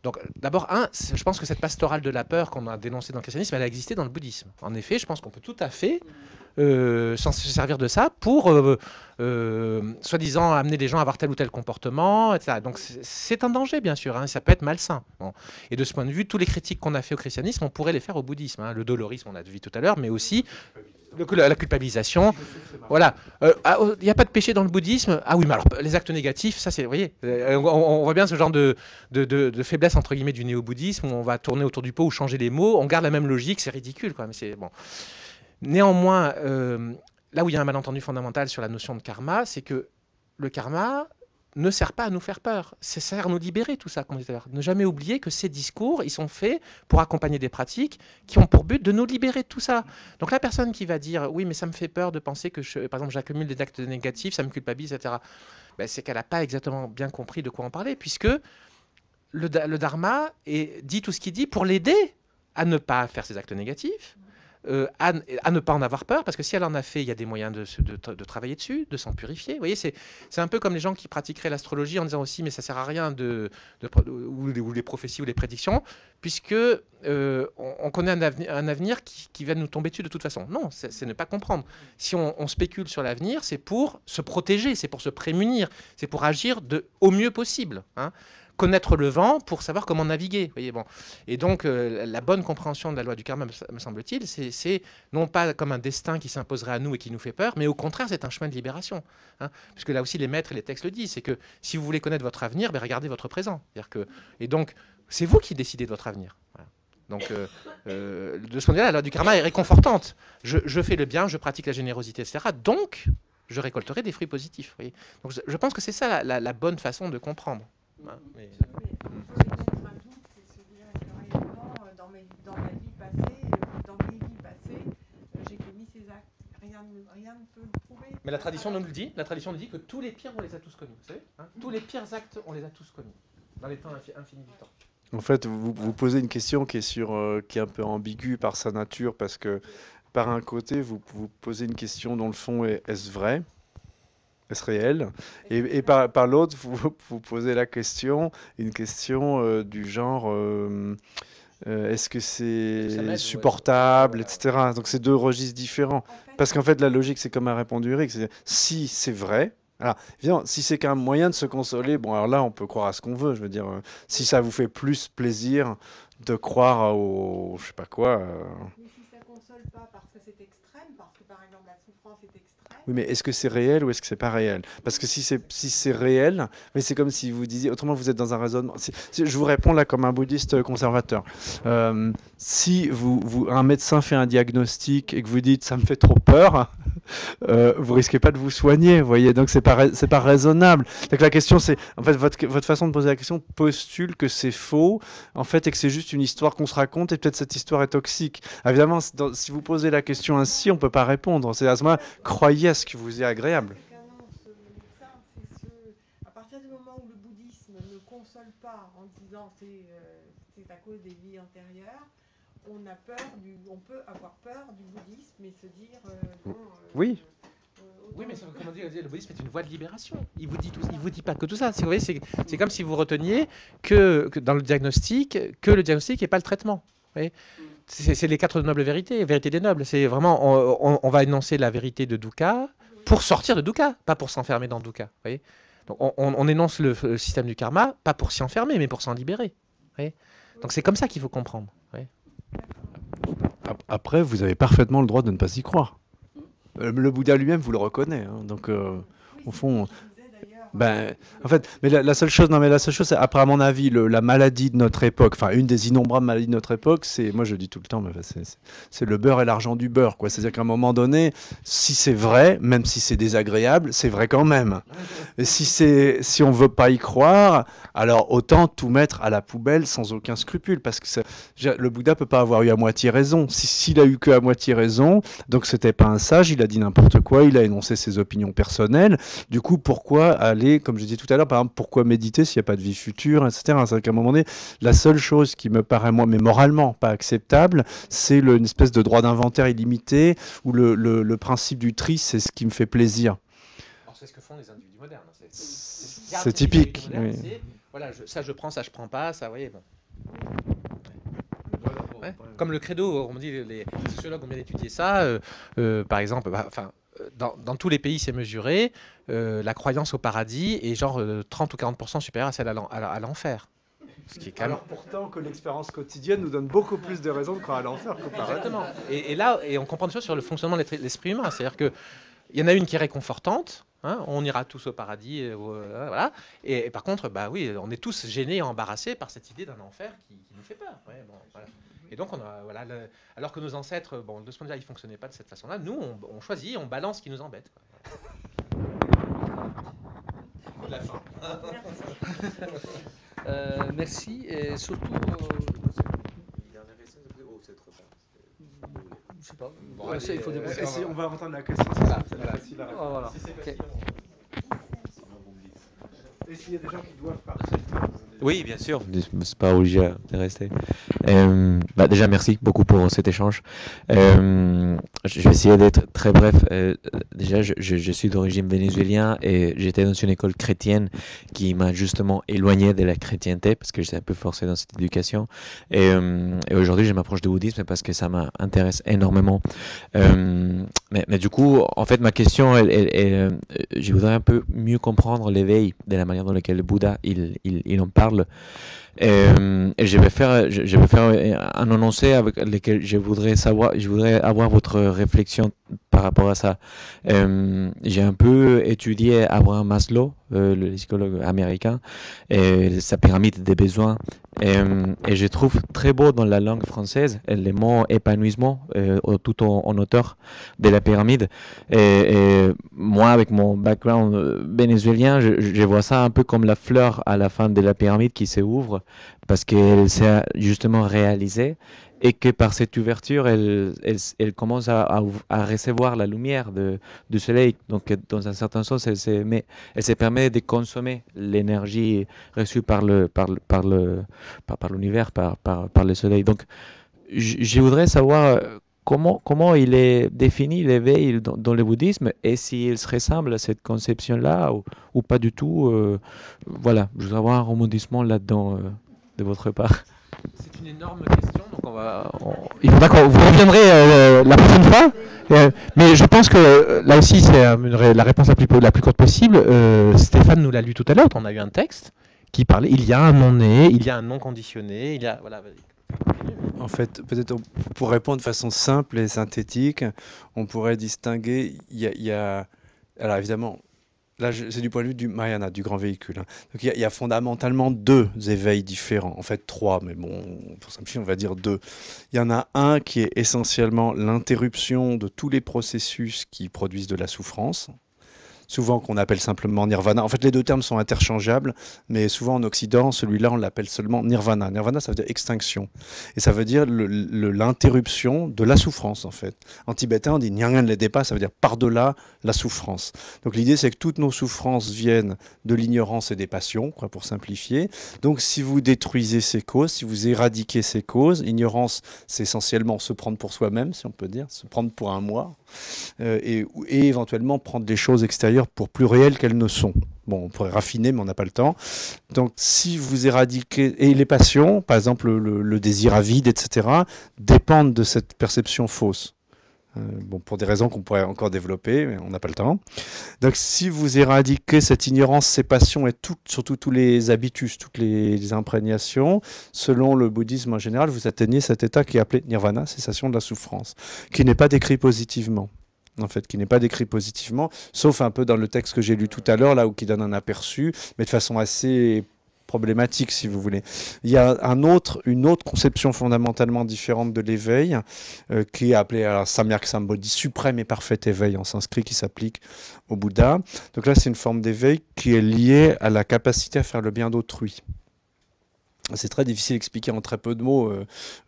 Donc d'abord, je pense que cette pastorale de la peur qu'on a dénoncée dans le christianisme, elle a existé dans le bouddhisme. En effet, je pense qu'on peut tout à fait s'en servir de ça pour, soi-disant, amener les gens à avoir tel ou tel comportement, etc. Donc c'est un danger, bien sûr, hein, ça peut être malsain. Bon. Et de ce point de vue, tous les critiques qu'on a fait au christianisme, on pourrait les faire au bouddhisme. Hein. Le dolorisme, on a vu tout à l'heure, mais aussi la culpabilisation. Voilà. Il n'y a pas de péché dans le bouddhisme. Ah oui, mais alors les actes négatifs, ça c'est, vous voyez, on voit bien ce genre de faiblesse entre guillemets du néo-bouddhisme où on va tourner autour du pot ou changer les mots. On garde la même logique, c'est ridicule, quoi. Mais c'est bon. Néanmoins, là où il y a un malentendu fondamental sur la notion de karma, c'est que le karma ne sert pas à nous faire peur, ça sert à nous libérer, tout ça, comme on disait tout à l'heure. Ne jamais oublier que ces discours, ils sont faits pour accompagner des pratiques qui ont pour but de nous libérer de tout ça. Donc la personne qui va dire « oui, mais ça me fait peur de penser que, par exemple, j'accumule des actes négatifs, ça me culpabilise, etc. » c'est qu'elle n'a pas exactement bien compris de quoi on parlait, puisque le dharma dit tout ce qu'il dit pour l'aider à ne pas faire ces actes négatifs, à ne pas en avoir peur, parce que si elle en a fait, il y a des moyens de travailler dessus, de s'en purifier. Vous voyez, c'est un peu comme les gens qui pratiqueraient l'astrologie en disant aussi, mais ça sert à rien ou les prophéties ou les prédictions, puisque on connaît un avenir qui va nous tomber dessus de toute façon. Non, c'est ne pas comprendre. Si on spécule sur l'avenir, c'est pour se protéger, c'est pour se prémunir, c'est pour agir au mieux possible. Hein. connaître le vent pour savoir comment naviguer. Vous voyez, bon. Et donc, la bonne compréhension de la loi du karma, me semble-t-il, c'est non pas comme un destin qui s'imposerait à nous et qui nous fait peur, mais au contraire, c'est un chemin de libération. Hein, puisque là aussi, les maîtres et les textes le disent, c'est que si vous voulez connaître votre avenir, ben, regardez votre présent. Et donc, c'est vous qui décidez de votre avenir. Voilà. Donc, de ce point de vue-là, la loi du karma est réconfortante. Je fais le bien, je pratique la générosité, etc. Donc, je récolterai des fruits positifs. Vous voyez. Donc, je pense que c'est ça la bonne façon de comprendre. Hein, mais... Dans ma vie passée, dans mes vies passées, j'ai commis ces actes. Rien ne peut le prouver. Mais la tradition nous le dit. La tradition nous dit que tous les pires, on les a tous commis. Vous savez, hein, tous les pires actes, on les a tous commis dans les temps infinis du temps. En fait, vous posez une question qui est un peu ambiguë par sa nature, parce que par un côté, vous posez une question dont le fond est est-ce vrai? Est-ce réel? Et par l'autre, vous posez une question du genre est-ce que c'est supportable, etc. Donc c'est deux registres différents. Parce qu'en fait, la logique, c'est comme a répondu Eric, c'est si c'est vrai. Alors, évidemment, si c'est qu'un moyen de se consoler, bon, alors là, on peut croire à ce qu'on veut. Je veux dire, si ça vous fait plus plaisir de croire au, je sais pas quoi. Mais si ça console pas parce que c'est extrême, parce que par exemple la souffrance est extrême. Oui, mais est-ce que c'est réel ou est-ce que c'est pas réel? Parce que si c'est réel, mais c'est comme si vous disiez, autrement vous êtes dans un raisonnement. Je vous réponds là comme un bouddhiste conservateur. Si un médecin fait un diagnostic et que vous dites ça me fait trop peur, vous risquez pas de vous soigner, vous voyez. Donc c'est pas raisonnable. Donc la question c'est, en fait, votre façon de poser la question postule que c'est faux, en fait, et que c'est juste une histoire qu'on se raconte et peut-être cette histoire est toxique. Évidemment, si vous posez la question ainsi, on peut pas répondre. C'est à ce moment-là, croyez à ce qui vous est agréable. À partir du moment où le bouddhisme ne console pas en disant c'est à cause des vies antérieures, on peut avoir peur du bouddhisme et se dire oui. Oui, mais comme on dit, le bouddhisme est une voie de libération. Il vous dit pas que tout ça. Vous voyez, c'est comme si vous reteniez que dans le diagnostic, que le diagnostic n'est pas le traitement. Vous voyez, c'est les 4 nobles vérités, vérité des nobles. C'est vraiment, on va énoncer la vérité de dukkha pour sortir de dukkha, pas pour s'enfermer dans dukkha. Vous voyez, donc on énonce le système du karma, pas pour s'y enfermer, mais pour s'en libérer. Vous voyez, donc c'est comme ça qu'il faut comprendre. Vous voyez. Après, vous avez parfaitement le droit de ne pas y croire. Le Bouddha lui-même vous le reconnaît. Hein, donc, au fond. En fait, mais la seule chose, c'est, après à mon avis, la maladie de notre époque, enfin une des innombrables maladies de notre époque, c'est, moi je dis tout le temps, mais c'est le beurre et l'argent du beurre, quoi. C'est-à-dire qu'à un moment donné, si c'est vrai, même si c'est désagréable, c'est vrai quand même. Et si on veut pas y croire, alors autant tout mettre à la poubelle sans aucun scrupule, parce que le Bouddha peut pas avoir eu à moitié raison. S'il a eu que à moitié raison, donc c'était pas un sage, il a dit n'importe quoi, il a énoncé ses opinions personnelles. Du coup, pourquoi aller, comme je disais tout à l'heure, par exemple, pourquoi méditer s'il n'y a pas de vie future, etc. C'est-à-dire qu'à un moment donné, la seule chose qui me paraît, moi, mais moralement pas acceptable, c'est une espèce de droit d'inventaire illimité, où le principe du tri, c'est ce qui me fait plaisir. Alors c'est ce que font les individus modernes. C'est typique. Moderne, oui. Voilà, ça je prends, ça je prends pas, ça, vous voyez, bon. Ouais. Comme le credo, on me dit, les sociologues ont bien étudié ça, par exemple, dans tous les pays, c'est mesuré, la croyance au paradis est genre 30 ou 40% supérieure à celle à l'enfer. Ce qui est quand même... Alors pourtant que l'expérience quotidienne nous donne beaucoup plus de raisons de croire à l'enfer qu'au paradis. Exactement. Et là, on comprend des choses sur le fonctionnement de l'esprit humain. C'est-à-dire qu'il y en a une qui est réconfortante, hein, on ira tous au paradis, voilà. Et par contre, bah oui, on est tous gênés et embarrassés par cette idée d'un enfer qui nous fait peur. Ouais, bon, voilà. Et donc, alors que nos ancêtres, bon, de ce point de vue-là, ils ne fonctionnaient pas de cette façon-là, nous, on choisit, on balance ce qui nous embête. Quoi. La fin. Merci, et surtout... je sais pas. Bon, allez, il faut on va entendre la question. Voilà. Si c'est facile, est-ce qu'il y a des gens qui doivent partir? Oui, bien sûr, c'est pas obligé de rester. Déjà, merci beaucoup pour cet échange. Je vais essayer d'être très bref. Déjà, je suis d'origine vénézuélienne et j'étais dans une école chrétienne qui m'a justement éloigné de la chrétienté parce que j'étais un peu forcé dans cette éducation. Et aujourd'hui, je m'approche du bouddhisme parce que ça m'intéresse énormément. Mais du coup, en fait, ma question, je voudrais un peu mieux comprendre l'éveil de la manière dans laquelle le Bouddha il en parle. parle. Et je vais faire un énoncé avec lequel je voudrais avoir votre réflexion par rapport à ça. J'ai un peu étudié Abraham Maslow, le psychologue américain, et sa pyramide des besoins. Et je trouve très beau dans la langue française les mots épanouissement tout en hauteur de la pyramide. Et moi, avec mon background vénézuélien, je vois ça un peu comme la fleur à la fin de la pyramide qui s'ouvre parce qu'elle s'est justement réalisée et que par cette ouverture, elle commence à recevoir la lumière du soleil. Donc, dans un certain sens, elle se permet de consommer l'énergie reçue par l'univers, par le soleil. Donc, je voudrais savoir comment il est défini l'éveil dans le bouddhisme et s'il se ressemble à cette conception-là ou pas du tout. Voilà, je voudrais avoir un rebondissement là-dedans de votre part. C'est une énorme question, donc il faudra que vous reviendrez la prochaine fois. Mais je pense que là aussi, c'est la réponse la plus courte possible. Stéphane nous l'a lu tout à l'heure. On a eu un texte qui parlait. Il y a un non né, il y a un non conditionné, il y a voilà. En fait, peut-être pour répondre de façon simple et synthétique, on pourrait distinguer. Il y a alors évidemment. Là, c'est du point de vue du Mahayana, du grand véhicule. Hein. Donc, il y a fondamentalement 2 éveils différents. En fait, 3, mais bon, pour simplifier, on va dire 2. Il y en a un qui est essentiellement l'interruption de tous les processus qui produisent de la souffrance. Souvent qu'on appelle simplement nirvana. En fait, les 2 termes sont interchangeables, mais souvent en Occident, celui-là, on l'appelle seulement nirvana. Nirvana, ça veut dire extinction. Et ça veut dire l'interruption de la souffrance, en fait. En tibétain, on dit nyangan le dépasse, ça veut dire par-delà la souffrance. Donc l'idée, c'est que toutes nos souffrances viennent de l'ignorance et des passions, quoi, pour simplifier. Donc si vous détruisez ces causes, si vous éradiquez ces causes, ignorance, c'est essentiellement se prendre pour soi-même, si on peut dire, se prendre pour un moi, et éventuellement prendre des choses extérieures pour plus réelles qu'elles ne sont. Bon, on pourrait raffiner, mais on n'a pas le temps. Donc, si vous éradiquez... Et les passions, par exemple le désir avide, etc., dépendent de cette perception fausse. Bon, pour des raisons qu'on pourrait encore développer, mais on n'a pas le temps. Donc, si vous éradiquez cette ignorance, ces passions et surtout tous les habitus, toutes les imprégnations, selon le bouddhisme en général, vous atteignez cet état qui est appelé nirvana, cessation de la souffrance, qui n'est pas décrit positivement. En fait, qui n'est pas décrit positivement, sauf un peu dans le texte que j'ai lu tout à l'heure, là où qui donne un aperçu, mais de façon assez problématique, si vous voulez. Il y a une autre conception fondamentalement différente de l'éveil, qui est appelée Samyak Sambodhi, suprême et parfait éveil en sanskrit, qui s'applique au Bouddha. Donc là, c'est une forme d'éveil qui est liée à la capacité à faire le bien d'autrui. C'est très difficile à expliquer en très peu de mots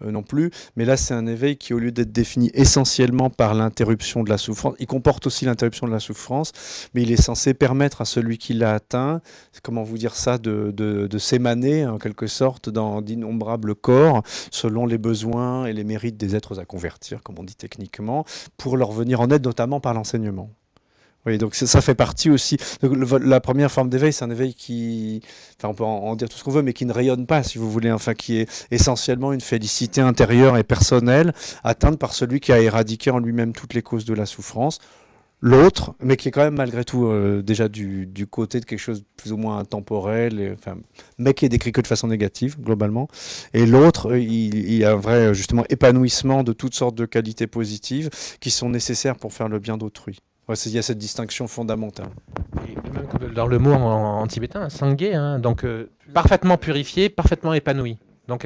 non plus, mais là c'est un éveil qui, au lieu d'être défini essentiellement par l'interruption de la souffrance, il comporte aussi l'interruption de la souffrance, mais il est censé permettre à celui qui l'a atteint, comment vous dire ça, de s'émaner en quelque sorte dans d'innombrables corps, selon les besoins et les mérites des êtres à convertir, comme on dit techniquement, pour leur venir en aide, notamment par l'enseignement. Oui, donc ça fait partie aussi. Donc, la première forme d'éveil, c'est un éveil qui, enfin, on peut en dire tout ce qu'on veut, mais qui ne rayonne pas, si vous voulez, enfin, qui est essentiellement une félicité intérieure et personnelle, atteinte par celui qui a éradiqué en lui-même toutes les causes de la souffrance. L'autre, mais qui est quand même malgré tout déjà du côté de quelque chose de plus ou moins intemporel, enfin, mais qui est décrit que de façon négative, globalement. Et l'autre, il y a un vrai, justement, épanouissement de toutes sortes de qualités positives qui sont nécessaires pour faire le bien d'autrui. Ouais, il y a cette distinction fondamentale. Et même dans le mot en tibétain, sangé, hein, donc parfaitement purifié, parfaitement épanoui. Donc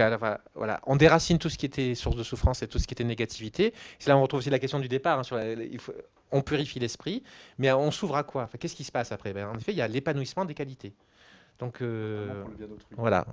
voilà, on déracine tout ce qui était source de souffrance et tout ce qui était négativité. C'est là où on retrouve aussi la question du départ. Hein, on purifie l'esprit, mais on s'ouvre à quoi? Enfin, qu'est-ce qui se passe après? En effet, il y a l'épanouissement des qualités. Donc voilà.